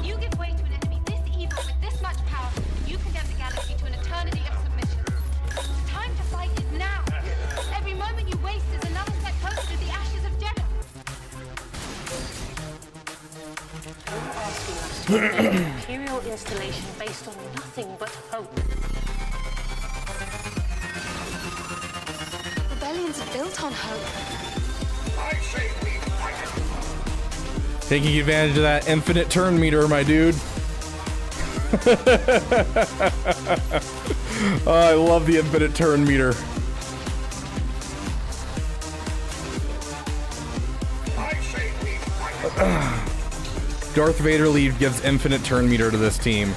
You give way to an enemy this evil with this much power, you condemn the galaxy to an eternity of submission. The time to fight is now. Every moment you waste is another step closer to the ashes of Jeddah. You're asking us to an Imperial installation based on nothing but hope. Rebellions are built on hope. I say we fight. Taking advantage of that infinite turn meter, my dude. Oh, I love the infinite turn meter. I say we fight. Darth Vader lead gives infinite turn meter to this team.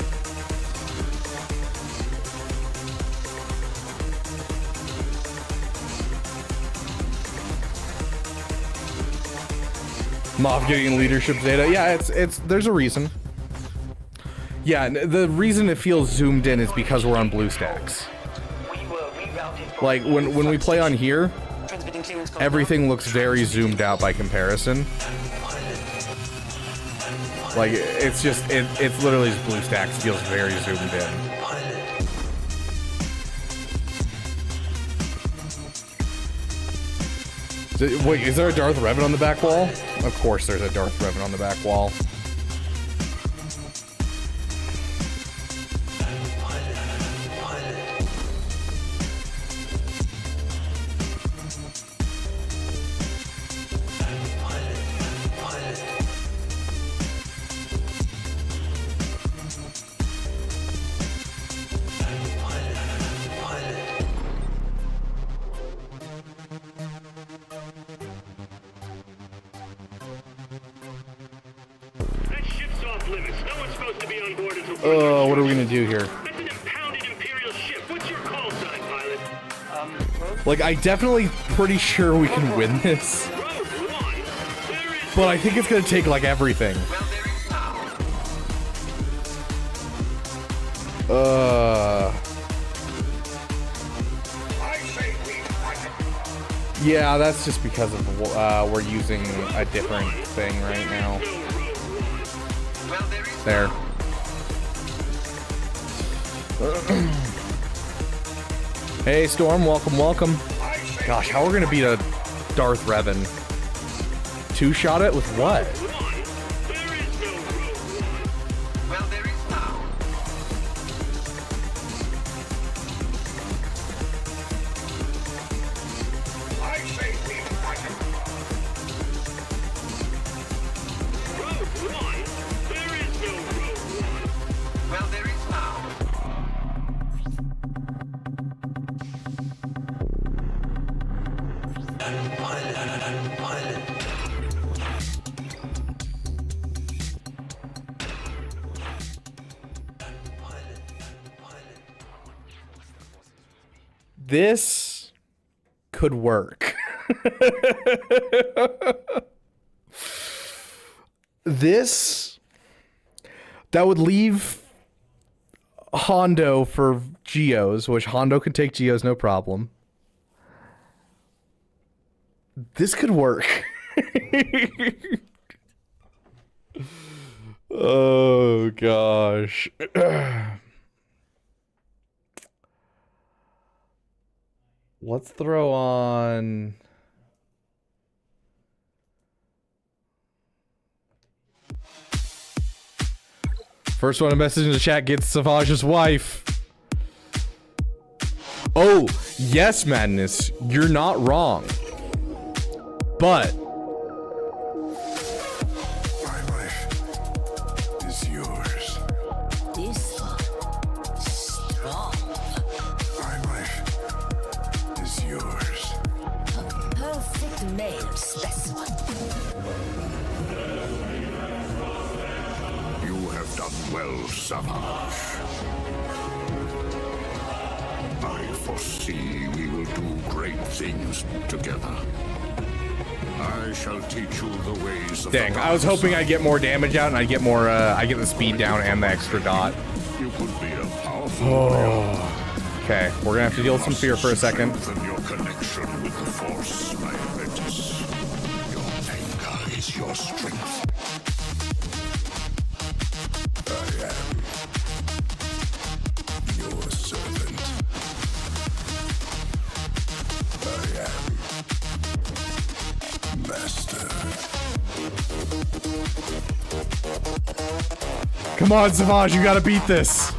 Moff getting leadership data. Yeah, it's there's a reason. Yeah, the reason it feels zoomed in is because we're on blue stacks. Like when we play on here, everything looks very zoomed out by comparison. Like it's literally just blue stacks, feels very zoomed in. Wait, is there a Darth Revan on the back wall? Of course there's a Darth Revan on the back wall. What are we gonna do here? That's an impounded Imperial ship. What's your call sign, pilot? Like, I definitely pretty sure we can win this. But I think it's gonna take, like, everything. Yeah, that's just because of, we're using a different thing right now. There. Hey Storm, welcome. Gosh, how we're gonna beat a Darth Revan? Two-shot it with what? This could work. That would leave Hondo for Geos, which Hondo can take Geos no problem. This could work. Oh gosh. Let's throw on first one, a message in the chat gets Savage's wife. Oh, yes, Madness, you're not wrong. But My life is yours. This one, strong. My life is yours. A perfect male specimen. You have done well, Savage. I foresee we will do great things together. I shall teach you the ways of dang, the I was hoping I'd get more damage out and I'd get more, I get the speed down and the extra dot. You could be a powerful Okay, we're gonna have to deal with some fear for a second. Strengthen your connection with the Force, my apprentice. Your anger is your strength. I am your servant. I am master. Come on, Savage, you gotta beat this.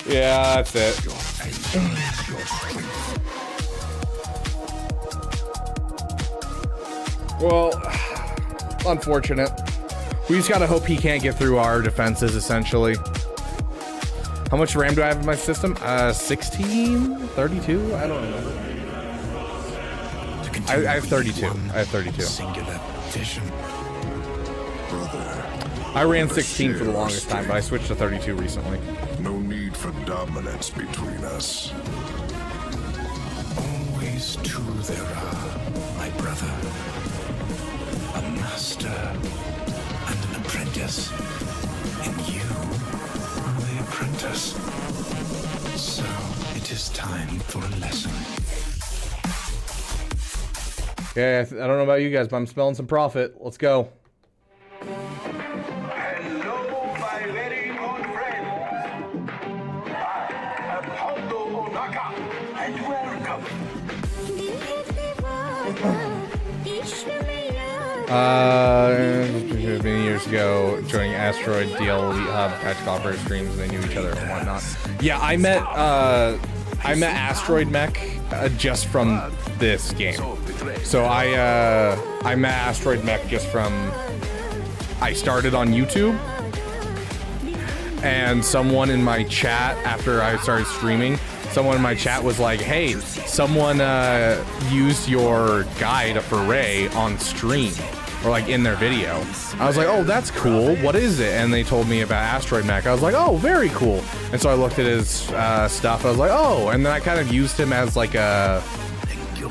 Yeah, that's it. Well, unfortunate. We just gotta hope he can't get through our defenses, essentially. How much RAM do I have in my system? 16? 32? I don't remember. I have 32. I have 32. Singular vision. Brother, I ran 16 for the longest time, but I switched to 32 recently. no need for dominance between us. always two there are, my brother. A master and an apprentice. And you are the apprentice. So it is time for a lesson. Yeah, I don't know about you guys, but I'm smelling some profit. Let's go. Hello, my very own friends. I am Hondo Onaka, and welcome. Many years ago, joining Asteroid DL Elite Hub, Tactical Operator streams, and they knew each other and whatnot. Yeah, I met Asteroid Mech just from this game. So I met Asteroid Mech just from, I started on YouTube, and someone in my chat after I started streaming, someone in my chat was like, hey, someone used your guide for Ray on stream, or like in their video. I was like, oh, that's cool. What is it? And they told me about Asteroid Mech. I was like, oh, very cool. And so I looked at his stuff. I was like, oh, and then I kind of used him as like a,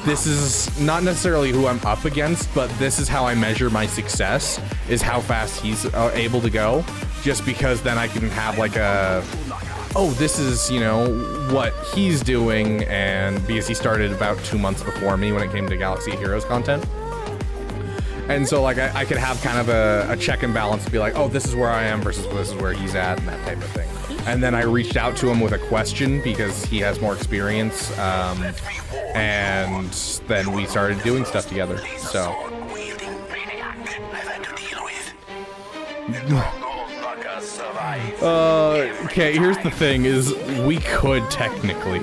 this is not necessarily who I'm up against, but this is how I measure my success, is how fast he's able to go. Just because then I can have like a, oh, this is, you know, what he's doing, and because he started about 2 months before me when it came to Galaxy Heroes content. And so like I could have kind of a check and balance to be like, oh, this is where I am versus this is where he's at, and that type of thing. And then I reached out to him with a question because he has more experience, and then we started doing stuff together. So okay, here's the thing, is we could technically.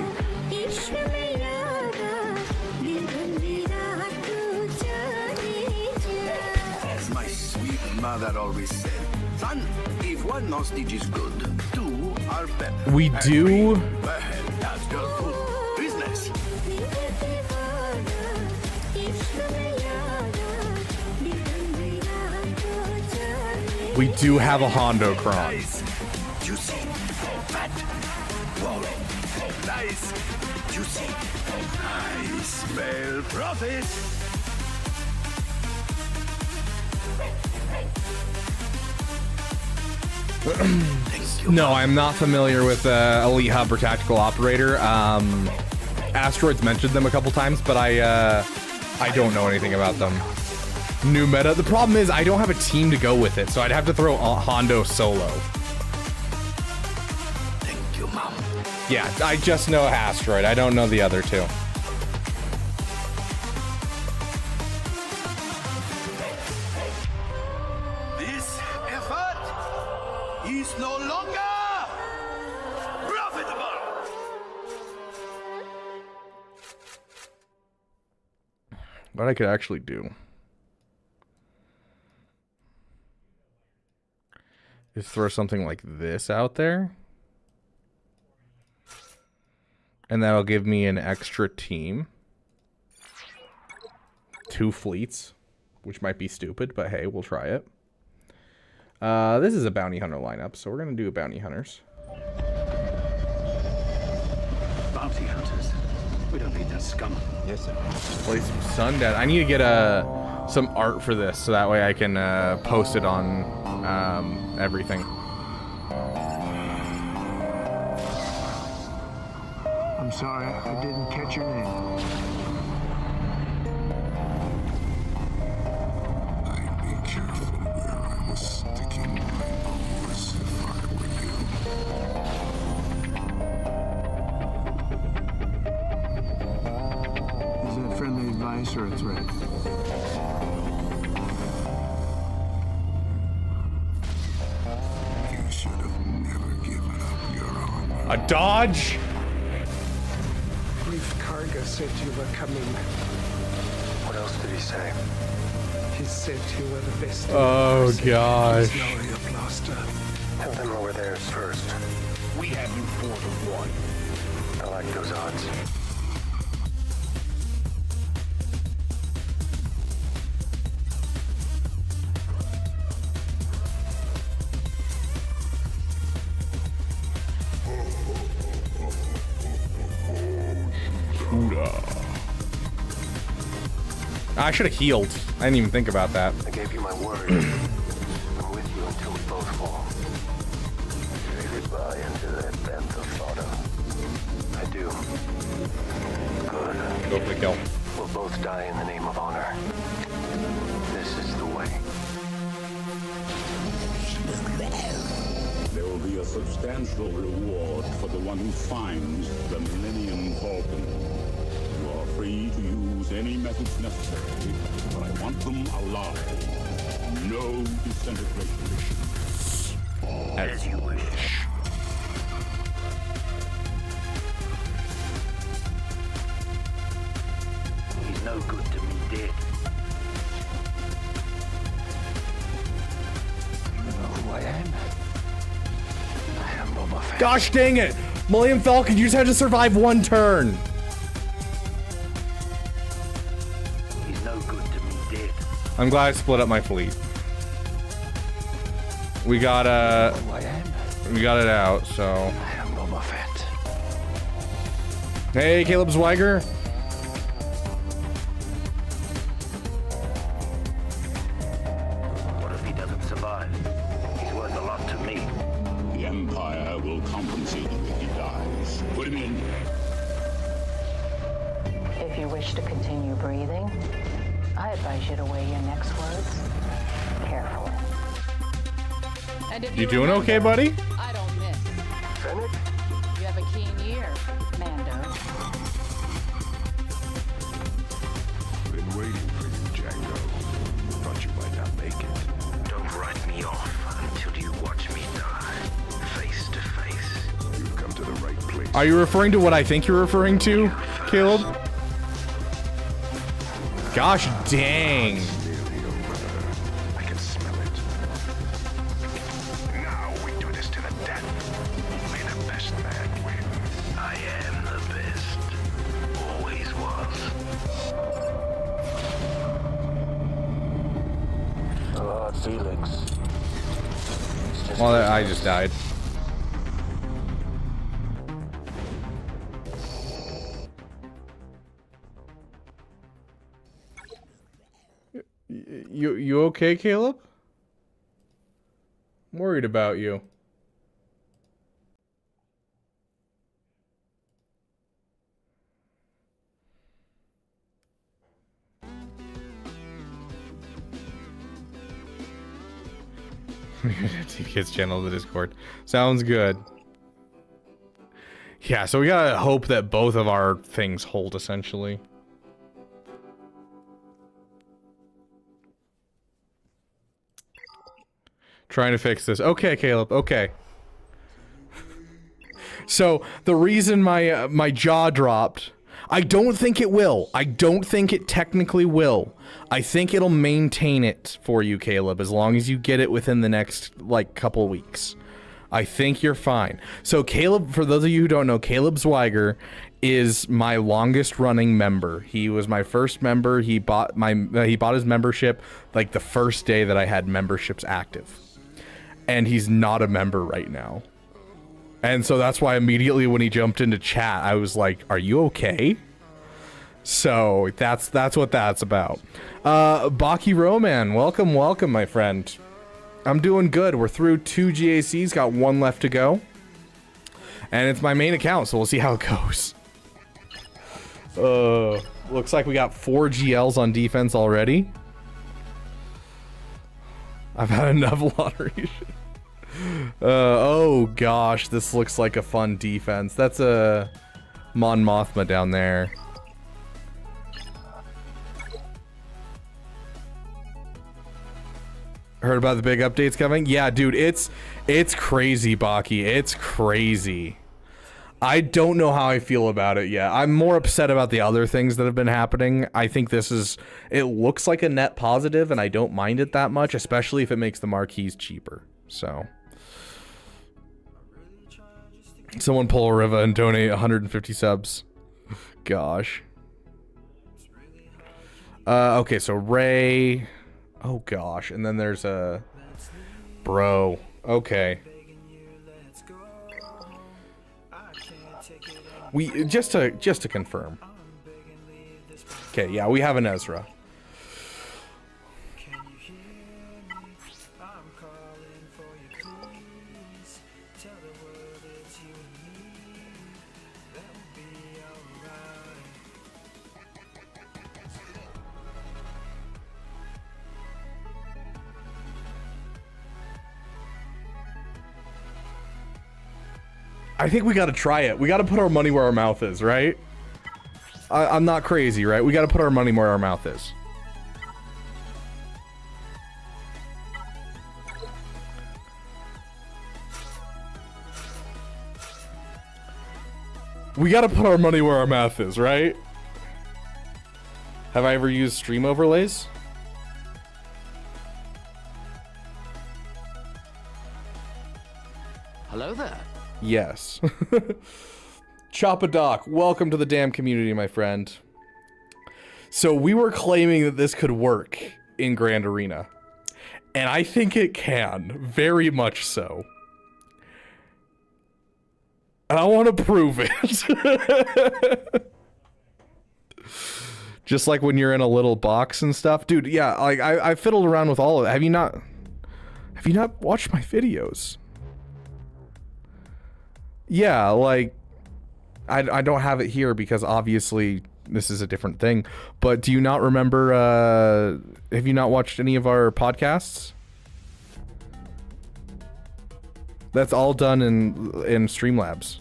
As my sweet mother always said, son, if one hostage is good, two are better. We do. Well, that's just good business. We do have a Hondo Cron. Juicy, fat, whoa, nice, juicy. I smell profit. No, I'm not familiar with Elite Hub or Tactical Operator. Asteroids mentioned them a couple times, but I don't know anything about them. New meta. The problem is I don't have a team to go with it, so I'd have to throw Hondo solo. Thank you, Mom. Yeah, I just know Asteroid. I don't know the other two. This effort is no longer profitable. What I could actually do is throw something like this out there, and that'll give me an extra team. 2 fleets, which might be stupid, but hey, we'll try it. This is a bounty hunter lineup, so we're gonna do bounty hunters. Bounty hunters. We don't need that scum. Yes, sir. Just play some Sundead. I need to get some art for this, so that way I can post it on everything. I'm sorry, I didn't catch your name. I'd be careful where I was sticking my nose if I were you. Is that friendly advice or a threat? A dodge? Brief Karga said you were coming. What else did he say? He said you were the best. Oh gosh. He's now your blaster. Tell them over theirs first. We have you 4-1. I like those odds. I should have healed. I didn't even think about that. I gave you my word. I'm with you until we both fall. Say goodbye into that bent of fodder. I do. Good. Go for the kill. We'll both die in the name of honor. This is the way. There will be a substantial reward for the one who finds the Millennium Falcon. You are free to use any methods necessary, but I want them alive. No disintegration. As you wish. He's no good to me dead. You know who I am? I am Boba Fett. Gosh dang it! Millennium Falcon, you just had to survive one turn. He's no good to me dead. I'm glad I split up my fleet. We got Who I am? we got it out, so. I am Boba Fett. Hey, Caleb Zwiger. What if he doesn't survive? He's worth a lot to me. The Empire will compensate him if he dies. Put him in. If you wish to continue breathing, I advise you to weigh your next words carefully. And if You doing okay, buddy? I don't miss. Fennec? You have a keen ear, Mando. Been waiting for you, Django. Thought you might not make it. Don't write me off until you watch me die, face to face. You've come to the right place. Are you referring to what I think you're referring to, Caleb? Gosh dang. Nearly over. I can smell it. Now we do this to the death. May the best man win. I am the best. Always was. Hard feelings. It's just Well, I just died. You okay, Caleb? I'm worried about you. Kids channel the Discord. Sounds good. Yeah, so we gotta hope that both of our things hold, essentially. Trying to fix this. Okay, Caleb. Okay. So the reason my jaw dropped, I don't think it will. I don't think it technically will. I think it'll maintain it for you, Caleb, as long as you get it within the next like couple weeks. I think you're fine. So Caleb, for those of you who don't know, Caleb Zwiger is my longest running member. He was my first member. He bought his membership like the first day that I had memberships active. And he's not a member right now. And so that's why immediately when he jumped into chat, I was like, are you okay? So that's what that's about. Baki Roman, welcome, my friend. I'm doing good. We're through 2 GACs, got 1 left to go. And it's my main account, so we'll see how it goes. Looks like we got 4 GLs on defense already. I've had enough lottery. Oh gosh, this looks like a fun defense. That's a Mon Mothma down there. Heard about the big updates coming? Yeah, dude, it's crazy, Baki. It's crazy. I don't know how I feel about it yet. I'm more upset about the other things that have been happening. I think it looks like a net positive, and I don't mind it that much, especially if it makes the marquees cheaper. So, someone pull a Riva and donate 150 subs. Gosh. Okay, so Ray. Oh gosh, and then there's a bro. Okay. We just to confirm. Okay, yeah, we have an Ezra. I think we got to try it. We got to put our money where our mouth is, right? I'm not crazy, right? We got to put our money where our mouth is. We got to put our money where our mouth is, right? Have I ever used stream overlays? Hello there. Yes. Chop-a-Doc, welcome to the damn community, my friend. So we were claiming that this could work in Grand Arena. And I think it can, very much so. And I want to prove it. Just like when you're in a little box and stuff. Dude, yeah, like I fiddled around with all of it. Have you not watched my videos? Yeah, like, I don't have it here because obviously this is a different thing. But do you not remember, have you not watched any of our podcasts? That's all done in Streamlabs.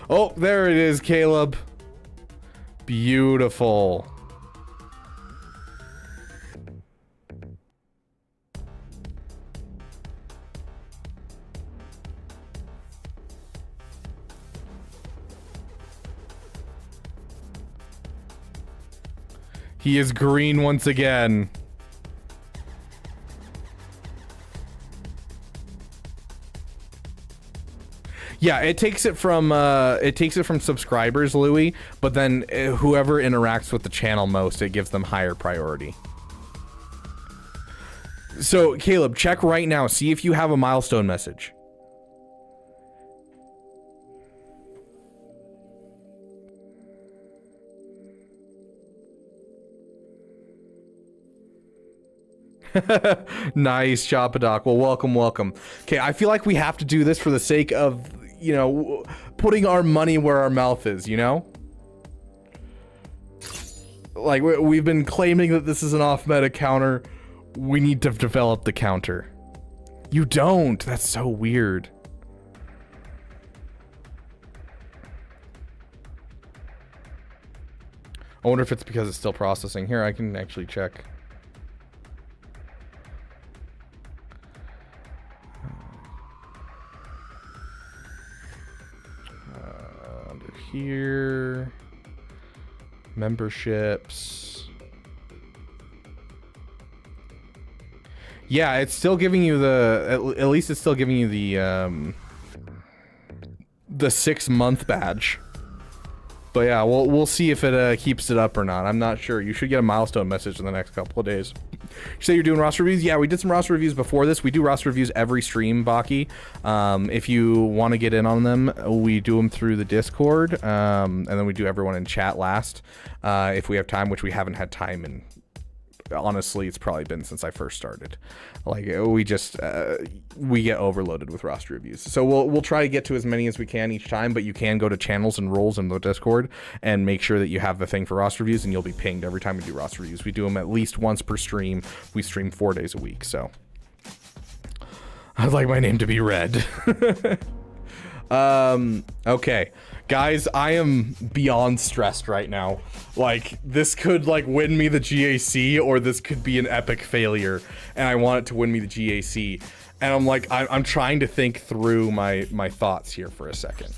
Oh, there it is, Caleb. Beautiful. He is green once again. Yeah, it takes it from subscribers, Louis, but then whoever interacts with the channel most, it gives them higher priority. So, Caleb, check right now, see if you have a milestone message. Nice, Chop-a-Doc. Well, welcome. Okay, I feel like we have to do this for the sake of, you know, putting our money where our mouth is, you know? Like, we've been claiming that this is an off-meta counter. We need to develop the counter. You don't. That's so weird. I wonder if it's because it's still processing. Here, I can actually check. Under here, memberships. Yeah, it's still giving you the, at least it's still giving you the 6-month badge. But yeah, we'll see if it keeps it up or not. I'm not sure. You should get a milestone message in the next couple of days. You say you're doing roster reviews? Yeah, we did some roster reviews before this. We do roster reviews every stream, Baki. If you want to get in on them, we do them through the Discord, and then we do everyone in chat last. If we have time, which we haven't had time in. Honestly, it's probably been since I first started. Like, we just we get overloaded with roster reviews, so we'll try to get to as many as we can each time. But you can go to channels and roles in the Discord and make sure that you have the thing for roster reviews, and you'll be pinged every time we do roster reviews. We do them at least once per stream. We stream 4 days a week, so I'd like my name to be read. Okay, guys, I am beyond stressed right now. Like, this could like win me the GAC, or this could be an epic failure, and I want it to win me the GAC. And I'm like, I'm trying to think through my thoughts here for a second.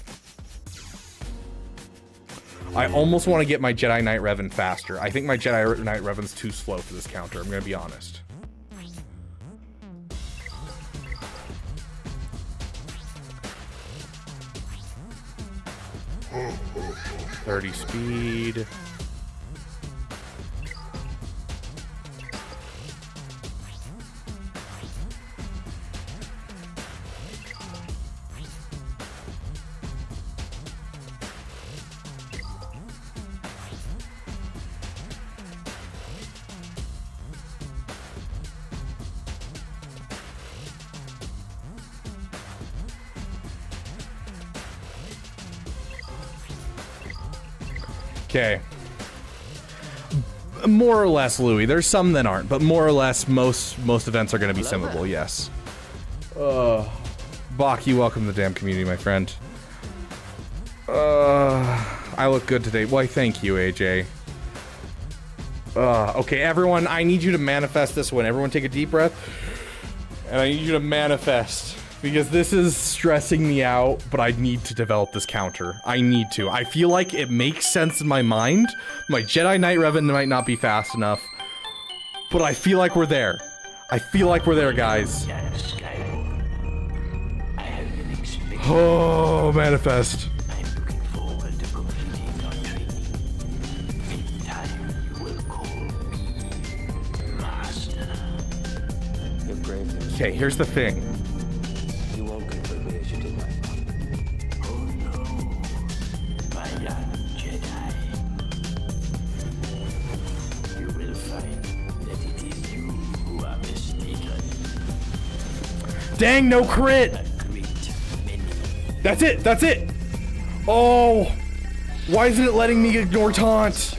I almost want to get my Jedi Knight Revan faster. I think my Jedi Knight Revan's too slow for this counter. I'm going to be honest. .30 speed. Okay. More or less, Louis. There's some that aren't, but more or less, most events are going to be simmable, yes. Bach, you welcome to the damn community, my friend. I look good today. Why, thank you, AJ. Okay, everyone, I need you to manifest this one. Everyone take a deep breath. And I need you to manifest. Because this is stressing me out, but I need to develop this counter. I need to. I feel like it makes sense in my mind. My Jedi Knight Revan might not be fast enough, but I feel like we're there. I feel like we're there, guys. Oh, manifest. Okay, here's the thing. Dang, no crit! That's it, that's it! Oh! Why isn't it letting me ignore taunt?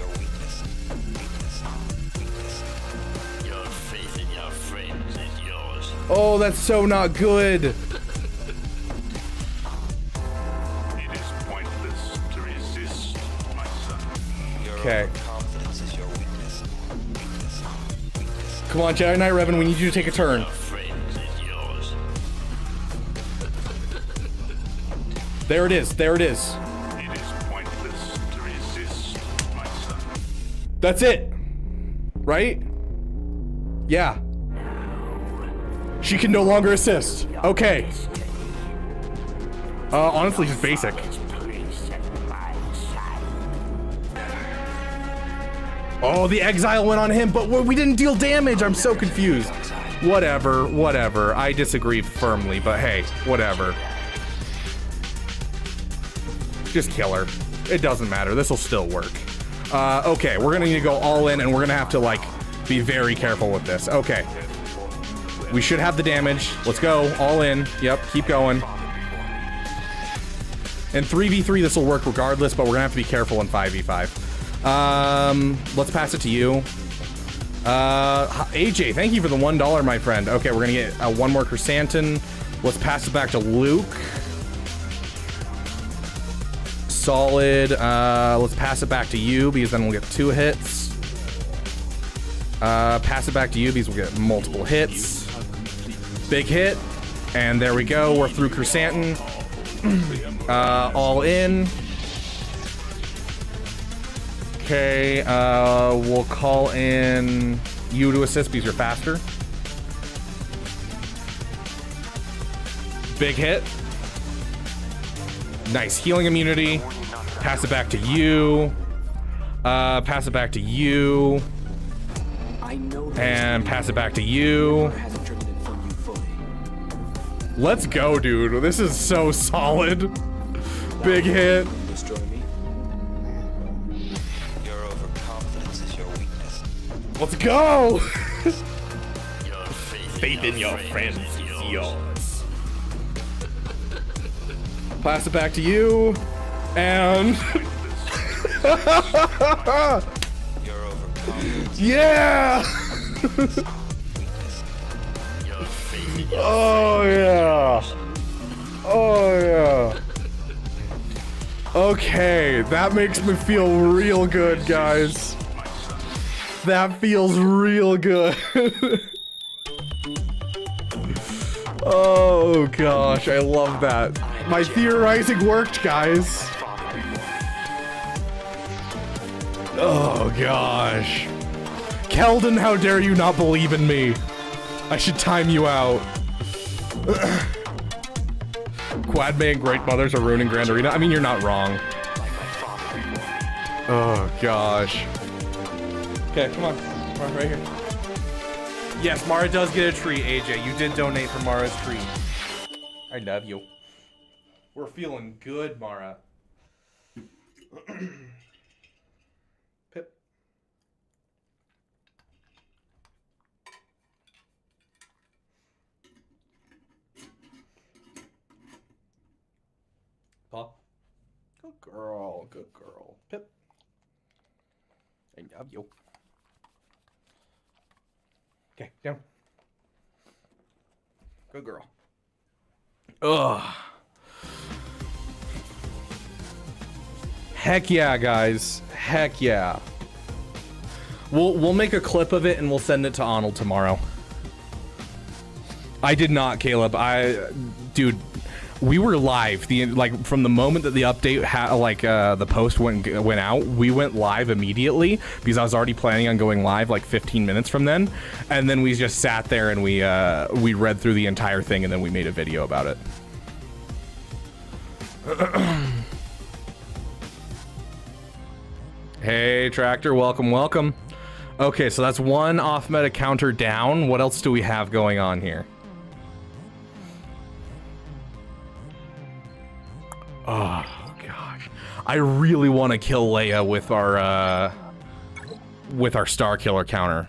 Oh, that's so not good! It is pointless to resist, my son. Okay. Come on, Jedi Knight Revan, we need you to take a turn. There it is, there it is. It is pointless to resist, my son. That's it. Right? Yeah. She can no longer assist. Okay. Honestly, just basic. Oh, the exile went on him, but we didn't deal damage. I'm so confused. Whatever, whatever. I disagree firmly, but hey, whatever. Just kill her. It doesn't matter. This will still work. Okay, we're gonna need to go all in, and we're gonna have to, like, be very careful with this. Okay. We should have the damage. Let's go. All in. Yep, keep going. In 3v3, this will work regardless, but we're gonna have to be careful in 5v5. Let's pass it to you. AJ, thank you for the $1, my friend. Okay, we're gonna get one more Chrysanthemum. Let's pass it back to Luke. Solid. Let's pass it back to you, because then we'll get 2 hits. Pass it back to you, because we'll get multiple hits. Big hit. And there we go. We're through Chrysanthemum. All in. Okay, we'll call in you to assist because you're faster. Big hit. Nice healing immunity. Pass it back to you. Pass it back to you. And pass it back to you. Let's go, dude. This is so solid. Big hit. Your overconfidence is your weakness. Let's go. Faith in your friends is yours. Pass it back to you. And yeah. Oh yeah. Oh yeah. Okay, that makes me feel real good, guys. That feels real good. Oh gosh, I love that. My theorizing worked, guys. Oh gosh. Keldon, how dare you not believe in me? I should time you out. Quadme and Great Mothers are ruining Grand Arena. I mean, you're not wrong. Oh gosh. Okay, come on. Mara, right here. Yes, Mara does get a tree, AJ. You did donate for Mara's tree. I love you. We're feeling good, Mara. Pip. Paw. Good girl, good girl. Pip. I love you. Okay, down. Good girl. Ugh. Heck yeah, guys. Heck yeah. We'll make a clip of it and we'll send it to Arnold tomorrow. I did not, Caleb. Dude, we were live. From the moment that the update the post went out, we went live immediately because I was already planning on going live like 15 minutes from then, and then we just sat there and we read through the entire thing and then we made a video about it. Hey, Tractor, welcome, welcome. Okay, so that's one off-meta counter down. What else do we have going on here? Oh, gosh. I really want to kill Leia with our Star Killer counter.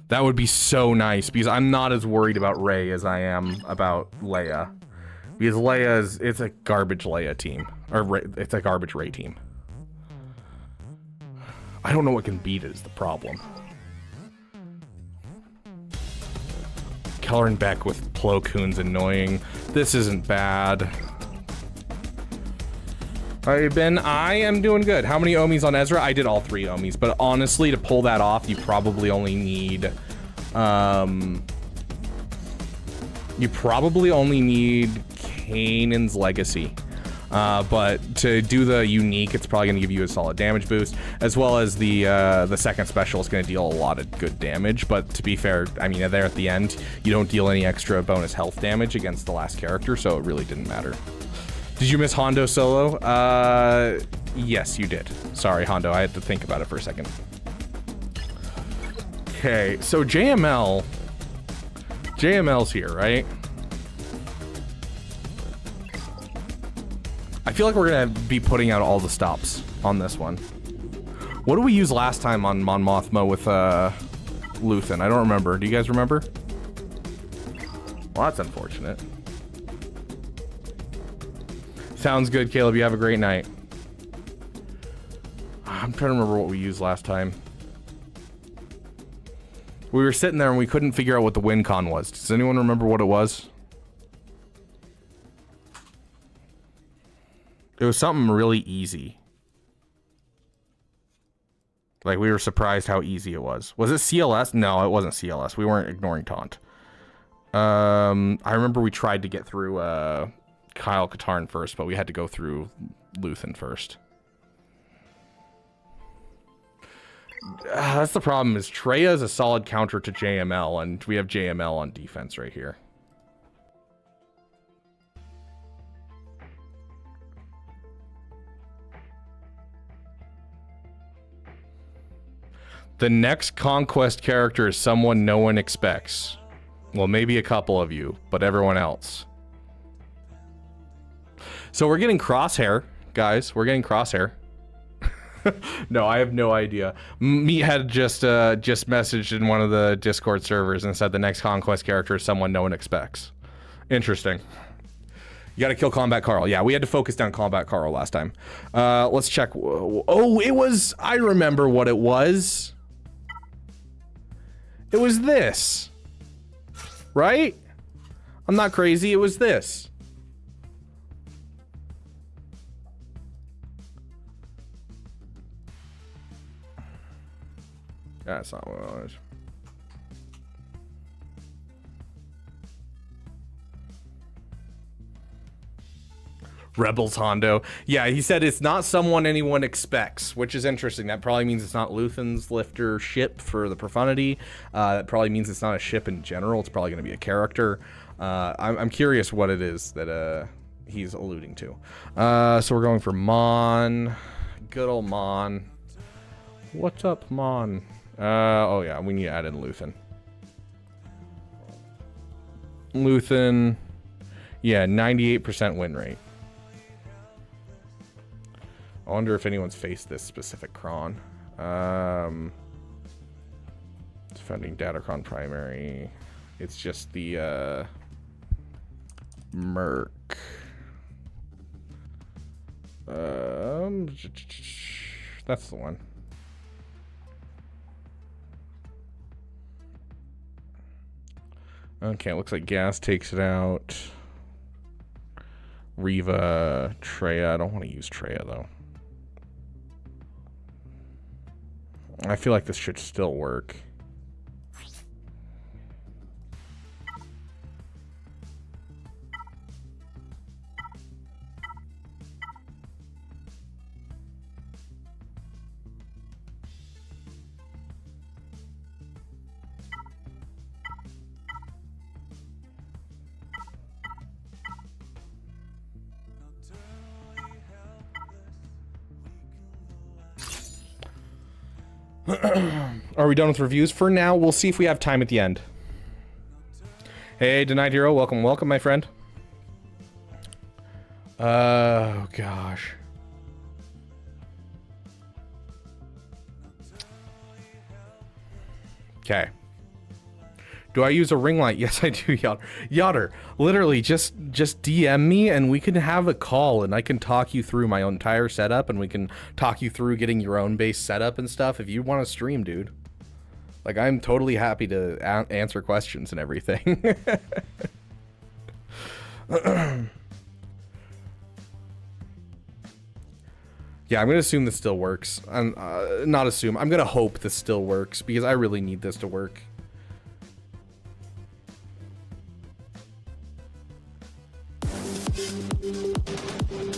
That would be so nice, because I'm not as worried about Rey as I am about Leia. Because it's a garbage Leia team. Or it's a garbage Rey team. I don't know what can beat it is the problem. Keller and Beck with Plo Koon's annoying. This isn't bad. Alright, Ben, I am doing good. How many Omis on Ezra? I did all 3 Omis, but honestly, to pull that off, you probably only need... Kanan's Legacy. But to do the unique, it's probably going to give you a solid damage boost, as well as the second special is going to deal a lot of good damage. But to be fair, I mean, there at the end, you don't deal any extra bonus health damage against the last character, so it really didn't matter. Did you miss Hondo solo? Yes, you did. Sorry, Hondo, I had to think about it for a second. Okay, so JML's here, right? I feel like we're gonna be putting out all the stops on this one. What did we use last time on Mon Mothma with Luthen? I don't remember. Do you guys remember? Well, that's unfortunate. Sounds good, Caleb. You have a great night. I'm trying to remember what we used last time. We were sitting there and we couldn't figure out what the win con was. Does anyone remember what it was? It was something really easy. Like, we were surprised how easy it was. Was it CLS? No, it wasn't CLS. We weren't ignoring taunt. I remember we tried to get through Kyle Katarn first, but we had to go through Luthen first. That's the problem, is Traya is a solid counter to JML, and we have JML on defense right here. The next Conquest character is someone no one expects. Well, maybe a couple of you, but everyone else. So we're getting Crosshair, guys. We're getting Crosshair. No, I have no idea. Meathead just messaged in one of the Discord servers and said the next Conquest character is someone no one expects. Interesting. You gotta kill Combat Carl. Yeah, we had to focus down Combat Carl last time. Let's check. Oh, it was... I remember what it was. It was this. Right? I'm not crazy. It was this. That's not what it was. Rebels Hondo. Yeah, he said it's not someone anyone expects, which is interesting. That probably means it's not Luthen's lifter ship for the profundity. That probably means it's not a ship in general. It's probably going to be a character. I'm curious what it is that he's alluding to. So we're going for Mon. Good old Mon. What's up, Mon? Oh yeah, we need to add in Luthen. Luthen. Yeah, 98% win rate. I wonder if anyone's faced this specific cron. Defending Datacron primary. It's just the Merc. That's the one. Okay, it looks like Gas takes it out. Riva, Treya. I don't want to use Treya though. I feel like this should still work. Are we done with reviews? For now, we'll see if we have time at the end. Hey, Denied Hero, welcome, welcome, my friend. Oh, gosh. Okay. Do I use a ring light? Yes, I do, Yotter. Yotter, literally, just DM me and we can have a call and I can talk you through my entire setup and we can talk you through getting your own base setup and stuff if you want to stream, dude. Like, I'm totally happy to answer questions and everything. Yeah, I'm going to assume this still works. Not assume. I'm going to hope this still works because I really need this to work.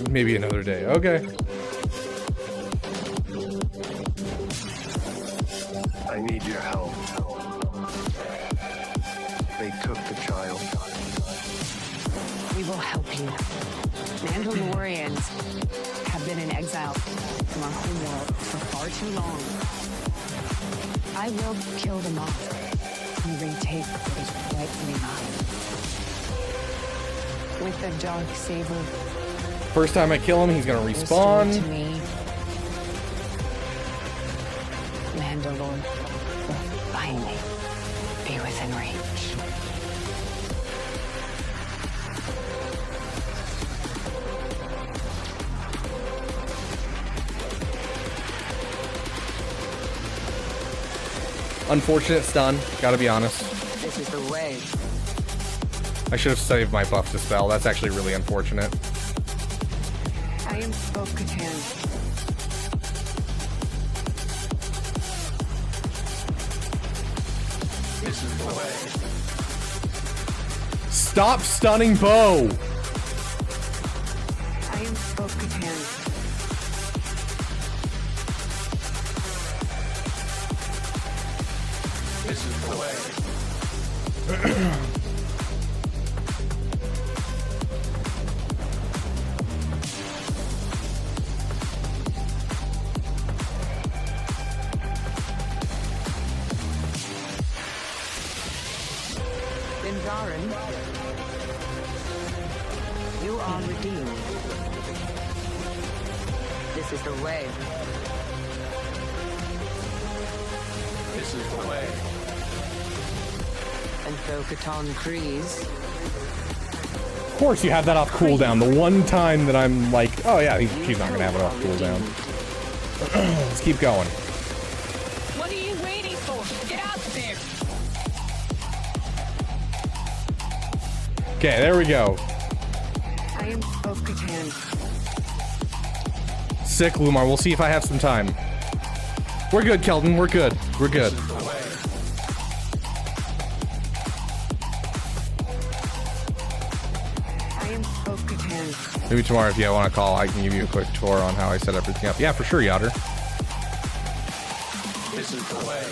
Maybe another day. Okay. I need your help. They took the child. We will help you. Mandalorians have been in exile from our homeworld for far too long. I will kill them all and retake what is rightfully mine. With the dark saber. First time I kill him, he's gonna respawn. To me, Mandalore will finally be within reach. Unfortunate stun, gotta be honest. This is the way. I should have saved my buff to spell. That's actually really unfortunate. I am Bo-Katan. This is the way. Stop stunning Bo! I am Bo-Katan. This is the way. You are redeemed. This is the way. This is the way. And Bo-Katan Kryze. Of course you have that off cooldown. The one time that I'm like, oh yeah, she's not gonna have it off cooldown. Let's keep going. What are you waiting for? Get out there! Okay, there we go. I am Bo-Katan. Sick, Lumar. We'll see if I have some time. We're good, Kelton. We're good. We're good. I am of Catan. Maybe tomorrow, if you want to call, I can give you a quick tour on how I set everything up. Yeah, for sure, Yotter. This is the way.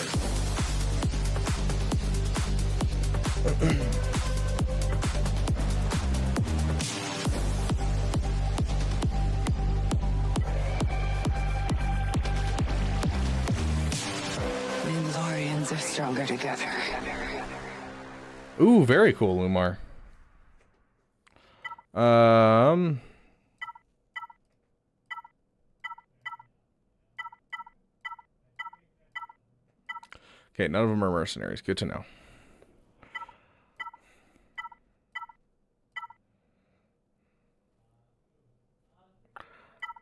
Mandalorians are stronger together. Ooh, very cool, Lumar. Okay, none of them are mercenaries. Good to know.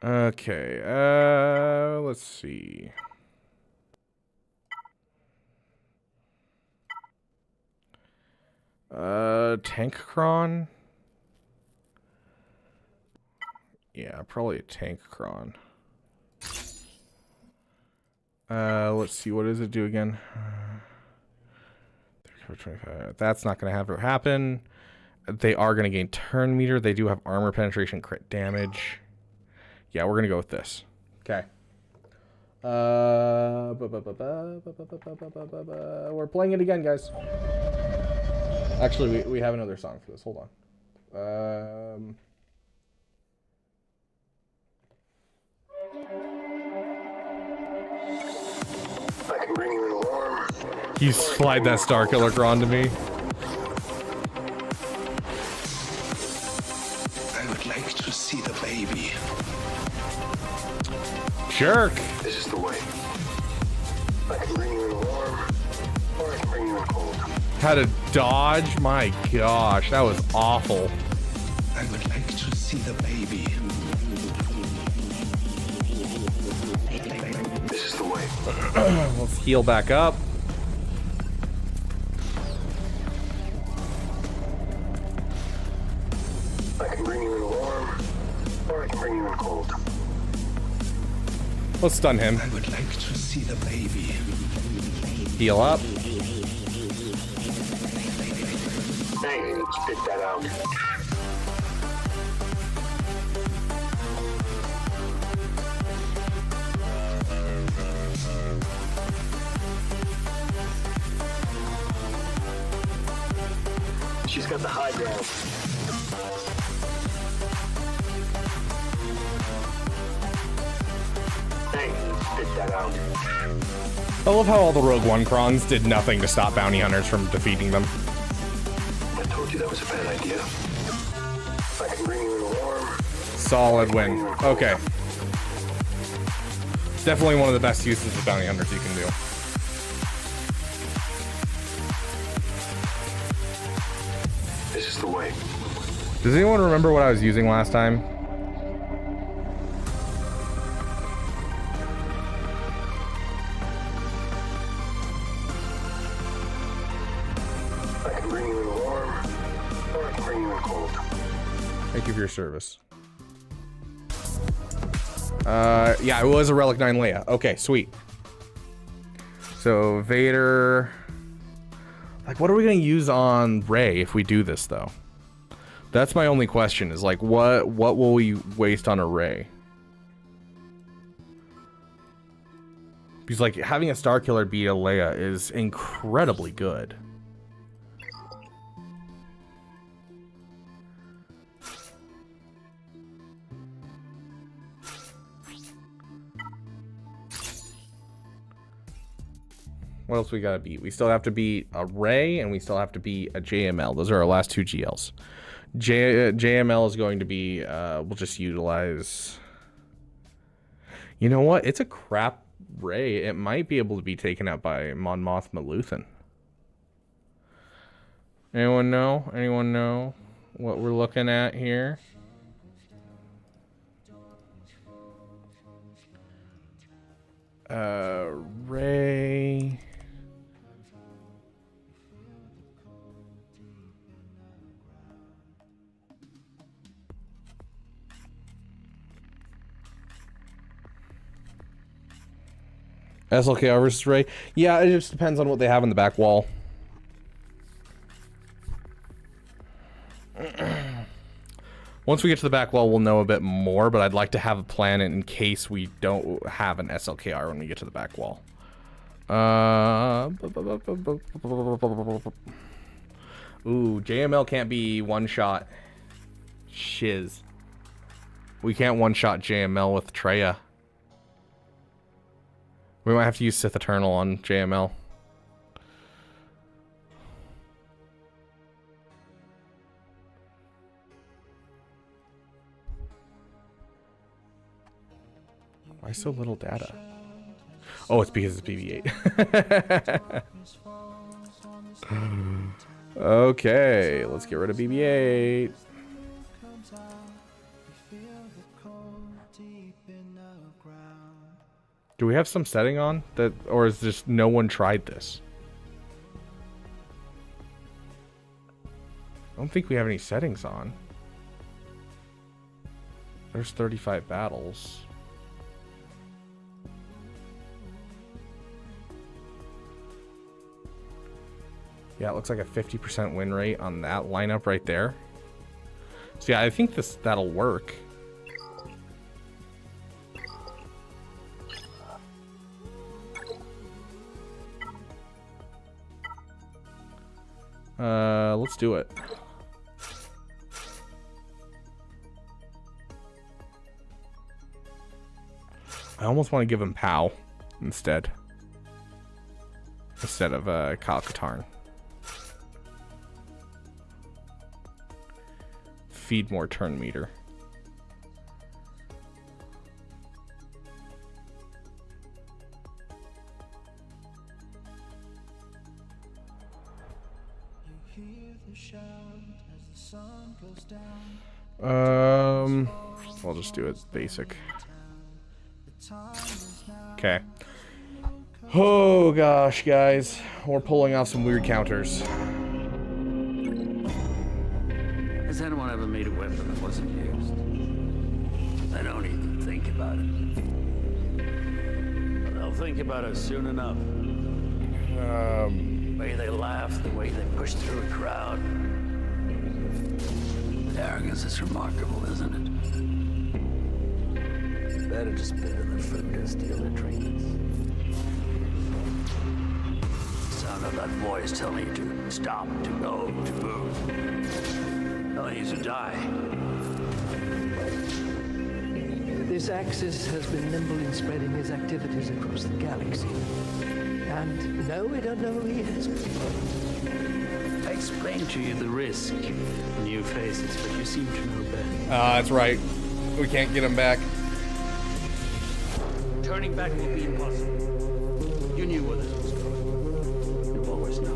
Okay, let's see. Tank cron? Yeah, probably a tank cron. Let's see, what does it do again? 25. That's not going to have it happen. They are going to gain turn meter. They do have armor penetration, crit damage. Yeah, we're going to go with this. Okay. We're playing it again, guys. Actually, we have another song for this. Hold on. I can bring you in warm. You slide that Star Killer Cron to me. I would like to see the baby. Jerk. This is the way. I can bring you in warm, or I can bring you in cold. Had to dodge? My gosh, that was awful. I would like to see the baby. This is the way. Let's heal back up. I can bring you in warm, or I can bring you in cold. Let's stun him. I would like to see the baby. Heal up. Hey, spit that out. She's got the high ground. Hey, spit that out. I love how all the Rogue One Crons did nothing to stop bounty hunters from defeating them. I told you that was a bad idea. I can bring you in warm. Solid win. Okay. Definitely one of the best uses of bounty hunters you can do. This is the way. Does anyone remember what I was using last time? I can bring you in warm, or I can bring you in cold. Thank you for your service. Yeah, it was a Relic 9 Leia. Okay, sweet. So, Vader... Like, what are we going to use on Rey if we do this, though? That's my only question, is like, what will we waste on a Rey? Because, like, having a Star Killer beat a Leia is incredibly good. What else we gotta beat? We still have to beat a Rey, and we still have to beat a JML. Those are our last two GLs. JML is going to be, we'll just utilize... You know what? It's a crap Rey. It might be able to be taken out by Mon Mothma Luthen. Anyone know? Anyone know what we're looking at here? Rey... SLKR versus Rey. Yeah, it just depends on what they have in the back wall. Once we get to the back wall, we'll know a bit more, but I'd like to have a plan in case we don't have an SLKR when we get to the back wall. Ooh, JML can't be one-shot. Shiz. We can't one-shot JML with Treya. We might have to use Sith Eternal on JML. Why so little data? Oh, it's because it's BB-8. Okay, let's get rid of BB-8. Do we have some setting on that, or is just no one tried this? I don't think we have any settings on. There's 35 battles. Yeah, it looks like a 50% win rate on that lineup right there. So yeah, I think that'll work. Let's do it. I almost want to give him POW instead of Kyle Katarn. Feed more turn meter. I'll just do it basic. Okay. Oh gosh, guys, we're pulling off some weird counters. Has anyone ever made a weapon that wasn't used? They don't even think about it. But they'll think about it soon enough. The way they laugh, the way they push through a crowd. The arrogance is remarkable, isn't it? Better to spit in their food and steal their dreams. The sound of that voice telling you to stop, to go, to move. Telling you to die. This Axis has been nimble in spreading his activities across the galaxy. And no, we don't know who he is. I explained to you the risk when you face it, but you seem to know better. That's right. We can't get him back. Turning back will be impossible. You knew where this was going. You always know.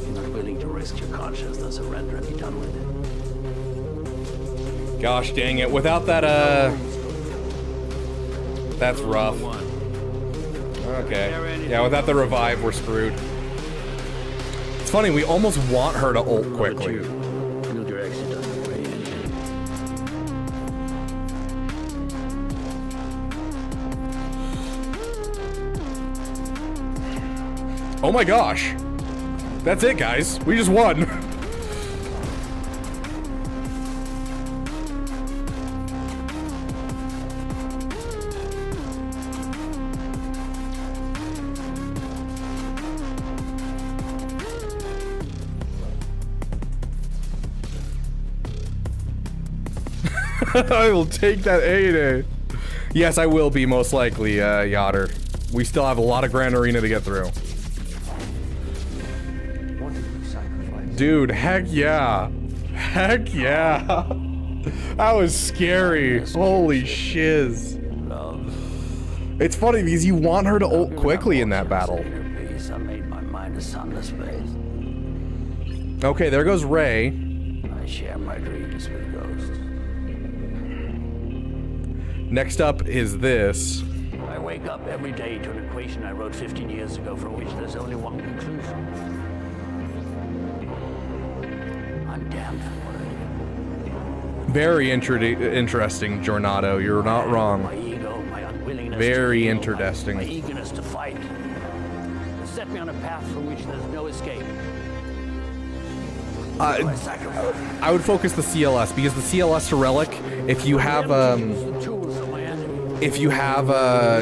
You're not willing to risk your conscience, then surrender and be done with it. Gosh dang it. Without that, that's rough. Okay. Yeah, without the revive, we're screwed. It's funny, we almost want her to ult quickly. You'll your exit on the way in. Oh my gosh. That's it, guys. We just won. I will take that A. Yes, I will be most likely, Yotter. We still have a lot of Grand Arena to get through. Dude, heck yeah. Heck yeah. That was scary. Holy shiz. It's funny because you want her to ult quickly in that battle. I made my mind a sunless place. Okay, there goes Ray. I share my dreams with ghosts. Next up is this. I wake up every day to an equation I wrote 15 years ago for which there's only one conclusion. I'm damned for what I do. Very interesting, Jornado. You're not wrong. My ego, my unwillingness Very to heal, interesting. My eagerness to fight. It set me on a path from which there's no escape. I would focus the CLS because the CLS relic, if you have a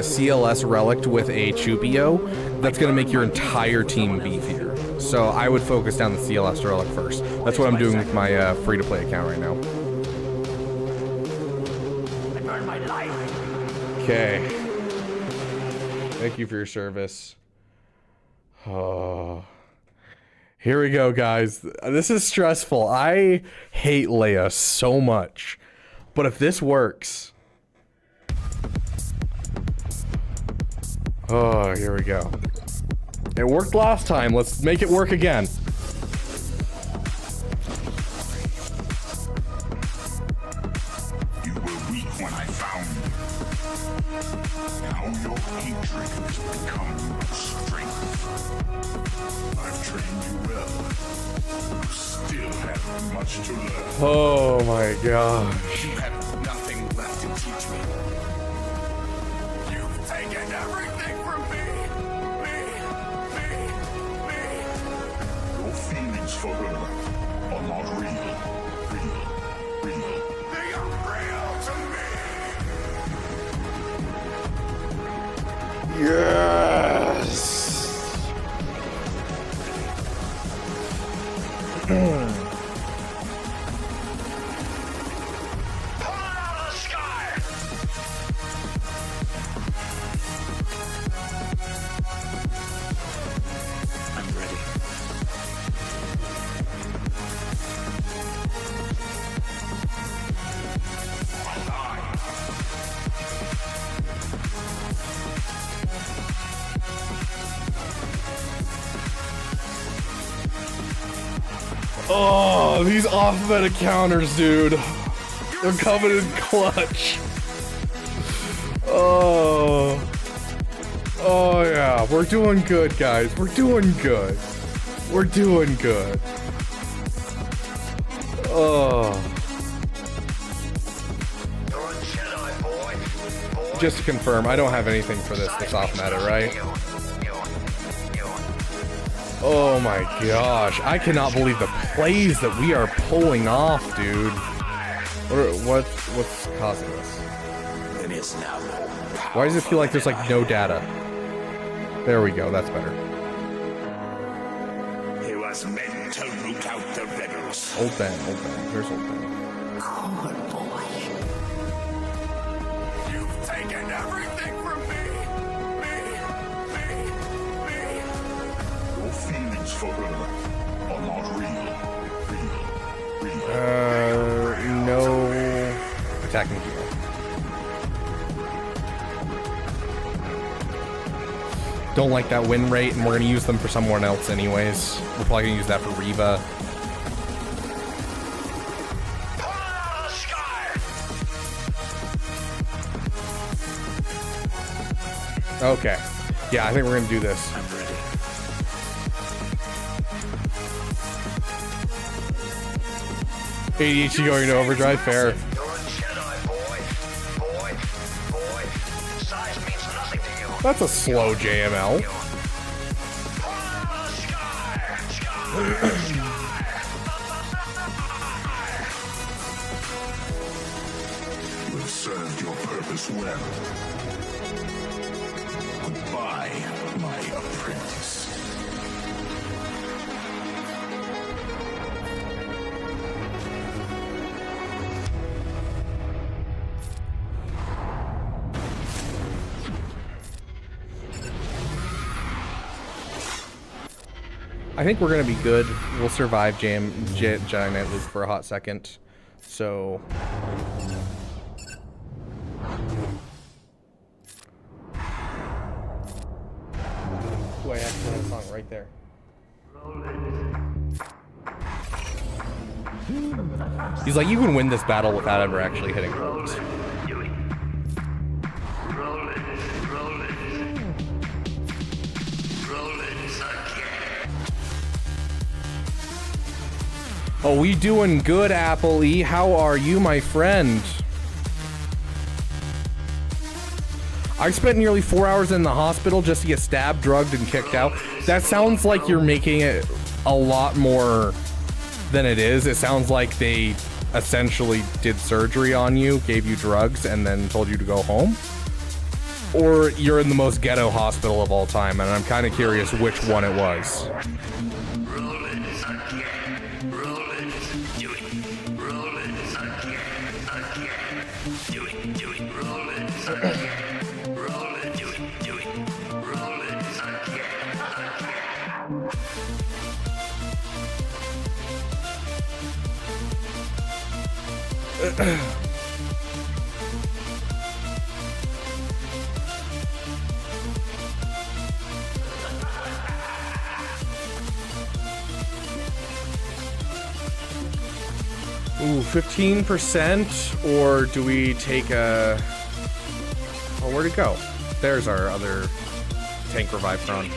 CLS relic with a Chupio, that's gonna make your entire team beefier. So I would focus down the CLS relic first. That's what I'm doing with my free-to-play account right now. Okay. Thank you for your service. Oh. Here we go, guys. This is stressful. I hate Leia so much. But if this works... Oh, here we go. It worked last time. Let's make it work again. You were weak when I found you. Now your hatred has become your strength. I've trained you well. You still have much to learn. Oh my gosh. You have nothing left to teach me. You've taken everything from me. Your feelings for her are not real. They are real to me. Yes. I'm ready. Oh, these off-meta counters, dude. They're coming in clutch. Oh. Oh, yeah. We're doing good, guys. We're doing good. We're doing good. Oh. Just to confirm, I don't have anything for this off-meta, right? Oh my gosh, I cannot believe the plays that we are pulling off, dude. What's causing this? It is now. Why does it feel like there's like no data? There we go, that's better. He was meant to root out the rebels. Old Ben, there's Old Ben. Good boy. You've taken everything from me. Your feelings for her are not real. No attacking heal. Don't like that win rate, and we're gonna use them for someone else anyways. We're probably gonna use that for Reva. Okay. Yeah, I think we're gonna do this. I'm ready. ADHD going into overdrive, fair. That's a slow JML. You have served your purpose well. Goodbye, my apprentice. I think we're gonna be good. We'll survive Jedi Knight Luke for a hot second. So ooh, I actually have a song right there. He's like, you can win this battle without ever actually hitting rogues. Oh, we doing good, Apple E. How are you, my friend? I spent nearly 4 hours in the hospital just to get stabbed, drugged, and kicked out. That sounds like you're making it a lot more than it is. It sounds like they essentially did surgery on you, gave you drugs, and then told you to go home. Or you're in the most ghetto hospital of all time, and I'm kind of curious which one it was. Ooh, 15%, or do we take a... Oh, where'd it go? There's our other tank revive cron.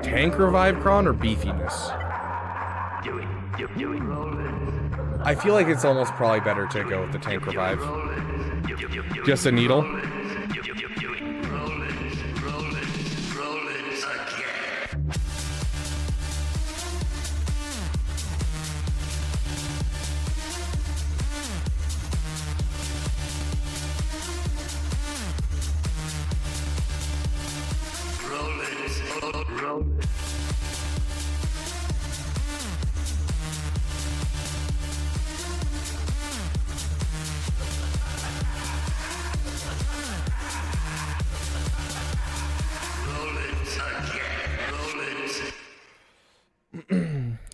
Tank revive cron or beefiness? I feel like it's almost probably better to go with the tank revive. Just a needle.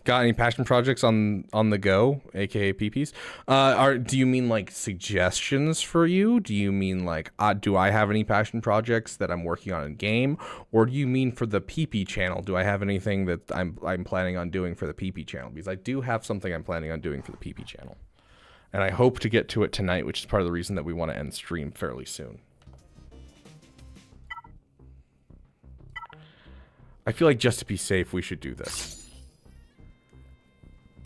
Got any passion projects on the go, aka PPs? Do you mean like suggestions for you? Do you mean like do I have any passion projects that I'm working on in game, or do you mean for the PP channel? Do I have anything that I'm planning on doing for the PP channel? Because I do have something I'm planning on doing for the PP channel, and I hope to get to it tonight, which is part of the reason that we want to end stream fairly soon. I feel like just to be safe, we should do this.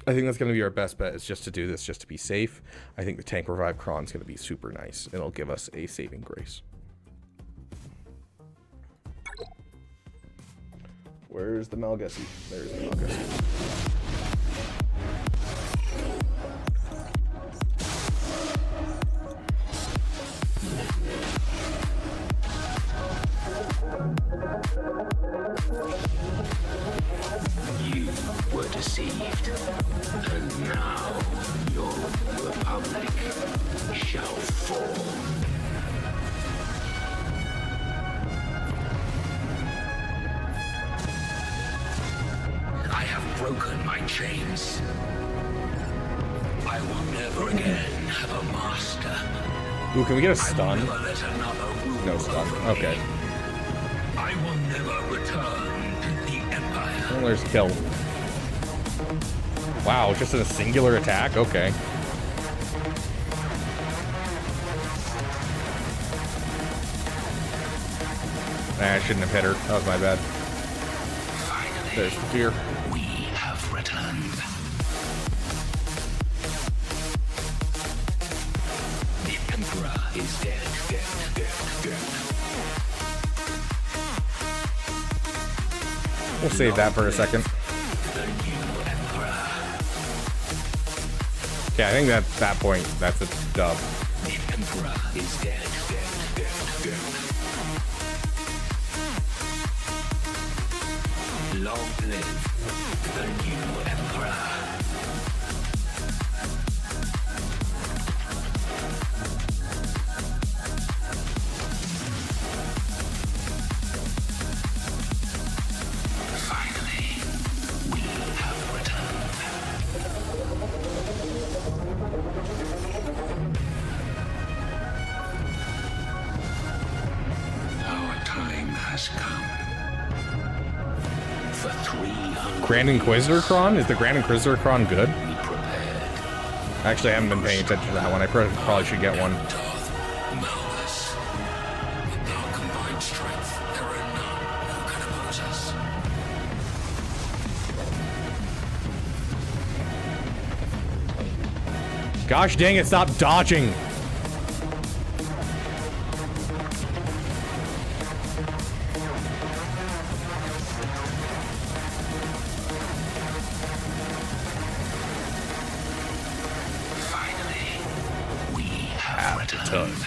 I think that's going to be our best bet, is just to do this, just to be safe. I think the tank revive cron is going to be super nice. It'll give us a saving grace. Where's the Malgussie? There's the Malgussie. You were deceived, and now your republic shall fall. I have broken my chains. I will never again have a master. Ooh, can we get a stun? No stun. Okay. I will never return to the Empire. Oh, there's kill. Wow, just a singular attack? Okay. Nah, I shouldn't have hit her. That was my bad. There's the fear. We have returned. The Emperor is dead. We'll save that for a second. Yeah, I think at that point, that's a dub. The Emperor is dead. Long live the new Emperor. Finally, we have returned. Our time has come. For 300 Grand Inquisitor Cron? Is the Grand Inquisitor Cron good? Actually, I haven't been paying attention to that one. I probably should get one. Gosh dang it, stop dodging! does.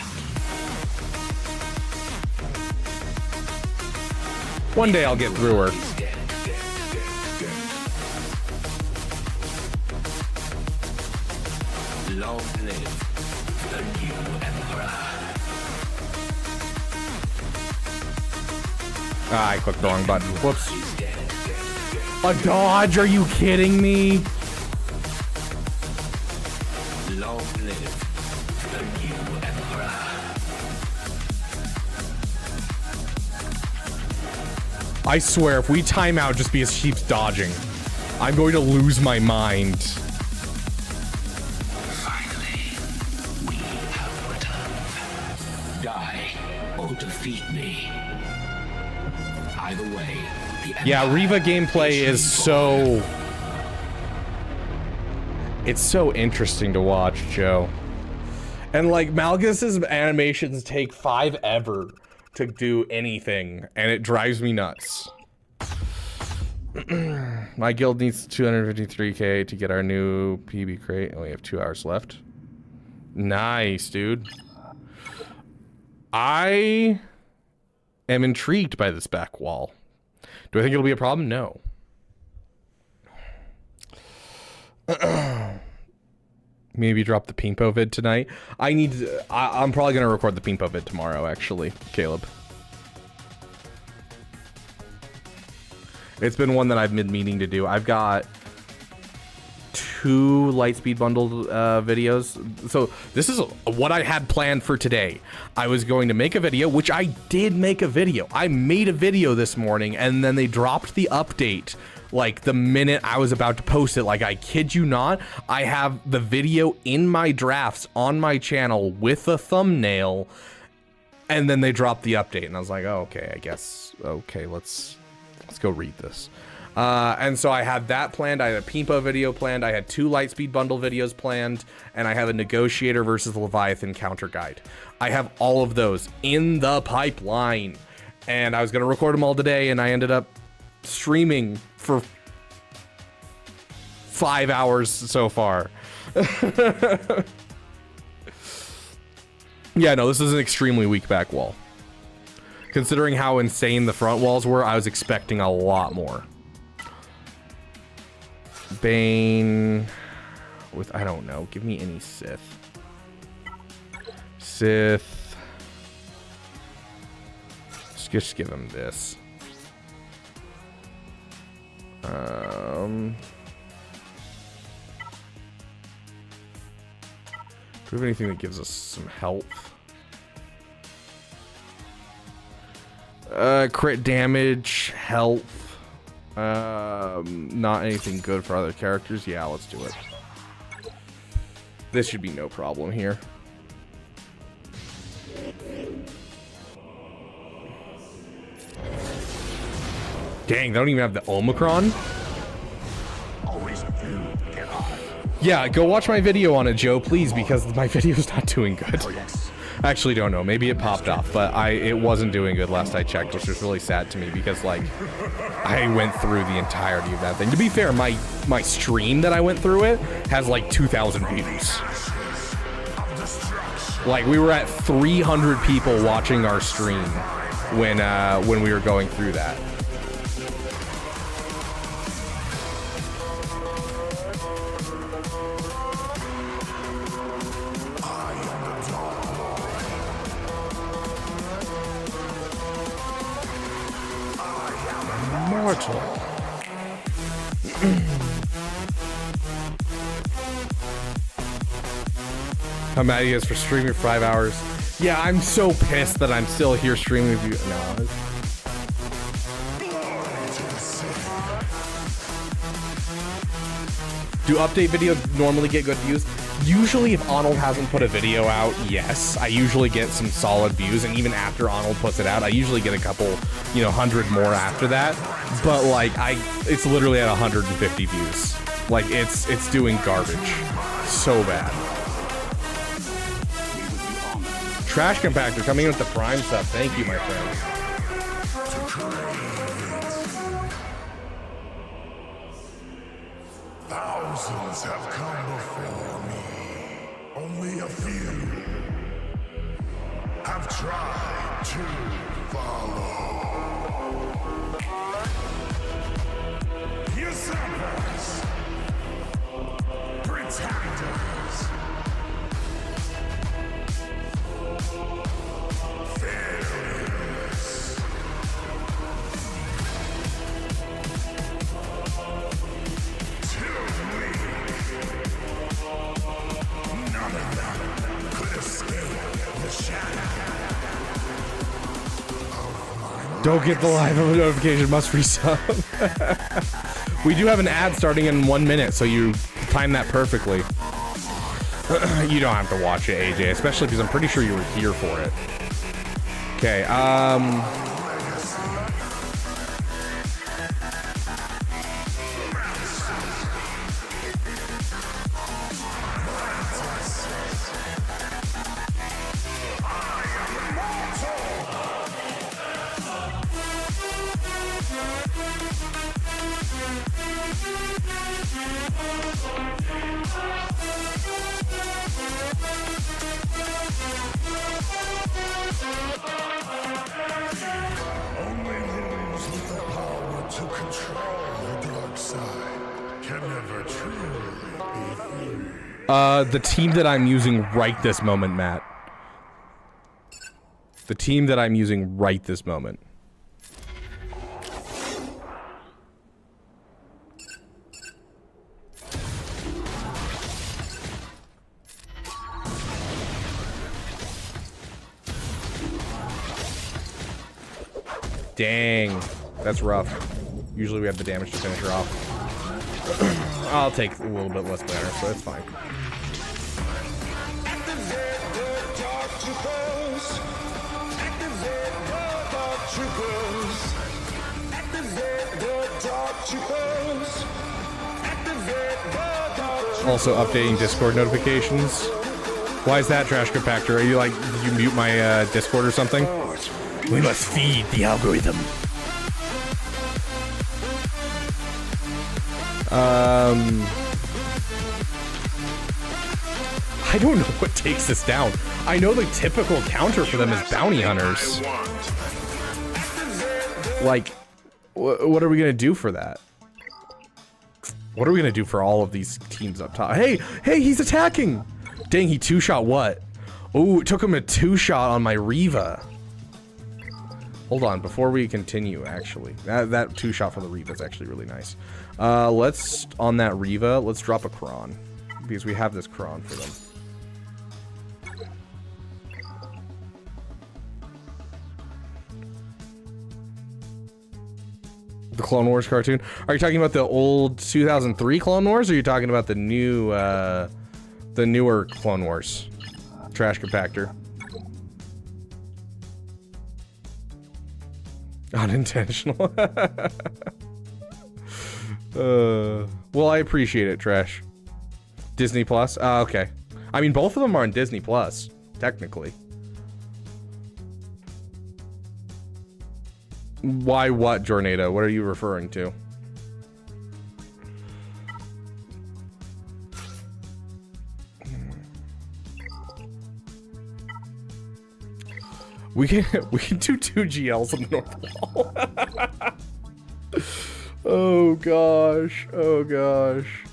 One day I'll get through her. Long live the new emperor. Ah, I clicked the wrong button. Whoops. A dodge? Are you kidding me? Long live the new emperor. I swear, if we time out just because she keeps dodging, I'm going to lose my mind. Finally, we have returned. Die or defeat me. Either way, Yeah, Riva gameplay is so... It's so interesting to watch, Joe. And like, Malgus's animations take forever to do anything, and it drives me nuts. My guild needs 253k to get our new PB crate, and we have 2 hours left. Nice, dude. I am intrigued by this back wall. Do I think it'll be a problem? No. Maybe drop the Pimpo vid tonight. I'm probably gonna record the Pimpo vid tomorrow, actually, Caleb. It's been one that I've been meaning to do. I've got 2 Lightspeed bundled videos. So this is what I had planned for today. I was going to make a video, which I did make a video. I made a video this morning, and then they dropped the update like the minute I was about to post it. Like, I kid you not, I have the video in my drafts on my channel with a thumbnail, and then they dropped the update, and I was like, oh, okay, I guess, okay, let's go read this. And so I had that planned. I had a Pimpo video planned. I had 2 Lightspeed bundle videos planned, and I have a Negotiator versus Leviathan counter guide. I have all of those in the pipeline, and I was going to record them all today, and I ended up streaming for 5 hours so far. Yeah, no, this is an extremely weak back wall. Considering how insane the front walls were, I was expecting a lot more. Bane with, I don't know, give me any Sith. Sith. Just give him this. Do we have anything that gives us some health? Crit damage, health. Not anything good for other characters. Yeah, let's do it. This should be no problem here. Dang, they don't even have the Omicron? Yeah, go watch my video on it, Joe, please, because my video's not doing good. I actually don't know. Maybe it popped off, but it wasn't doing good last I checked, which was really sad to me because, like, I went through the entirety of that thing. To be fair, my stream that I went through it has like 2,000 views. Like, we were at 300 people watching our stream when we were going through that. Mortal. How mad he is for streaming for 5 hours. Yeah, I'm so pissed that I'm still here streaming with you. No. Do update videos normally get good views? Usually if Arnold hasn't put a video out, yes. I usually get some solid views, and even after Arnold puts it out, I usually get a couple, 100 more after that. But like, it's literally at 150 views. Like, it's doing garbage. So bad. Trash Compactor coming in with the Prime sub. Thank you, my friend. Thousands have come before me. Only a few have tried to follow. Usurpers, pretenders, failures. Too weak. None of them could escape the shadow. Don't get the live notification, must resub. We do have an ad starting in 1 minute, so you time that perfectly. You don't have to watch it, AJ, especially because I'm pretty sure you were here for it. Okay, Only those with the power to control the dark side can never truly be free. the team that I'm using right this moment, Matt. The team that I'm using right this moment. Dang, that's rough. Usually we have the damage to finish her off. I'll take a little bit less banner, so that's fine. Also updating Discord notifications. Why is that, Trash Compactor? Are you like, did you mute my Discord or something? We must feed the algorithm. I don't know what takes this down. I know the typical counter for them is bounty hunters. Like, what are we gonna do for that? What are we gonna do for all of these teams up top? Hey, he's attacking! Dang, he two-shot what? Oh, it took him a two-shot on my Riva. Hold on, before we continue, actually. That two-shot for the Riva is actually really nice. Let's, on that Riva, let's drop a Kron. Because we have this Kron for them. The Clone Wars cartoon? Are you talking about the old 2003 Clone Wars, or are you talking about the new, the newer Clone Wars? Trash Compactor. Unintentional. Well, I appreciate it, Trash. Disney Plus? Okay. I mean, both of them are on Disney Plus, technically. Why what, Jornado? What are you referring to? We can do 2 GLs on the North Wall. Oh gosh. Oh gosh.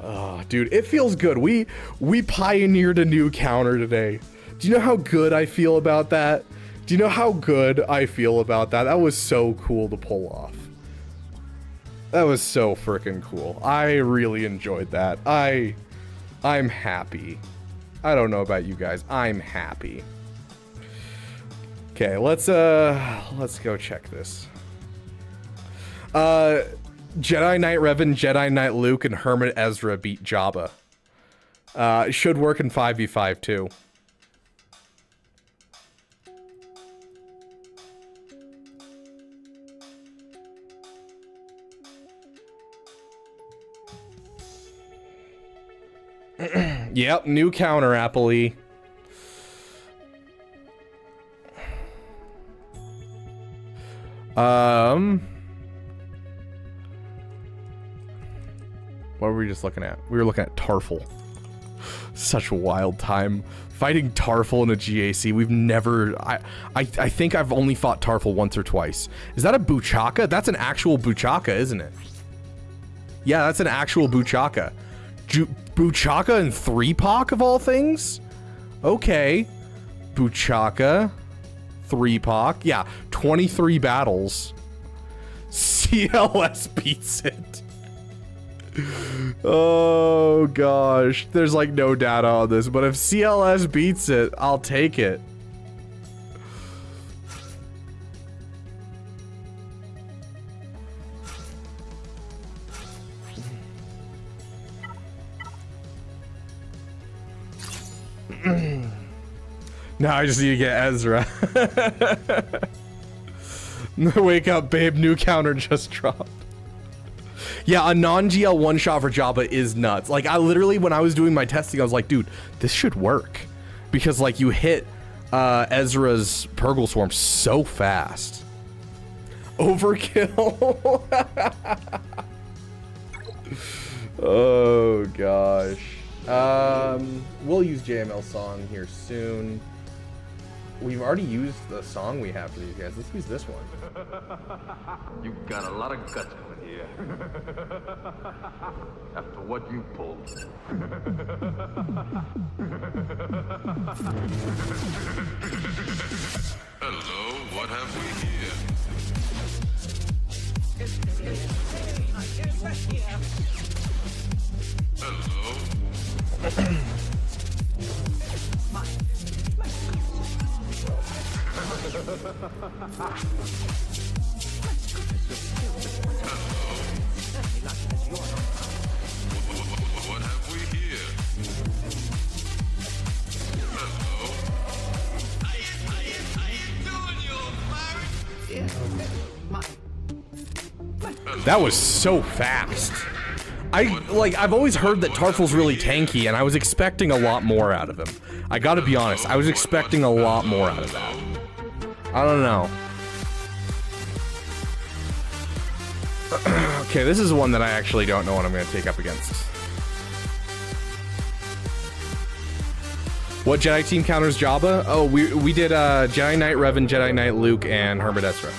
Oh, dude, it feels good. We pioneered a new counter today. Do you know how good I feel about that? Do you know how good I feel about that? That was so cool to pull off. That was so freaking cool. I really enjoyed that. I'm happy. I don't know about you guys. I'm happy. Okay, let's go check this. Jedi Knight Revan, Jedi Knight Luke, and Hermit Ezra beat Jabba. It should work in 5v5 too. Yep, new counter, Appley. What were we just looking at? We were looking at Tarful. Such a wild time. Fighting Tarful in a GAC. We've never... I think I've only fought Tarful once or twice. Is that a Buchaka? That's an actual Buchaka, isn't it? Yeah, that's an actual Buchaka. Buchaka and 3-Poc of all things? Okay. Buchaka. 3-Poc. Yeah, 23 battles. CLS beats it. Oh gosh, there's like no data on this, but if CLS beats it, I'll take it. Now I just need to get Ezra. Wake up, babe, new counter just dropped. Yeah, a non-GL one-shot for Jabba is nuts. Like, I literally, when I was doing my testing, I was like, dude, this should work. Because, like, you hit Ezra's Purgle Swarm so fast. Overkill. Oh, gosh. We'll use JML song here soon. We've already used the song we have for these guys. Let's use this one. You got a lot of guts coming here. After what you pulled. Hello, what have we here? Hello. What have we here? That was so fast. I've always heard that Tarful's really tanky, and I was expecting a lot more out of him. I gotta be honest, I was expecting a lot more out of that. I don't know. Okay, this is one that I actually don't know what I'm gonna take up against. What Jedi team counters Jabba? Oh, we did Jedi Knight Revan, Jedi Knight Luke, and Hermit Ezra.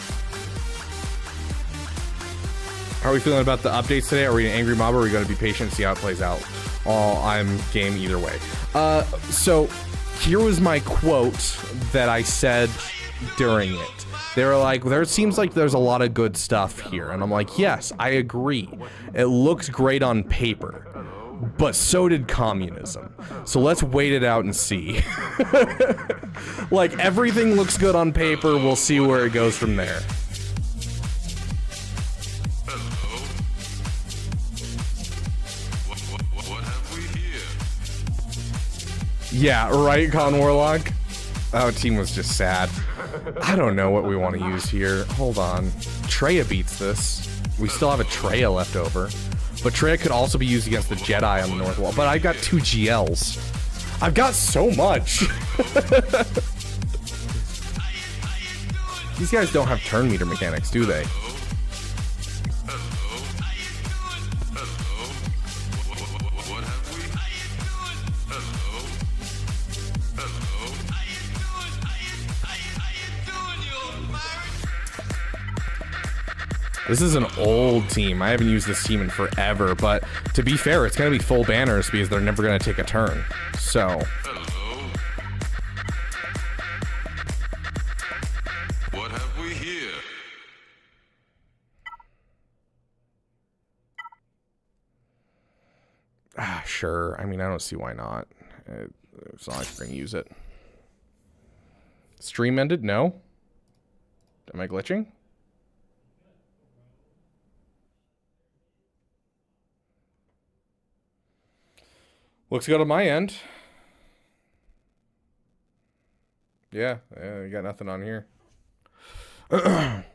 How are we feeling about the updates today? Are we an angry mob, or are we going to be patient and see how it plays out? I'm game either way. So here was my quote that I said during it. They were like, there seems like there's a lot of good stuff here. And I'm like, yes, I agree. It looks great on paper. But so did communism. So let's wait it out and see. Like, everything looks good on paper. We'll see where it goes from there. Yeah, right, Con Warlock? Oh, team was just sad. I don't know what we want to use here. Hold on. Traya beats this. We still have a Traya left over. But Traya could also be used against the Jedi on the North Wall. But I've got 2 GLs. I've got so much. These guys don't have turn meter mechanics, do they? This is an old team. I haven't used this team in forever, but to be fair, it's going to be full banners because they're never going to take a turn. So. What have we here? Sure. I mean, I don't see why not. It's not like we're going to use it. Stream ended? No. Am I glitching? Looks good on my end. Yeah, you got nothing on here. The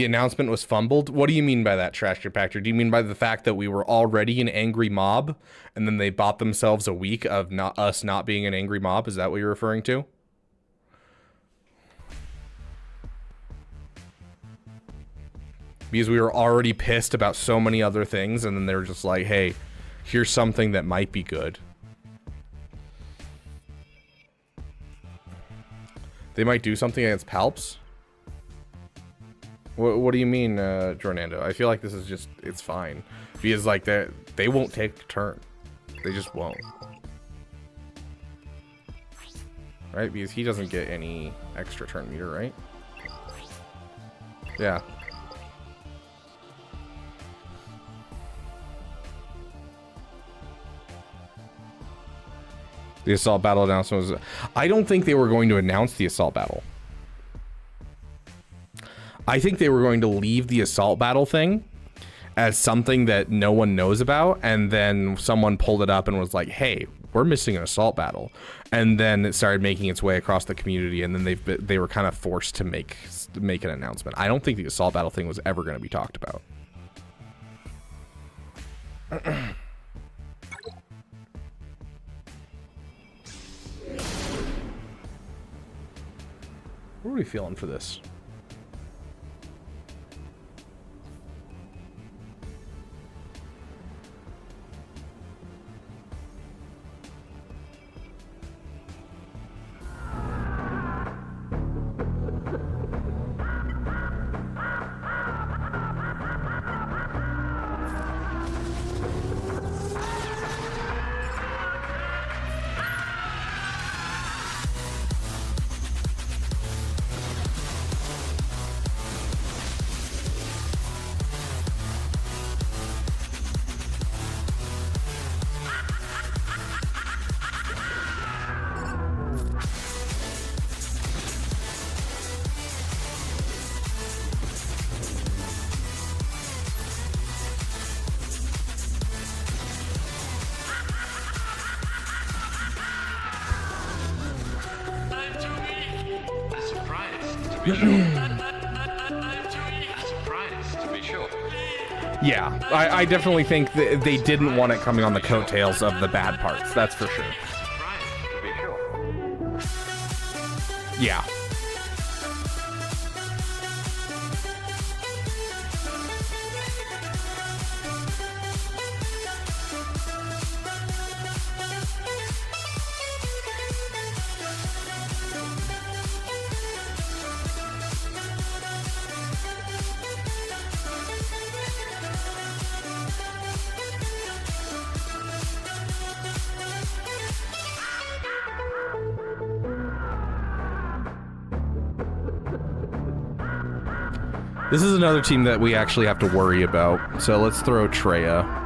announcement was fumbled. What do you mean by that, Trash Compactor? Do you mean by the fact that we were already an angry mob, and then they bought themselves a week of us not being an angry mob? Is that what you're referring to? Because we were already pissed about so many other things, and then they were just like, hey, here's something that might be good. They might do something against Palps. What do you mean, Jornando? I feel like this is just, it's fine. Because, like, they won't take a turn. They just won't. Right? Because he doesn't get any extra turn meter, right? Yeah. The assault battle announcement was... I don't think they were going to announce the assault battle. I think they were going to leave the assault battle thing as something that no one knows about, and then someone pulled it up and was like, hey, we're missing an assault battle. And then it started making its way across the community, and then they were kind of forced to make an announcement. I don't think the assault battle thing was ever going to be talked about. What are we feeling for this? Yeah, I definitely think that they didn't want it coming on the coattails of the bad parts. That's for sure. Yeah. This is another team that we actually have to worry about. So let's throw Treya.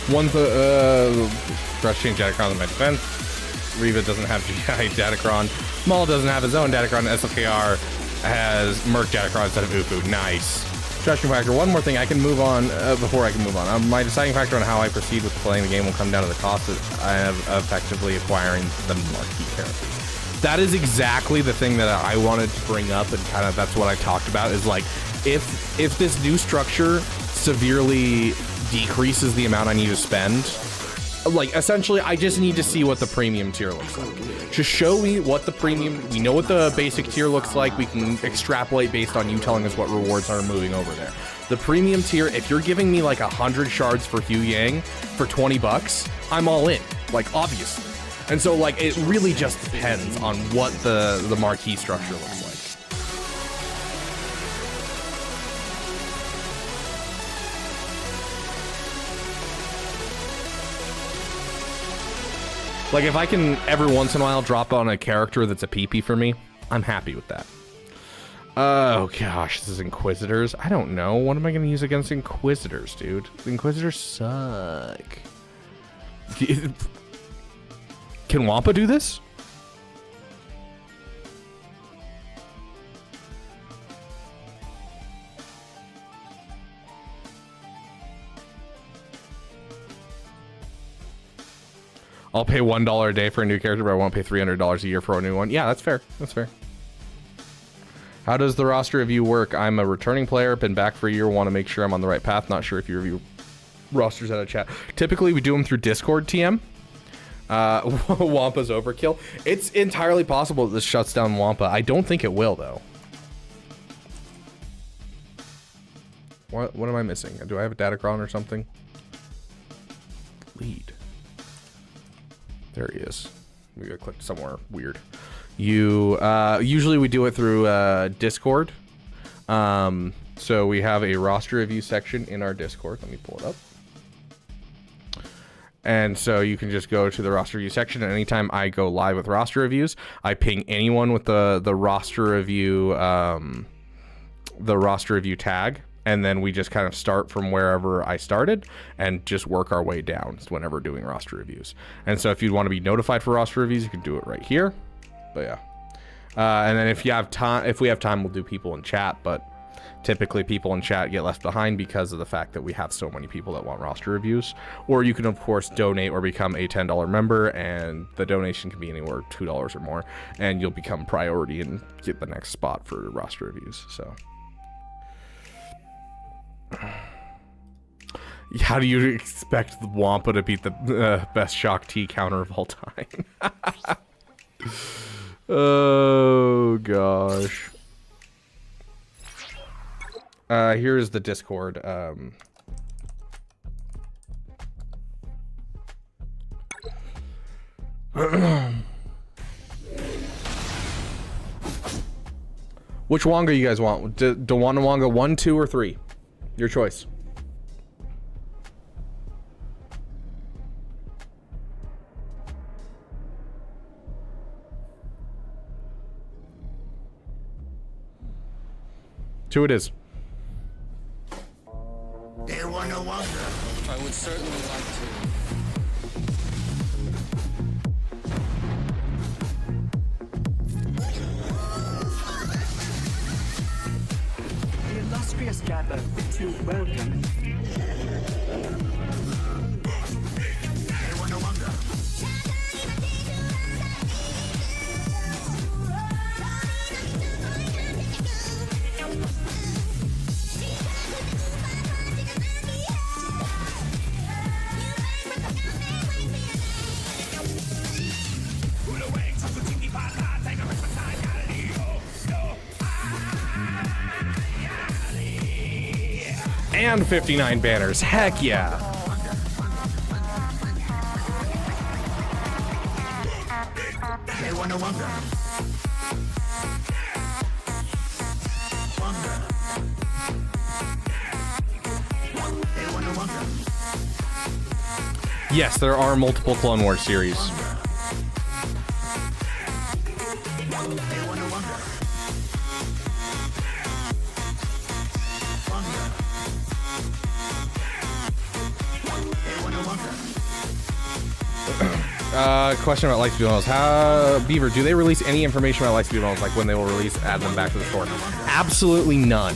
One Rush change Datacron in my defense. Reva doesn't have GI Datacron. Maul doesn't have his own Datacron. SLKR has Merc Datacron instead of Ufu. Nice. Stretching factor. One more thing I can move on before I can move on. My deciding factor on how I proceed with playing the game will come down to the cost that I have effectively acquiring the marquee characters. That is exactly the thing that I wanted to bring up, and kind of that's what I talked about. Is like if this new structure severely decreases the amount I need to spend like, essentially, I just need to see what the premium tier looks like. Just show me what the premium, we know what the basic tier looks like. We can extrapolate based on you telling us what rewards are moving over there. The premium tier, if you're giving me like 100 shards for Hugh Yang for 20 bucks, I'm all in, like, obviously. And so, like, it really just depends on what the marquee structure looks like. Like, if I can every once in a while drop on a character that's a PP for me, I'm happy with that. Oh gosh, this is Inquisitors. I don't know. What am I going to use against Inquisitors, dude? The Inquisitors suck. Can Wampa do this? I'll pay $1 a day for a new character, but I won't pay $300 a year for a new one. Yeah, that's fair. That's fair. How does the roster review work? I'm a returning player, been back for a year, want to make sure I'm on the right path. Not sure if you review rosters out of chat. Typically, we do them through Discord TM. Wampa's overkill. It's entirely possible that this shuts down Wampa. I don't think it will, though. What am I missing? Do I have a Datacron or something? Lead. There he is. We gotta click somewhere weird. You usually we do it through Discord. So we have a roster review section in our Discord. Let me pull it up. And so you can just go to the roster review section, and anytime I go live with roster reviews, I ping anyone with the roster review tag. And then we just kind of start from wherever I started and just work our way down whenever doing roster reviews. And so if you want to be notified for roster reviews, you can do it right here. But yeah. And then if we have time, we'll do people in chat. But typically people in chat get left behind because of the fact that we have so many people that want roster reviews. Or you can, of course, donate or become a $10 member. And the donation can be anywhere $2 or more. And you'll become priority and get the next spot for roster reviews. So... how do you expect the Wampa to beat the best Shock T counter of all time? Oh gosh. Here's the Discord. Which Wonga you guys want? Dewana Wonga 1, 2, or 3? Your choice. Two it is. They want to wonder. I would certainly like to. The illustrious gather to welcome. They want to wonder. And 59 banners. Heck yeah. They want to wonder. Wonder. They want to wonder. Yes, there are multiple Clone Wars series. Question about Lightspeed models. How, Beaver, do they release any information about Lightspeed models, like when they will release, add them back to the store? Absolutely none.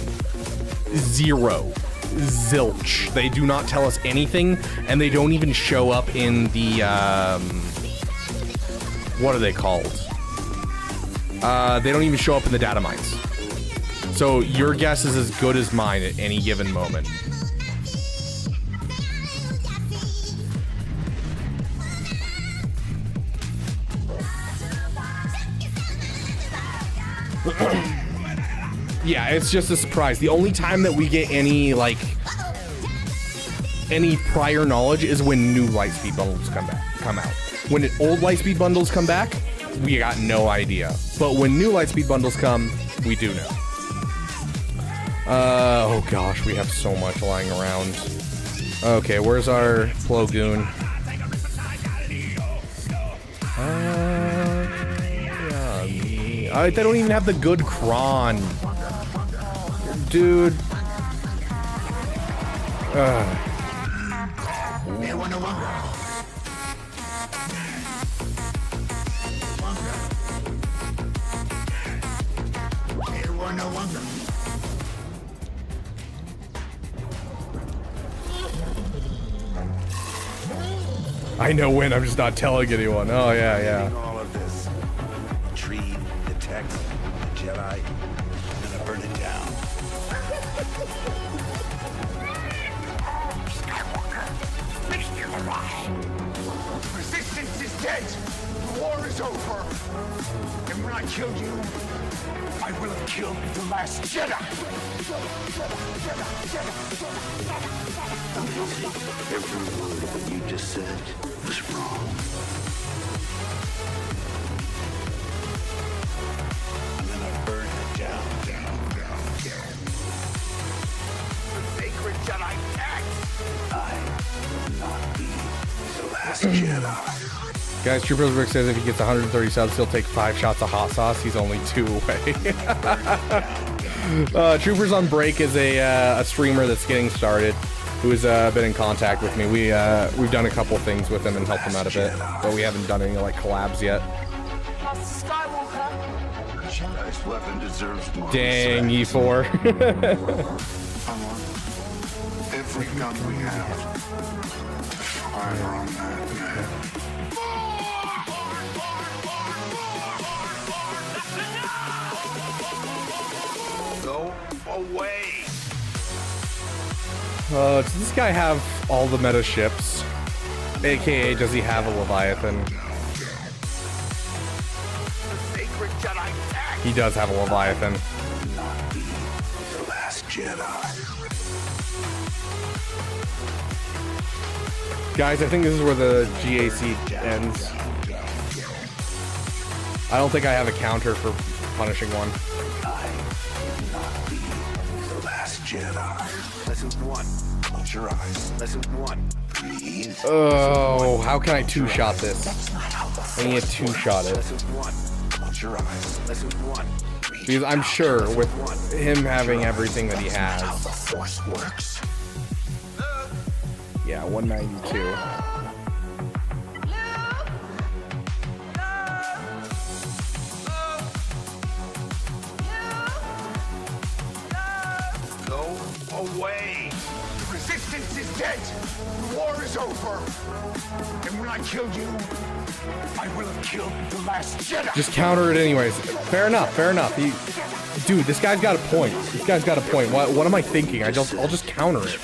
Zero. Zilch. They do not tell us anything, and they don't even show up in the, what are they called? They don't even show up in the data mines. So your guess is as good as mine at any given moment. Yeah, it's just a surprise. The only time that we get any like any prior knowledge is when new Lightspeed bundles come out. When old Lightspeed bundles come back, we got no idea. But when new Lightspeed bundles come, we do know. Oh gosh, we have so much lying around. Okay, where's our Plogoon? They don't even have the good Kron. Dude. I know when, I'm just not telling anyone. Oh, yeah, yeah. All of this. The tree, the text, the Jedi. I'm gonna burn it down. Resistance is dead. The war is over. And when I kill you, I will have killed the last Jedi. Every word that you just said was wrong. I'm gonna burn it down. The sacred Jedi text. I will not be the last Jedi. Guys, Troopers Rick says if he gets 130 subs, he'll take 5 shots of hot sauce. He's only 2 away. Troopers on Break is a streamer that's getting started, who's been in contact with me. We've done a couple things with him and helped him out a bit, but we haven't done any like collabs yet. Jedi's weapon deserves more. Dang, E4. Every gun we have. Fire on that man. Go away. Does this guy have all the meta ships? AKA, does he have a Leviathan? He does have a Leviathan. The last Jedi. Guys, I think this is where the GAC ends. I don't think I have a counter for punishing one. The last Jedi. Lesson 1. Close your eyes. Lesson 1. Breathe. Oh, how can I two-shot this? I need to two-shot it. Lesson 1. Close your eyes. Lesson 1. Because I'm sure with him having everything that he has. The Force works. Yeah, 192. Go away. Resistance is dead. The war is over. And when I kill you, I will have killed the last Jedi. Just counter it anyways. Fair enough, fair enough. Dude, this guy's got a point. This guy's got a point. What am I thinking? I'll just counter it.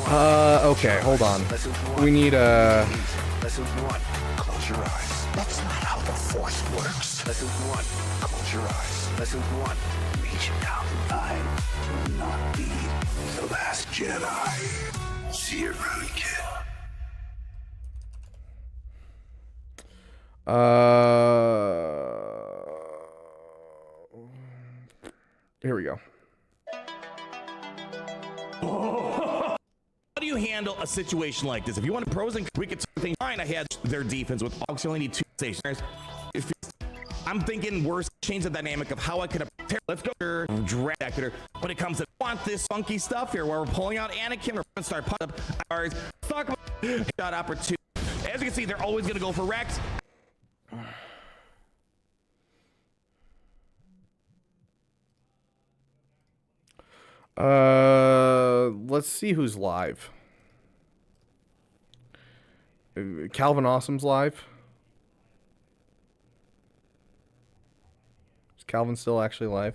Okay, hold on. We need a... Lesson 1. Close your eyes. That's not how the Force works. Lesson 1. Close your eyes. Lesson 1. Reach out. I will not be the last Jedi. See you around, kid. Here we go. How do you handle a situation like this? If you want pros and we could think fine, I had their defense with Ox, you only need 2 stations. I'm thinking worse, change the dynamic of how I could have. Let's go drag when it comes to want this funky stuff here where we're pulling out Anakin or start putting up ours. Talk about shot opportunity. As you can see, they're always gonna go for Rex. Let's see who's live. Calvin Awesome's live. Is Calvin still actually live?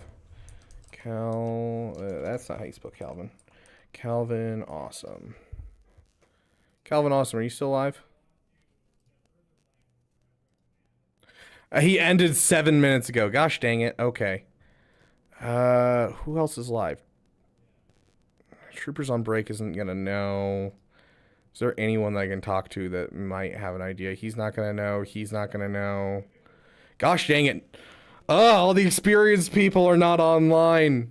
That's not how you spell Calvin. Calvin Awesome. Calvin Awesome, are you still live? He ended 7 minutes ago. Gosh dang it. Okay. Who else is live? Troopers on break isn't gonna know. Is there anyone that I can talk to that might have an idea? He's not gonna know. He's not gonna know. Gosh dang it. Oh, all the experienced people are not online.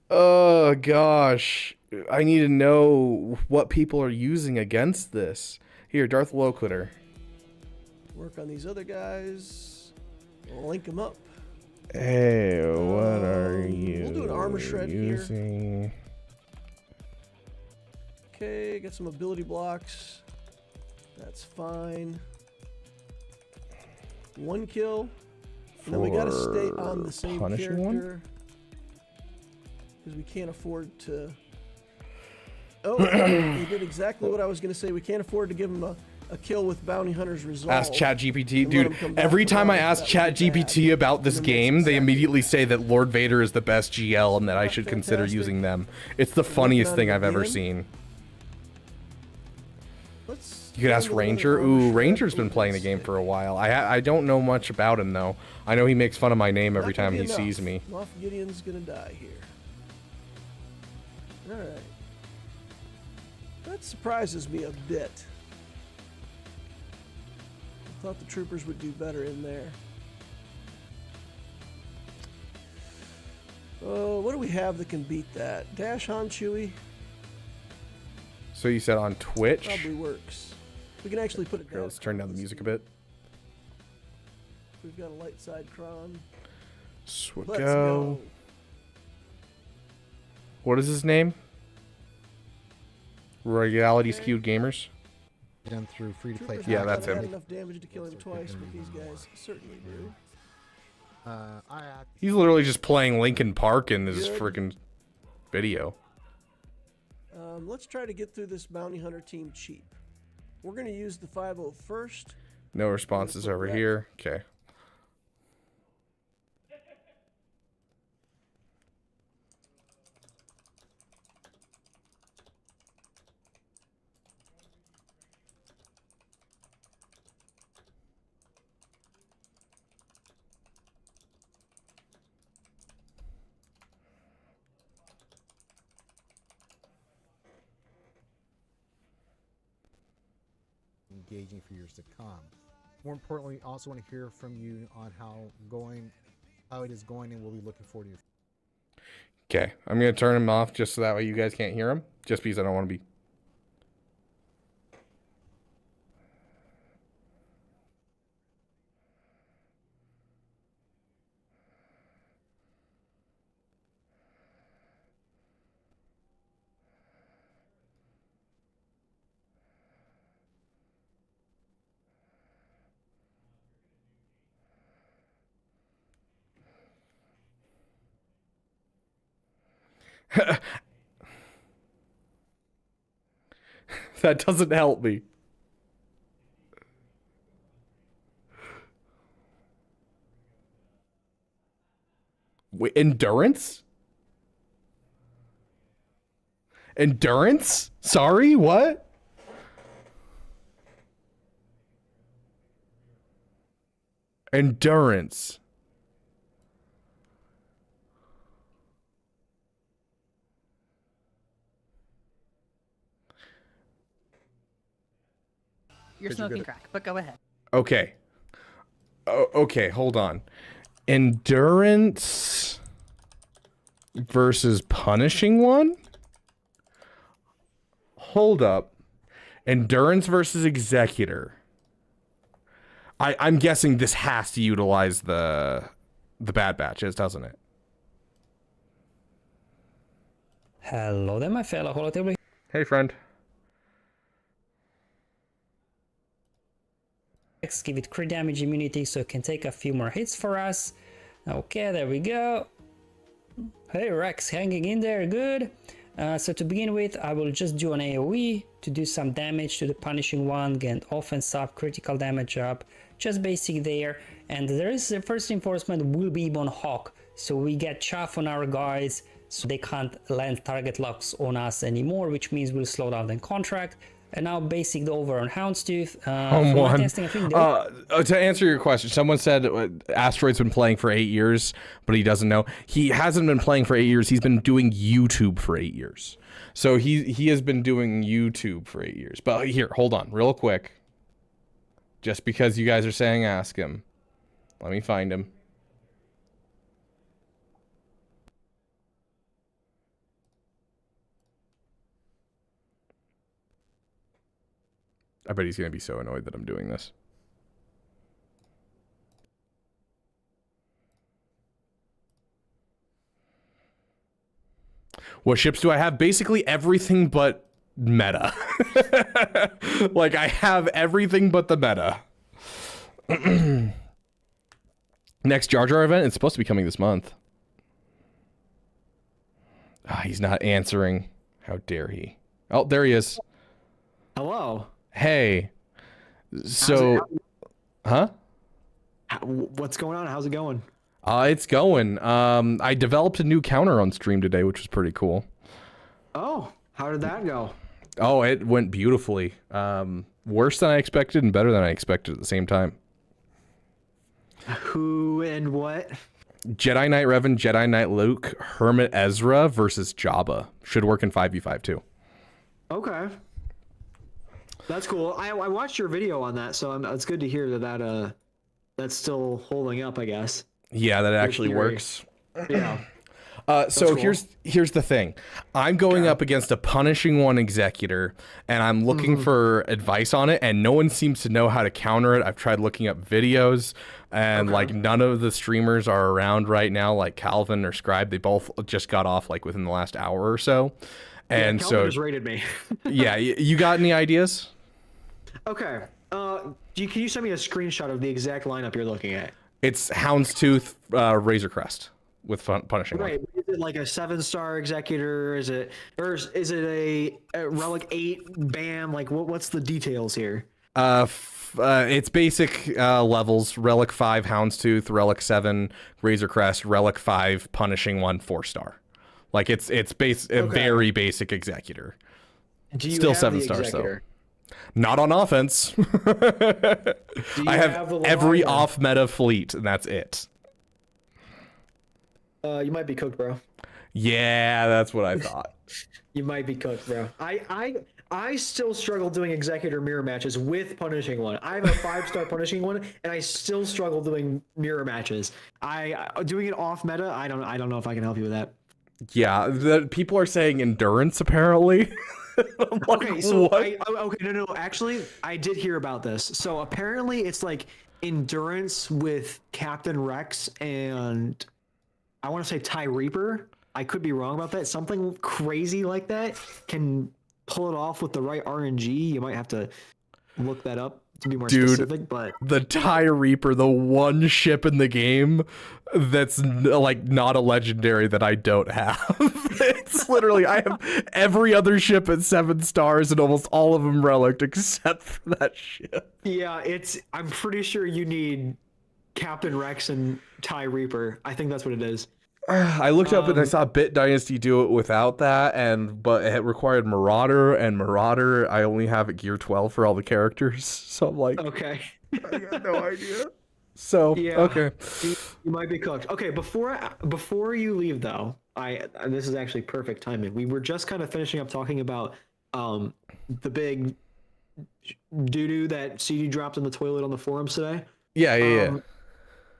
Oh, gosh. I need to know what people are using against this. Here, Darth Lowquitter. Work on these other guys. We'll link them up. Hey, what are you We'll do an armor shred using? here. Okay, got some ability blocks. That's fine. 1 kill. And then we gotta stay on the same character. Because we can't afford to... Oh, we did exactly what I was gonna say. We can't afford to give him a kill with Bounty Hunter's Resolve. Ask ChatGPT. Dude, every time I ask ChatGPT about this game, they immediately say that Lord Vader is the best GL and that I should consider using them. It's the funniest thing I've ever seen. You could ask Ranger. Ooh, Ranger's been playing the game for a while. I don't know much about him, though. I know he makes fun of my name every time he sees me. Moff Gideon's gonna die here. Alright. That surprises me a bit. I thought the troopers would do better in there. Oh, what do we have that can beat that? Dash on Chewie? So you said on Twitch? Probably works. We can actually put it down. Let's turn down the music a bit. We've got a light side cron. Let's go. What is his name? Reality Skewed Gamers? Done through free to play. Yeah, that's him. Had enough damage to kill him twice, but these guys certainly do. He's literally just playing Linkin Park in his freaking video. Let's try to get through this Bounty Hunter team cheap. We're going to use the 5.0 first. No responses over here. Okay. Engaging for years to come. More importantly, also want to hear from you on how it is going, and we'll be looking forward to your. Okay, I'm gonna turn him off just so that way you guys can't hear him. Just because I don't want to be. That doesn't help me. Wait, endurance? Endurance? Sorry, what? Endurance. You're smoking crack, but go ahead. Okay. Okay, hold on. Endurance versus punishing one? Hold up. Endurance versus executor. I'm guessing this has to utilize the Bad Batches, doesn't it? Hello there, my fellow holotail. Hey, friend. Give it crit damage immunity so it can take a few more hits for us. Okay, there we go. Hey, Rex, hanging in there, good. So to begin with, I will just do an AoE to do some damage to the punishing one, get offense up, critical damage up, just basic there. And there is the first reinforcement will be on Hawk, so we get chaff on our guys, so they can't land target locks on us anymore, which means we'll slow down the contract. And now basic over on Houndstooth. Home for my one. testing, I think To answer your question, someone said Asteroid's been playing for 8 years, but he doesn't know. He hasn't been playing for 8 years. He's been doing YouTube for 8 years. So he has been doing YouTube for 8 years. But here, hold on, real quick. Just because you guys are saying ask him. Let me find him. I bet he's going to be so annoyed that I'm doing this. What ships do I have? Basically everything but meta. Like, I have everything but the meta. Next Jar Jar event? It's supposed to be coming this month. He's not answering. How dare he? Oh, there he is. Hello. Hey. So, huh? What's going on? How's it going? It's going. I developed a new counter on stream today, which was pretty cool. Oh, how did that go? Oh, it went beautifully. Worse than I expected and better than I expected at the same time. Who and what? Jedi Knight Revan, Jedi Knight Luke, Hermit Ezra versus Jabba. Should work in 5v5 too. Okay. That's cool. I watched your video on that, so it's good to hear that that's still holding up, I guess. Yeah, that actually works. Yeah. So cool. here's the thing. I'm going up against a Punishing One Executor, and I'm looking for advice on it, and no one seems to know how to counter it. I've tried looking up videos, and like none of the streamers are around right now, like Calvin or Scribe. They both just got off like within the last hour or so. And Calvin so just rated me. yeah, you got any ideas? Okay. Can you send me a screenshot of the exact lineup you're looking at? It's Houndstooth, Razor Crest with Punishing One. Right. Is it like a 7-star Executor? Is it a Relic 8 BAM? Like what's the details here? It's basic levels: Relic 5 Houndstooth, Relic 7 Razor Crest, Relic 5 Punishing One 4-star. Like it's a very basic Executor. Still 7 stars though. Not on offense. I have every off-meta fleet, and that's it. You might be cooked, bro. Yeah, that's what I thought. You might be cooked, bro. I still struggle doing Executor mirror matches with Punishing One. I have a 5-star Punishing One, and I still struggle doing mirror matches. Doing it off meta. I don't know if I can help you with that. Yeah, people are saying endurance apparently. Okay, so no. Actually, I did hear about this. So apparently, it's like endurance with Captain Rex and I want to say Tie Reaper. I could be wrong about that. Something crazy like that can pull it off with the right RNG. You might have to look that up to be more specific. But the Tie Reaper, the one ship in the game that's like not a legendary that I don't have. It's literally, I have every other ship at 7 stars and almost all of them relic except for that ship. Yeah, I'm pretty sure you need Captain Rex and Tie Reaper. I think that's what it is. I looked up and I saw Bit Dynasty do it without that, but it required Marauder, and Marauder I only have at gear 12 for all the characters. So I'm like, okay, I got no idea. So yeah, okay, you might be cooked. Okay, before you leave though, this is actually perfect timing. We were just kind of finishing up talking about the big doo-doo that CD dropped in the toilet on the forums today. Yeah.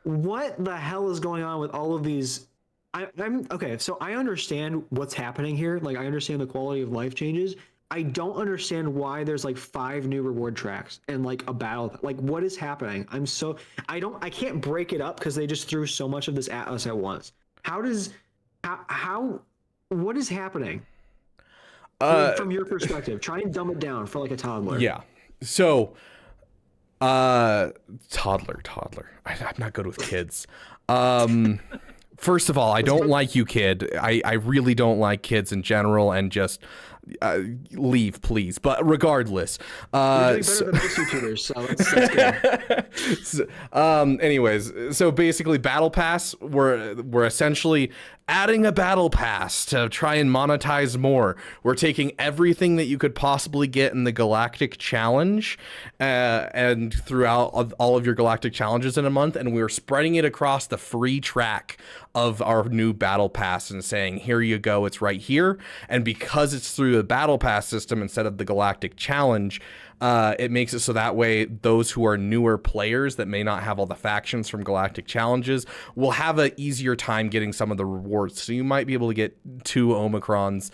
What the hell is going on with all of these? I'm okay. So I understand what's happening here. Like I understand the quality of life changes. I don't understand why there's like 5 new reward tracks and like a battle. Like what is happening? I can't break it up because they just threw so much of this at us at once. What is happening? From your perspective, try and dumb it down for like a toddler. Yeah. So, toddler. I'm not good with kids. First of all, I don't like you, kid. I really don't like kids in general, and just leave, please. But regardless, You're doing better than most YouTubers, so that's good. anyways, so basically, Battle Pass, we're essentially adding a Battle Pass to try and monetize more. We're taking everything that you could possibly get in the Galactic Challenge and throughout all of your Galactic Challenges in a month, and we're spreading it across the free track of our new Battle Pass and saying, here you go, it's right here. And because it's through the Battle Pass system instead of the Galactic Challenge, it makes it so that way those who are newer players that may not have all the factions from Galactic Challenges will have an easier time getting some of the rewards. So you might be able to get 2 Omicrons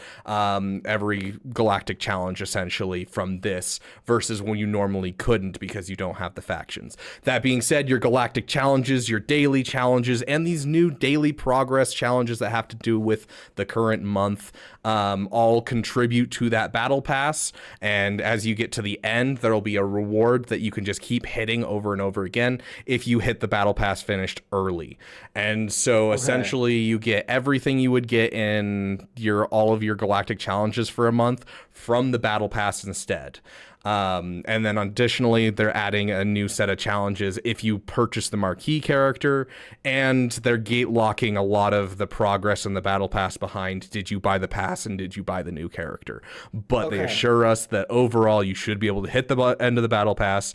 every Galactic Challenge essentially from this versus when you normally couldn't because you don't have the factions. That being said, your Galactic Challenges, your daily challenges, and these new daily progress challenges that have to do with the current month all contribute to that Battle Pass. And as you get to the end, there'll be a reward that you can just keep hitting over and over again if you hit the Battle Pass finished early. And so essentially you get everything you would get in all of your Galactic Challenges for a month from the Battle Pass instead. And then additionally, they're adding a new set of challenges if you purchase the marquee character, and they're gate locking a lot of the progress in the Battle Pass behind did you buy the pass and did you buy the new character. But they assure us that overall you should be able to hit the end of the Battle Pass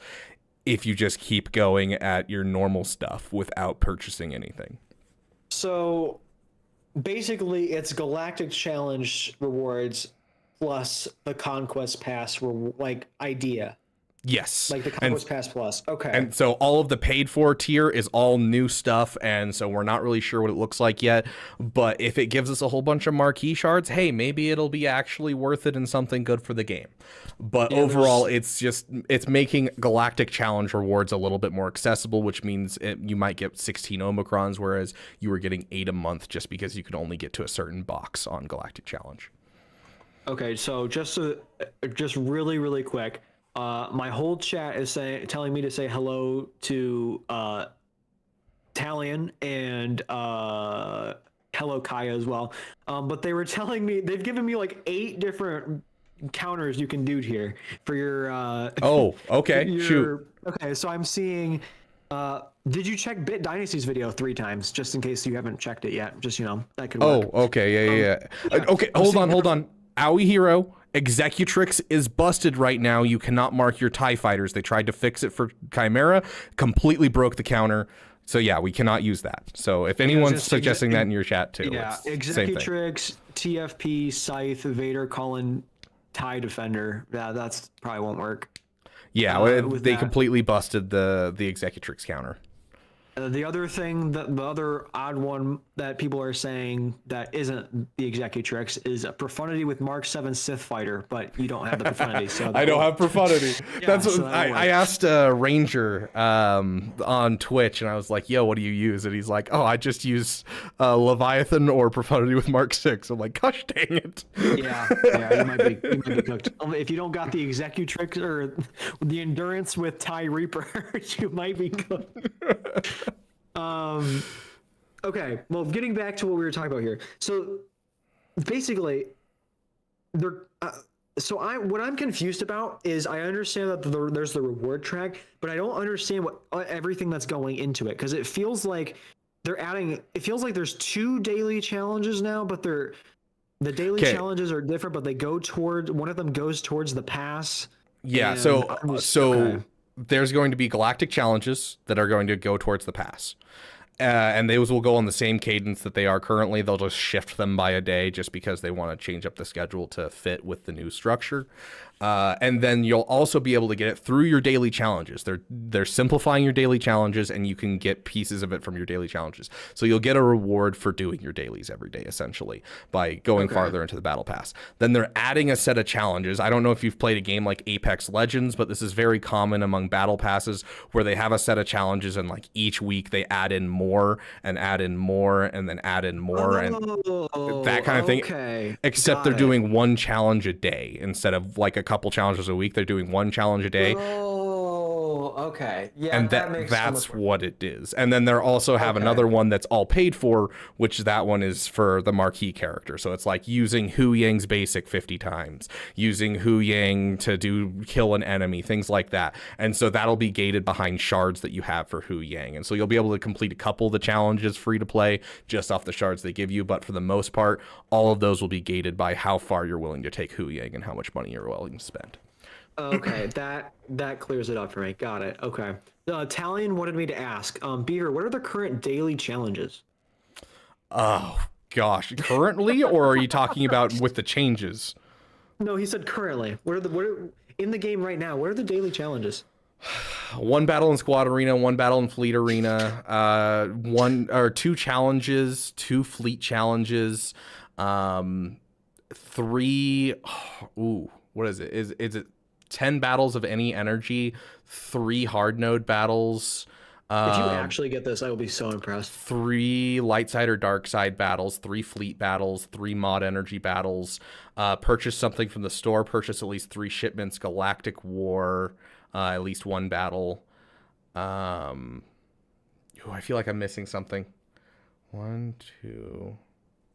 if you just keep going at your normal stuff without purchasing anything. So basically it's Galactic Challenge rewards plus the Conquest Pass idea. Yes. Like the Conquest Pass Plus. Okay. And so all of the paid for tier is all new stuff, and so we're not really sure what it looks like yet. But if it gives us a whole bunch of marquee shards, hey, maybe it'll be actually worth it and something good for the game. But overall, it's making Galactic Challenge rewards a little bit more accessible, which means you might get 16 Omicrons, whereas you were getting 8 a month just because you could only get to a certain box on Galactic Challenge. Okay, so just really, really quick. My whole chat is telling me to say hello to Talion and hello Kaya as well. But they were telling me they've given me like 8 different counters you can do here for your. Oh, okay. Shoot. Okay, so I'm seeing. Did you check Bit Dynasty's video 3 times just in case you haven't checked it yet? Just that could work. Oh, okay, yeah. Okay, hold on. Aoi Hero, Executrix is busted right now. You cannot mark your TIE fighters. They tried to fix it for Chimera, completely broke the counter. So yeah, we cannot use that. So if anyone's suggesting that in your chat too, yeah, Executrix, TFP, Scythe, Vader, Cullen, TIE Defender. Yeah, that's probably won't work. Yeah, they completely busted the Executrix counter. The other thing, the other odd one that people are saying that isn't the Executrix is a profundity with Mark 7 Sith Fighter, but you don't have the profundity. So I don't have profundity. Yeah, That's so what I asked Ranger on Twitch, and I was like, "Yo, what do you use?" And he's like, "Oh, I just use Leviathan or profundity with Mark 6." I'm like, "Gosh, dang it!" Yeah, you might be cooked. If you don't got the Executrix or the Endurance with TIE Reaper, you might be cooked. Okay, well, getting back to what we were talking about here. So basically, what I'm confused about is I understand that there's the reward track, but I don't understand what everything that's going into it, because it feels like there's 2 daily challenges now, but the daily challenges are different, but they go toward, one of them goes towards the pass. Yeah, so there's going to be Galactic Challenges that are going to go towards the pass. And those will go on the same cadence that they are currently. They'll just shift them by a day just because they want to change up the schedule to fit with the new structure. And then you'll also be able to get it through your daily challenges. They're simplifying your daily challenges, and you can get pieces of it from your daily challenges. So you'll get a reward for doing your dailies every day, essentially, by going farther into the Battle Pass. Then they're adding a set of challenges. I don't know if you've played a game like Apex Legends, but this is very common among Battle Passes, where they have a set of challenges, and like each week they add in more and add in more and then add in more and that kind of thing. Except they're doing 1 challenge a day instead of like a couple challenges a week. They're doing 1 challenge a day. Oh, okay. Yeah, and that makes that's so much what it is. And then they also have another one that's all paid for, which that one is for the marquee character. So it's like using Hu Yang's basic 50 times, using Hu Yang to kill an enemy, things like that. And so that'll be gated behind shards that you have for Hu Yang. And so you'll be able to complete a couple of the challenges free to play just off the shards they give you. But for the most part, all of those will be gated by how far you're willing to take Hu Yang and how much money you're willing to spend. Okay, that clears it up for me. Got it. Okay. Talion wanted me to ask, Beaver, what are the current daily challenges? Oh gosh, currently, or are you talking about with the changes? No, he said currently. What are in the game right now? What are the daily challenges? 1 battle in squad arena, 1 battle in fleet arena, 1 or 2 challenges, 2 fleet challenges, 3. What is it? Is it 10 battles of any energy, 3 hard node battles? If you actually get this, I will be so impressed. 3 light side or dark side battles, 3 fleet battles, 3 mod energy battles. Purchase something from the store. Purchase at least 3 shipments. Galactic War. At least 1 battle. I feel like I'm missing something. 1, 2,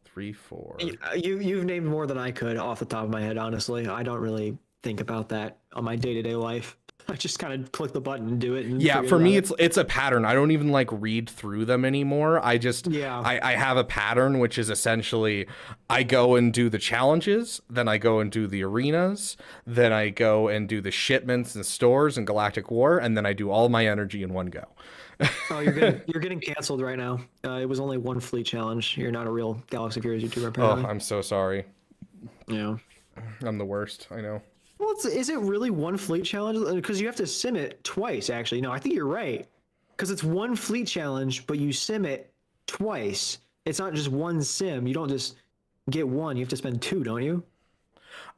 3, 4. You've named more than I could off the top of my head. Honestly, I don't really think about that on my day-to-day life. I just kind of click the button and do it. And yeah, for me, it's a pattern. I don't even like read through them anymore. I just I have a pattern, which is essentially I go and do the challenges, then I go and do the arenas, then I go and do the shipments and stores and Galactic War, and then I do all my energy in one go. Oh, you're getting canceled right now. It was only 1 fleet challenge. You're not a real Galaxy of Heroes YouTuber, apparently. Oh, I'm so sorry. Yeah, I'm the worst. I know. Well, is it really 1 fleet challenge? Because you have to sim it twice, actually. No, I think you're right. Because it's 1 fleet challenge, but you sim it twice. It's not just 1 sim. You don't just get 1. You have to spend 2, don't you?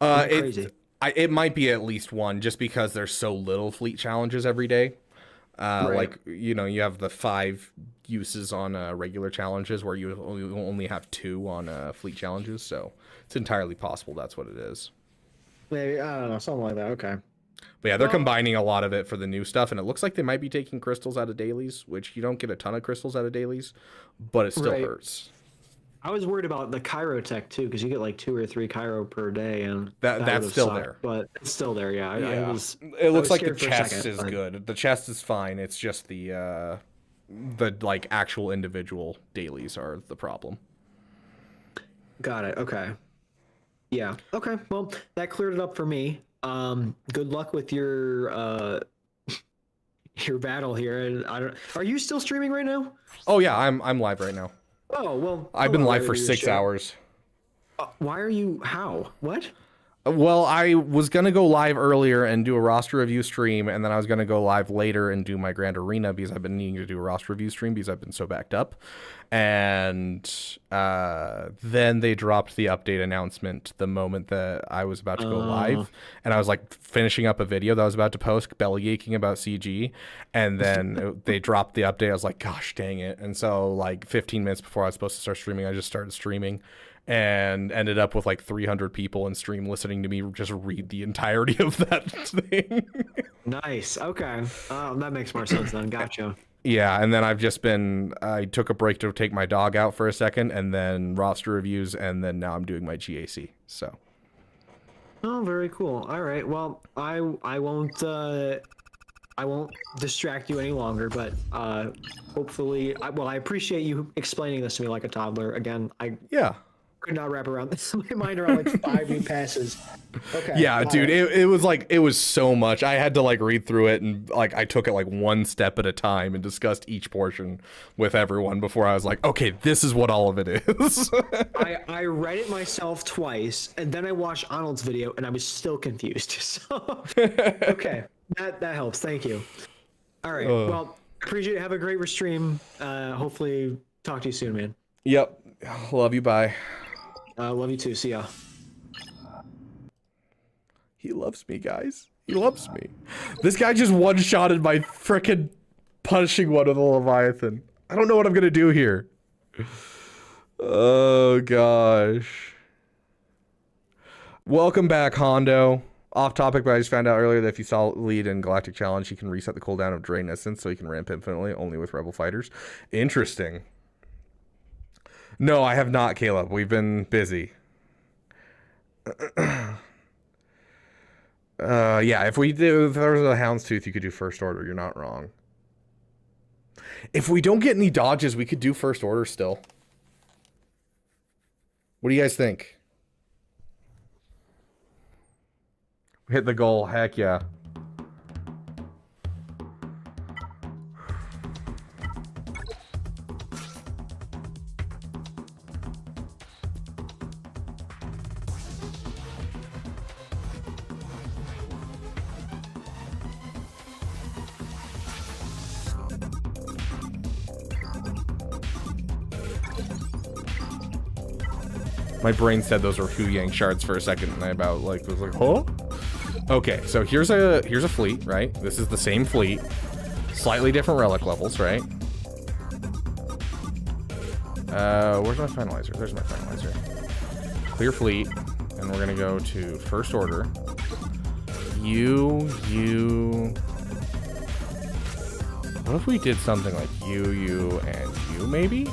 Crazy. It might be at least 1, just because there's so little fleet challenges every day. Right. Like, you have the 5 uses on regular challenges where you only have 2 on fleet challenges. So it's entirely possible that's what it is. Maybe, I don't know, something like that. Okay. But yeah, they're combining a lot of it for the new stuff, and it looks like they might be taking crystals out of dailies, which you don't get a ton of crystals out of dailies, but it still hurts. I was worried about the Cairo tech too, because you get like 2 or 3 Cairo per day, and that's still there. But it's still there, yeah. It looks like the chest is good. The chest is fine. It's just the like actual individual dailies are the problem. Got it. Okay. Yeah. Okay. Well, that cleared it up for me. Good luck with your battle here. And are you still streaming right now? Oh yeah, I'm live right now. Oh well. I've been live for 6 hours. Why are you? How? What? Well, I was going to go live earlier and do a roster review stream, and then I was going to go live later and do my Grand Arena because I've been needing to do a roster review stream because I've been so backed up. And then they dropped the update announcement the moment that I was about to go live. And I was like finishing up a video that I was about to post, belly aching about CG. And then they dropped the update. I was like, gosh, dang it. And so like 15 minutes before I was supposed to start streaming, I just started streaming. And ended up with like 300 people in stream listening to me just read the entirety of that thing. Nice. Okay. That makes more sense then. Gotcha. Yeah, and then I took a break to take my dog out for a second, and then roster reviews, and then now I'm doing my GAC. So. Oh, very cool. All right. Well, I won't distract you any longer, but hopefully, I appreciate you explaining this to me like a toddler. Again, could not wrap around this my mind around like 5 new passes. Okay. Yeah, dude, it was so much. I had to like read through it, and like I took it like 1 step at a time and discussed each portion with everyone before I was like, okay, this is what all of it is. I read it myself twice, and then I watched Arnold's video, and I was still confused. So okay, that helps. Thank you. All right. Well, appreciate it. Have a great stream. Hopefully, talk to you soon, man. Yep. Love you. Bye. Love you too. See ya. He loves me, guys. He loves me. This guy just one-shotted my frickin' punishing one with a Leviathan. I don't know what I'm gonna do here. Oh, gosh. Welcome back, Hondo. Off topic, but I just found out earlier that if you saw lead in Galactic Challenge, he can reset the cooldown of Drain Essence, so he can ramp infinitely, only with Rebel fighters. Interesting. No, I have not, Caleb. We've been busy. Yeah, if there was a Houndstooth, you could do First Order. You're not wrong. If we don't get any dodges, we could do First Order still. What do you guys think? Hit the goal. Heck yeah. My brain said those were Hu Yang shards for a second, and I about like was like, huh? Okay, so here's a fleet, right? This is the same fleet, slightly different relic levels, right? Where's my finalizer? There's my finalizer. Clear fleet, and we're gonna go to First Order. You. What if we did something like you, and you, maybe?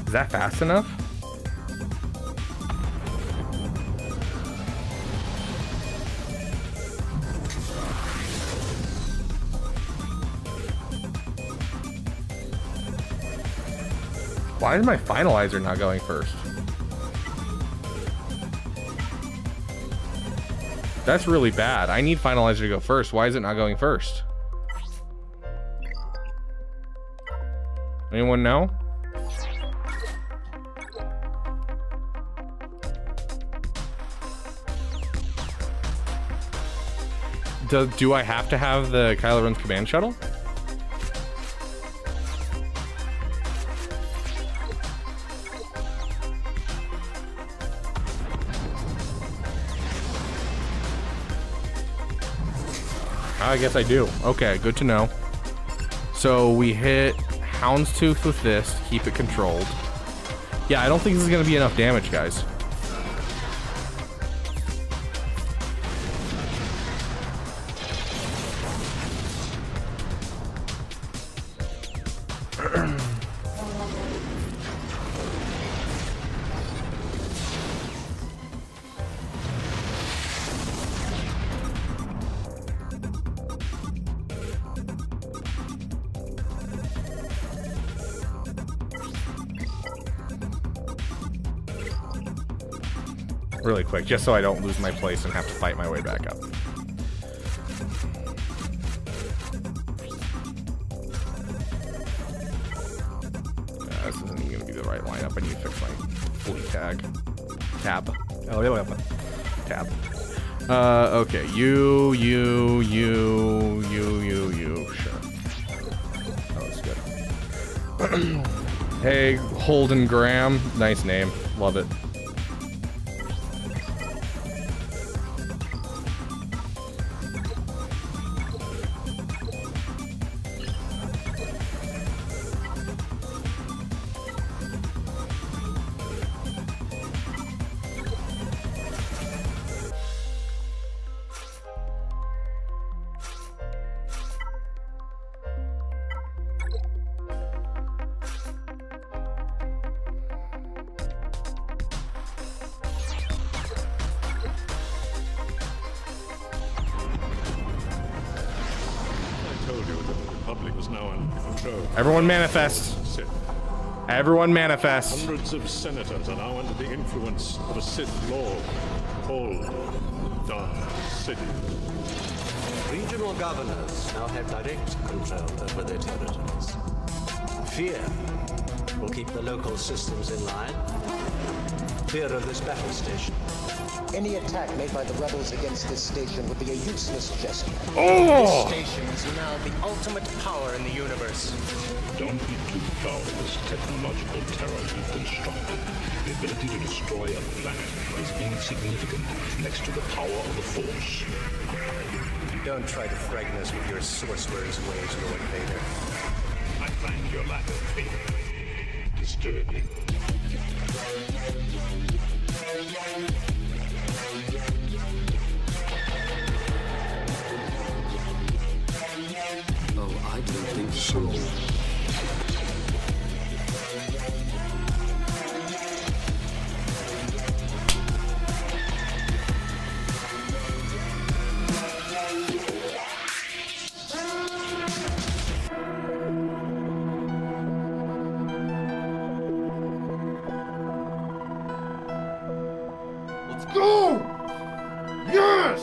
Is that fast enough? Why is my finalizer not going first? That's really bad. I need finalizer to go first. Why is it not going first? Anyone know? Do I have to have the Kylo Ren's command shuttle? I guess I do. Okay, good to know. So we hit Houndstooth with this, keep it controlled. Yeah, I don't think this is going to be enough damage, guys. Really quick, just so I don't lose my place and have to fight my way back up. This isn't even going to be the right lineup. I need to fix my fleet tag. Tab. Oh, yeah, tab. Okay. You. Sure. That looks good. Hey, Holden Graham. Nice name. Love it. Everyone manifest. Everyone manifest. Hundreds of senators are now under the influence of a Sith Lord called the City. Regional governors now have direct control over their territories. Fear will keep the local systems in line. Fear of this battle station. Any attack made by the rebels against this station would be a useless gesture. This station is now the ultimate power in the universe. Don't be too proud of this technological terror you've constructed. The ability to destroy a planet is insignificant next to the power of the Force. Don't try to frighten us with your sorcerer's ways, Lord Vader. I find your lack of faith disturbing. go! Yes!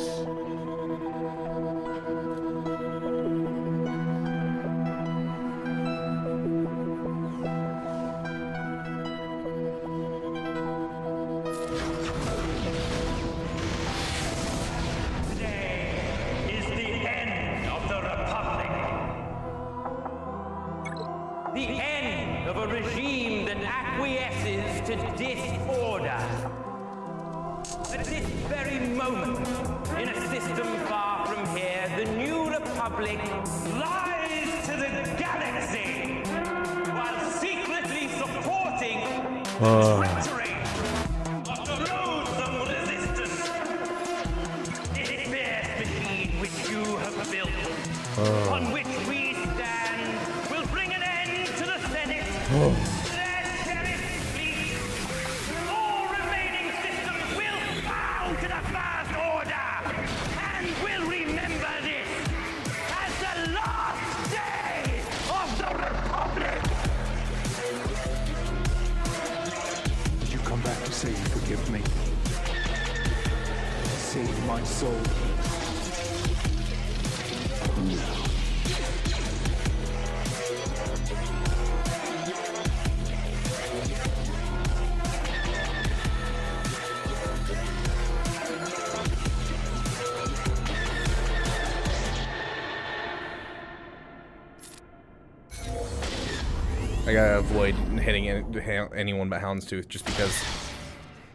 Is the end of the Republic. The end of a regime that acquiesces to disorder. At this very moment, in a system far from here, the new Republic lies to the galaxy while secretly supporting treachery of the loathsome resistance. This fierce machine which you have built, on which we stand, will bring an end to the Senate. Their cherished fleet, all remaining systems will bow to the First Order, and will remember this as the last day of the Republic. Did you come back to say you forgive me? Save my soul. No. I gotta avoid hitting anyone but Houndstooth just because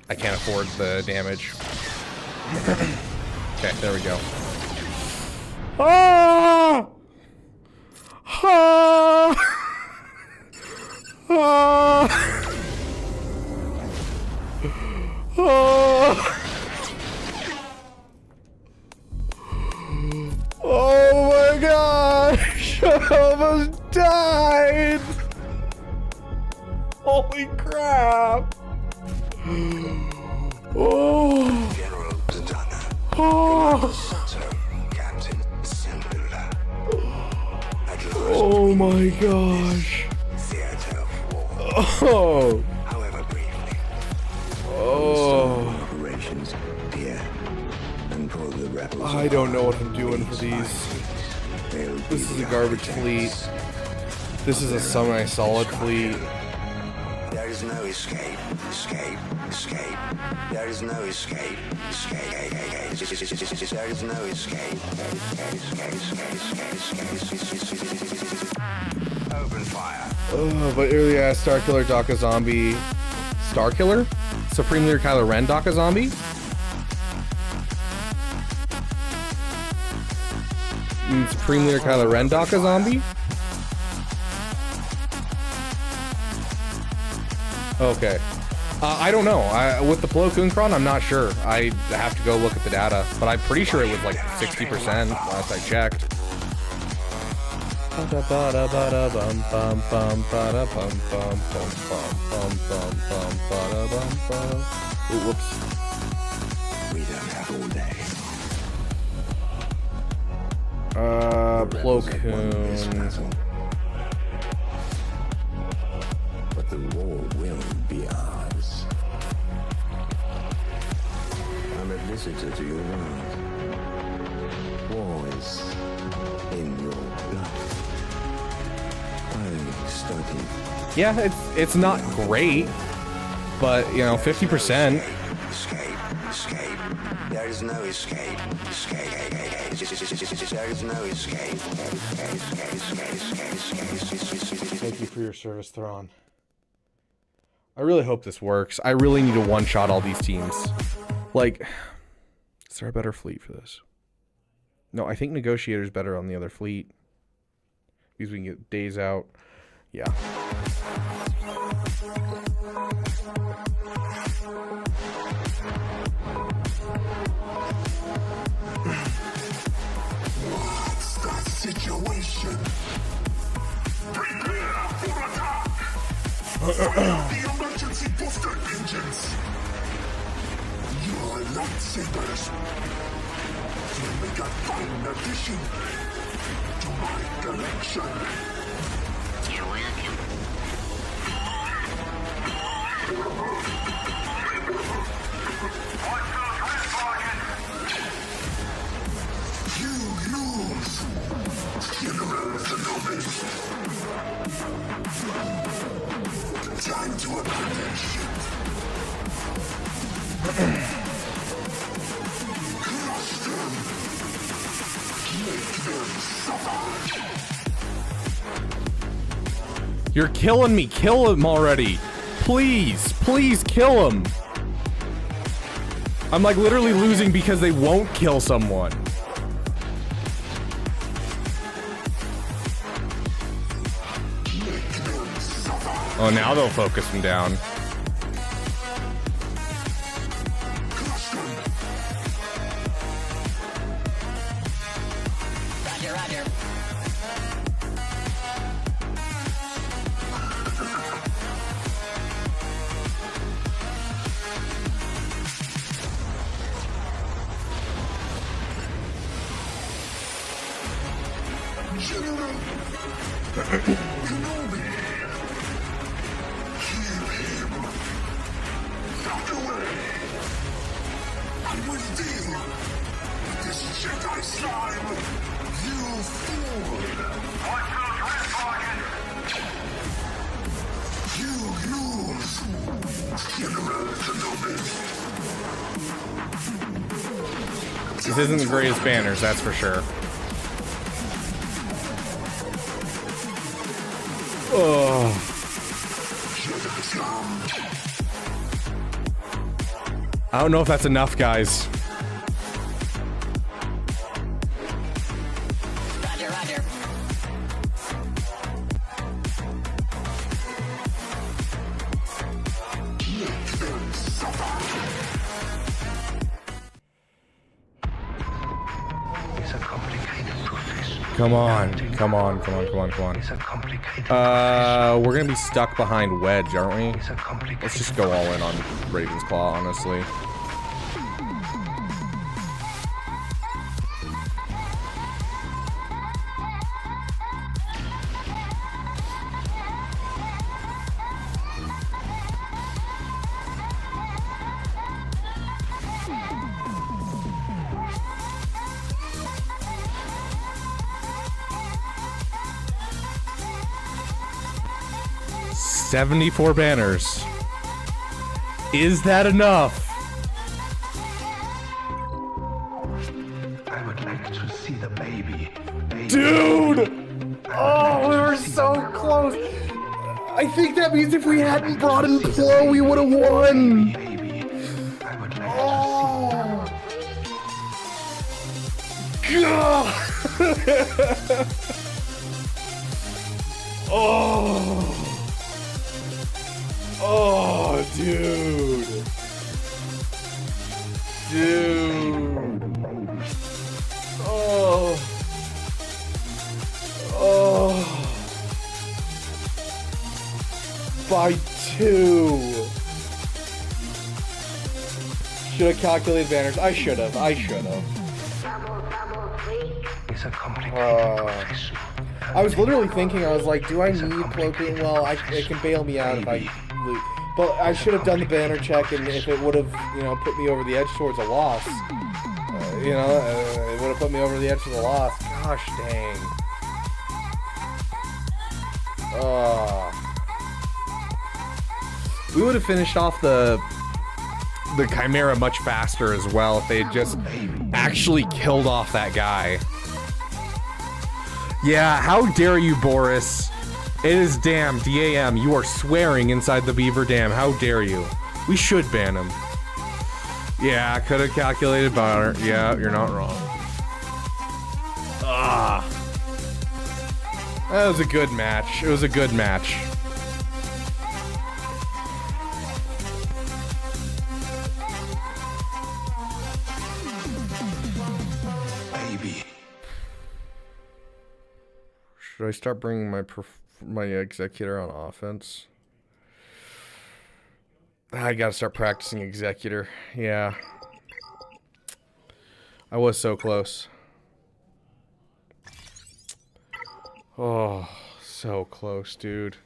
I can't afford the damage. Okay, there we go. Ah! Ah! Ah! Ah! Oh my gosh! I almost died! Holy crap! Oh! General Zadana. Oh! Captain Singular. Oh my gosh! Theater of war. Oh! However briefly. Oh! Operations here and pull the rebels. I don't know what I'm doing for these. This is a garbage fleet. This is a semi-solid fleet. There is no escape, escape, escape. There is no escape, escape. There is no escape. Open fire. Oh, but yeah, Starkiller, Daka Zombie. Starkiller? Supreme Leader Kylo Ren, Daka Zombie? Supreme Leader Kylo Ren, Daka Zombie? Okay. I don't know. With the Plo Koon, I'm not sure. I have to go look at the data, but I'm pretty sure it was like 60% last I checked. Ooh, whoops. We don't have all day. Plo Koon. But the war will be ours. I'm a visitor to your world. War is in your blood. I'm studying. Yeah, it's not great, but you know, 50%. Escape, escape. There is no escape, escape. There is no escape. Thank you for your service, Thrawn. I really hope this works. I really need to one-shot all these teams. Like, is there a better fleet for this? No, I think Negotiator's better on the other fleet. Because we can get days out. Yeah. What's the situation? Prepare for attack! Fire the emergency booster engines! Your lightsabers will make a fine addition to my collection. You're welcome. Watch out! You're killing me. Kill him already. Please. Please kill him. I'm like literally losing because they won't kill someone. Oh, now they'll focus him down. Roger, roger. This isn't the greatest banners, that's for sure. Oh. I don't know if that's enough, guys. Roger, roger. Come on, come on, come on, come on, come on. We're gonna be stuck behind Wedge, aren't we? Let's just go all in on Raven's Claw, honestly. $74 banners. Is that enough? I would like to see the baby. Dude! Oh, we were so close. I think that means if we hadn't brought in Plo, we would have won. Oh. God. Oh. Oh, dude. Dude. Oh. Oh. By 2. Should have calculated banners. I should have. I was literally thinking, I was like, do I need cloaking? Well, it can bail me out if I lose. But I should have done the banner check, and if it would have, put me over the edge towards a loss, it would have put me over the edge to the loss. Gosh dang. We would have finished off the Chimera much faster as well if they had just actually killed off that guy. Yeah, how dare you, Boris? It is damn DAM. You are swearing inside the Beaver Dam. How dare you? We should ban him. Yeah, I could have calculated better. Yeah, you're not wrong. That was a good match. It was a good match. Should I start bringing my Executor on offense? I gotta start practicing Executor. Yeah. I was so close. Oh, so close, dude.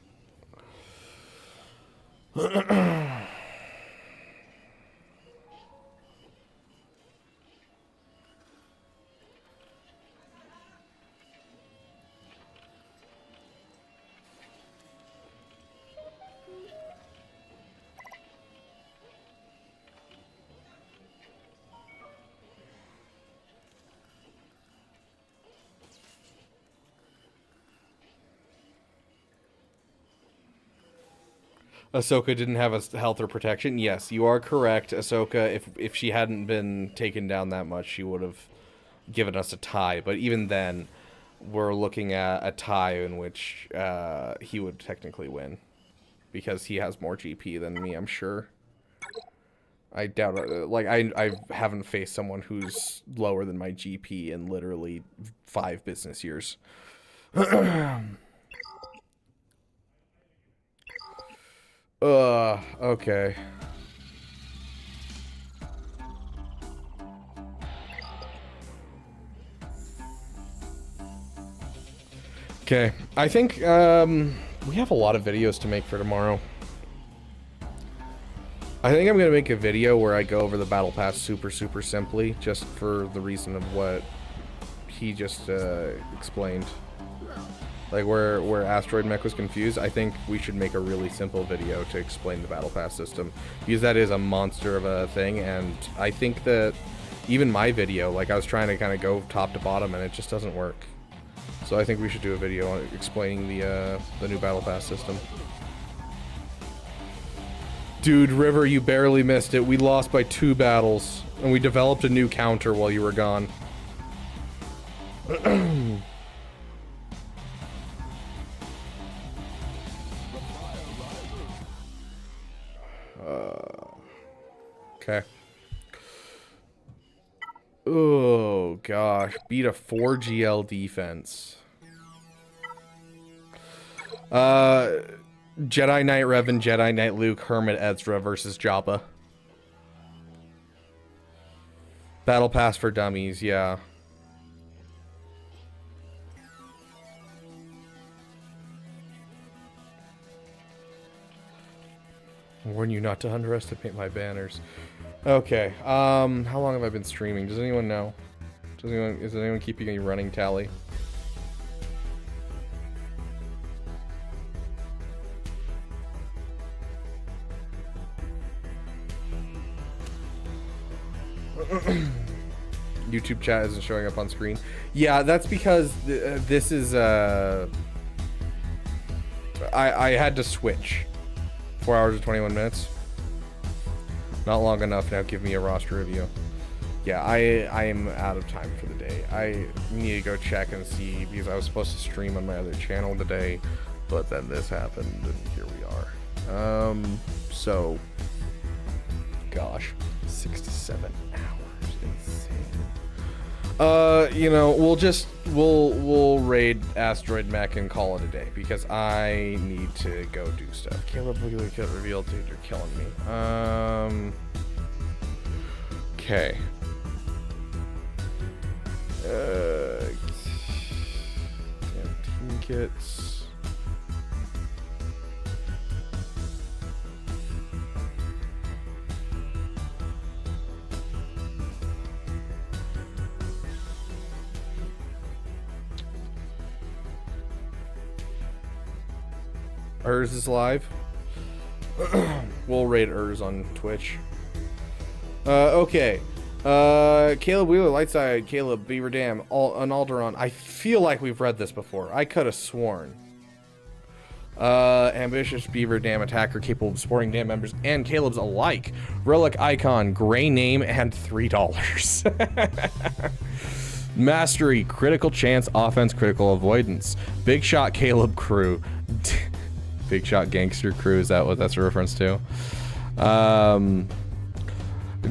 Ahsoka didn't have a health or protection. Yes, you are correct. Ahsoka, if she hadn't been taken down that much, she would have given us a tie. But even then, we're looking at a tie in which he would technically win. Because he has more GP than me, I'm sure. I doubt it. Like, I haven't faced someone who's lower than my GP in literally 5 business years. Okay. Okay, I think, we have a lot of videos to make for tomorrow. I think I'm going to make a video where I go over the Battle Pass super simply, just for the reason of what he just explained. Like, where Asteroid Mech was confused, I think we should make a really simple video to explain the Battle Pass system. Because that is a monster of a thing, and I think that even my video, like, I was trying to kind of go top to bottom, and it just doesn't work. So I think we should do a video on explaining the new Battle Pass system. Dude, River, you barely missed it. We lost by 2 battles, and we developed a new counter while you were gone. Okay. Oh, gosh. Beat a 4 GL defense. Jedi Knight Revan, Jedi Knight Luke, Hermit Ezra versus Jabba. Battle Pass for dummies, yeah. I warn you not to underestimate my banners. Okay, how long have I been streaming? Does anyone know? Is anyone keeping a running tally? YouTube chat isn't showing up on screen. Yeah, that's because this is I had to switch. 4 hours and 21 minutes. Not long enough now. Give me a roster review. Yeah, I am out of time for the day. I need to go check and see, because I was supposed to stream on my other channel today, but then this happened and here we are. So gosh, 67 hours, insane. You know, we'll raid Asteroid Mech and call it a day, because I need to go do stuff. Caleb, look at the reveal, dude, you're killing me. Okay. Team kits. Urs is live. We'll raid Urs on Twitch. Okay. Caleb Wheeler, Lightside, Caleb, Beaver Dam, an Alderaan. I feel like we've read this before. I could have sworn. Ambitious Beaver Dam attacker capable of supporting Dam members and Caleb's alike. Relic icon, gray name, and $3. Mastery, critical chance, offense, critical avoidance. Big shot Caleb crew. Big shot gangster crew, is that what that's a reference to?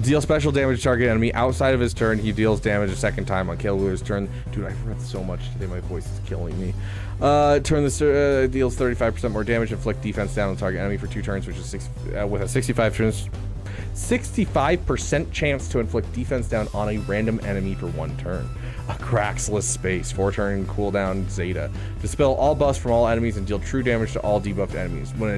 Deal special damage to target enemy outside of his turn. He deals damage a second time on Caleb Wheeler's turn. Dude, I've read so much today, my voice is killing me. Turn this deals 35% more damage, inflict defense down on target enemy for 2 turns, which is with a 65% chance to inflict defense down on a random enemy for 1 turn. A Craxless Space, 4-turn cooldown Zeta. Dispel all buffs from all enemies and deal true damage to all debuffed enemies. With an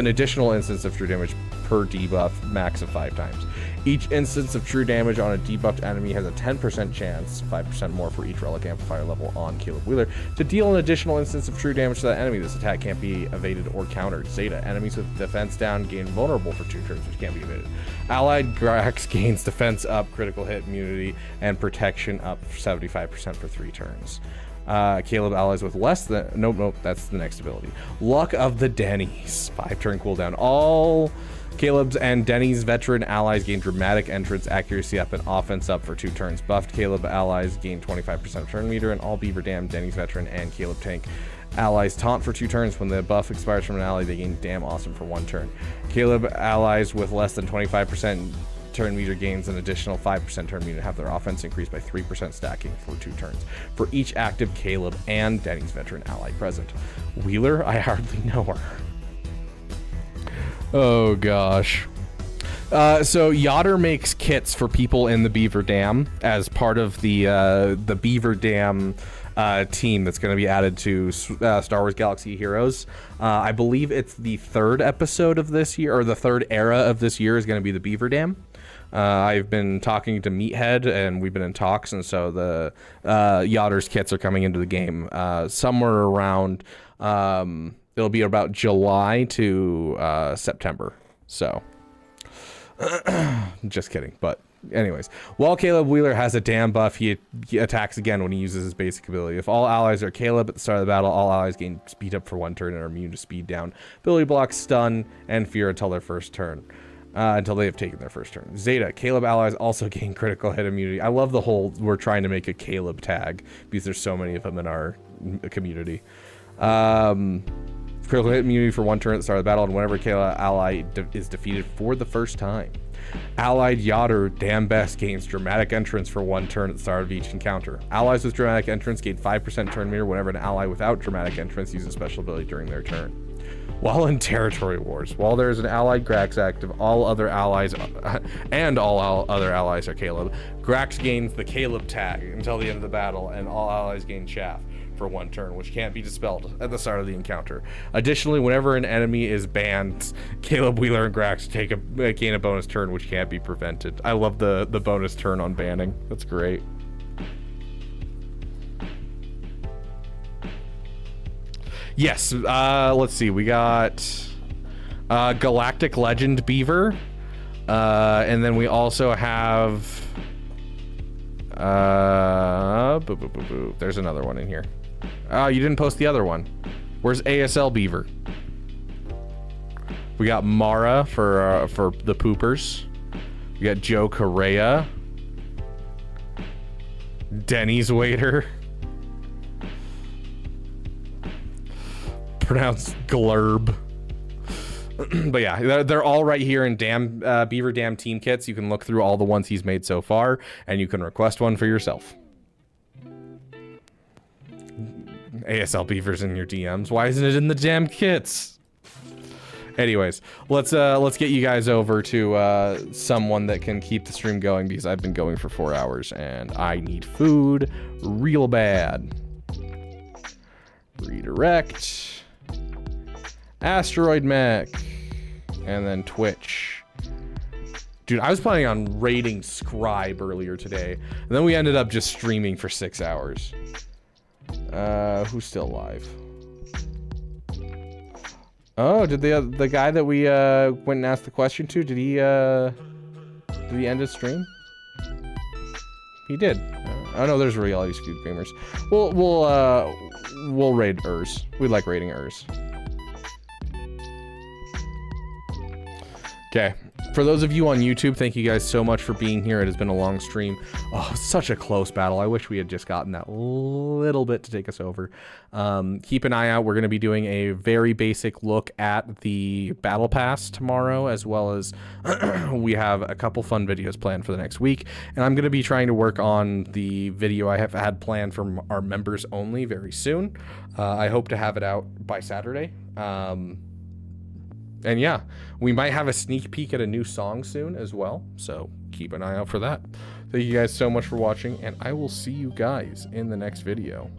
additional instance of true damage per debuff, max of 5 times. Each instance of true damage on a debuffed enemy has a 10% chance, 5% more for each relic amplifier level on Caleb Wheeler, to deal an additional instance of true damage to that enemy. This attack can't be evaded or countered. Zeta, enemies with defense down gain vulnerable for 2 turns, which can't be evaded. Allied GAC gains defense up, critical hit immunity, and protection up 75% for 3 turns. Caleb allies with less than... Nope, that's the next ability. Luck of the Denny's. 5-turn cooldown. All Caleb's and Denny's veteran allies gain dramatic entrance, accuracy up, and offense up for 2 turns. Buffed Caleb allies gain 25% turn meter, and all Beaver Dam, Denny's veteran, and Caleb tank allies taunt for 2 turns. When the buff expires from an ally, they gain damn awesome for 1 turn. Caleb allies with less than 25% turn meter gains an additional 5% turn meter, have their offense increased by 3% stacking for 2 turns for each active Caleb and Denny's veteran ally present. Wheeler, I hardly know her. Oh gosh. So Yotter makes kits for people in the Beaver Dam as part of the Beaver Dam team that's going to be added to Star Wars Galaxy Heroes. I believe it's the 3rd episode of this year, or the 3rd era of this year is going to be the Beaver Dam. I've been talking to Meathead, and we've been in talks, and so the Yotter's kits are coming into the game somewhere around, it'll be about July to September. So, just kidding, but anyways, while Caleb Wheeler has a damn buff, he attacks again when he uses his basic ability. If all allies are Caleb at the start of the battle, all allies gain speed up for 1 turn and are immune to speed down, ability block, stun, and fear until their first turn. Until they have taken their first turn. Zeta, Caleb allies also gain critical hit immunity. I love the whole, we're trying to make a Caleb tag because there's so many of them in our community. Critical hit immunity for 1 turn at the start of the battle, and whenever Caleb ally is defeated for the first time. Allied Yotter, damn best, gains dramatic entrance for 1 turn at the start of each encounter. Allies with dramatic entrance gain 5% turn meter whenever an ally without dramatic entrance uses a special ability during their turn. While in territory wars, while there is an allied Grax active, all other allies and all other allies are Caleb. Grax gains the Caleb tag until the end of the battle, and all allies gain chaff for 1 turn, which can't be dispelled at the start of the encounter. Additionally, whenever an enemy is banned, Caleb, Wheeler, and Grax gain a bonus turn, which can't be prevented. I love the bonus turn on banning. That's great. Yes, let's see. We got Galactic Legend Beaver, and then we also have there's another one in here. Oh, you didn't post the other one. Where's ASL Beaver? We got Mara for the poopers. We got Joe Correa, Denny's waiter. Pronounced Glurb. But yeah, they're all right here in Beaver Dam team kits. You can look through all the ones he's made so far, and you can request one for yourself. ASL Beaver's in your DMs. Why isn't it in the damn kits? Anyways, let's get you guys over to someone that can keep the stream going, because I've been going for 4 hours and I need food real bad. Redirect. Asteroid Mech, and then Twitch. Dude, I was planning on raiding Scribe earlier today, and then we ended up just streaming for 6 hours. Who's still alive? Oh, did the guy that we went and asked the question to, did he end his stream? He did. Oh no, there's Reality Scoop Gamers. We'll raid Urs. We like raiding Urs. Okay, for those of you on YouTube, thank you guys so much for being here. It has been a long stream. Oh, such a close battle. I wish we had just gotten that little bit to take us over. Keep an eye out. We're going to be doing a very basic look at the Battle Pass tomorrow, as well as we have a couple fun videos planned for the next week. And I'm going to be trying to work on the video I have had planned for our members only very soon. I hope to have it out by Saturday. And yeah, we might have a sneak peek at a new song soon as well, so keep an eye out for that. Thank you guys so much for watching, and I will see you guys in the next video.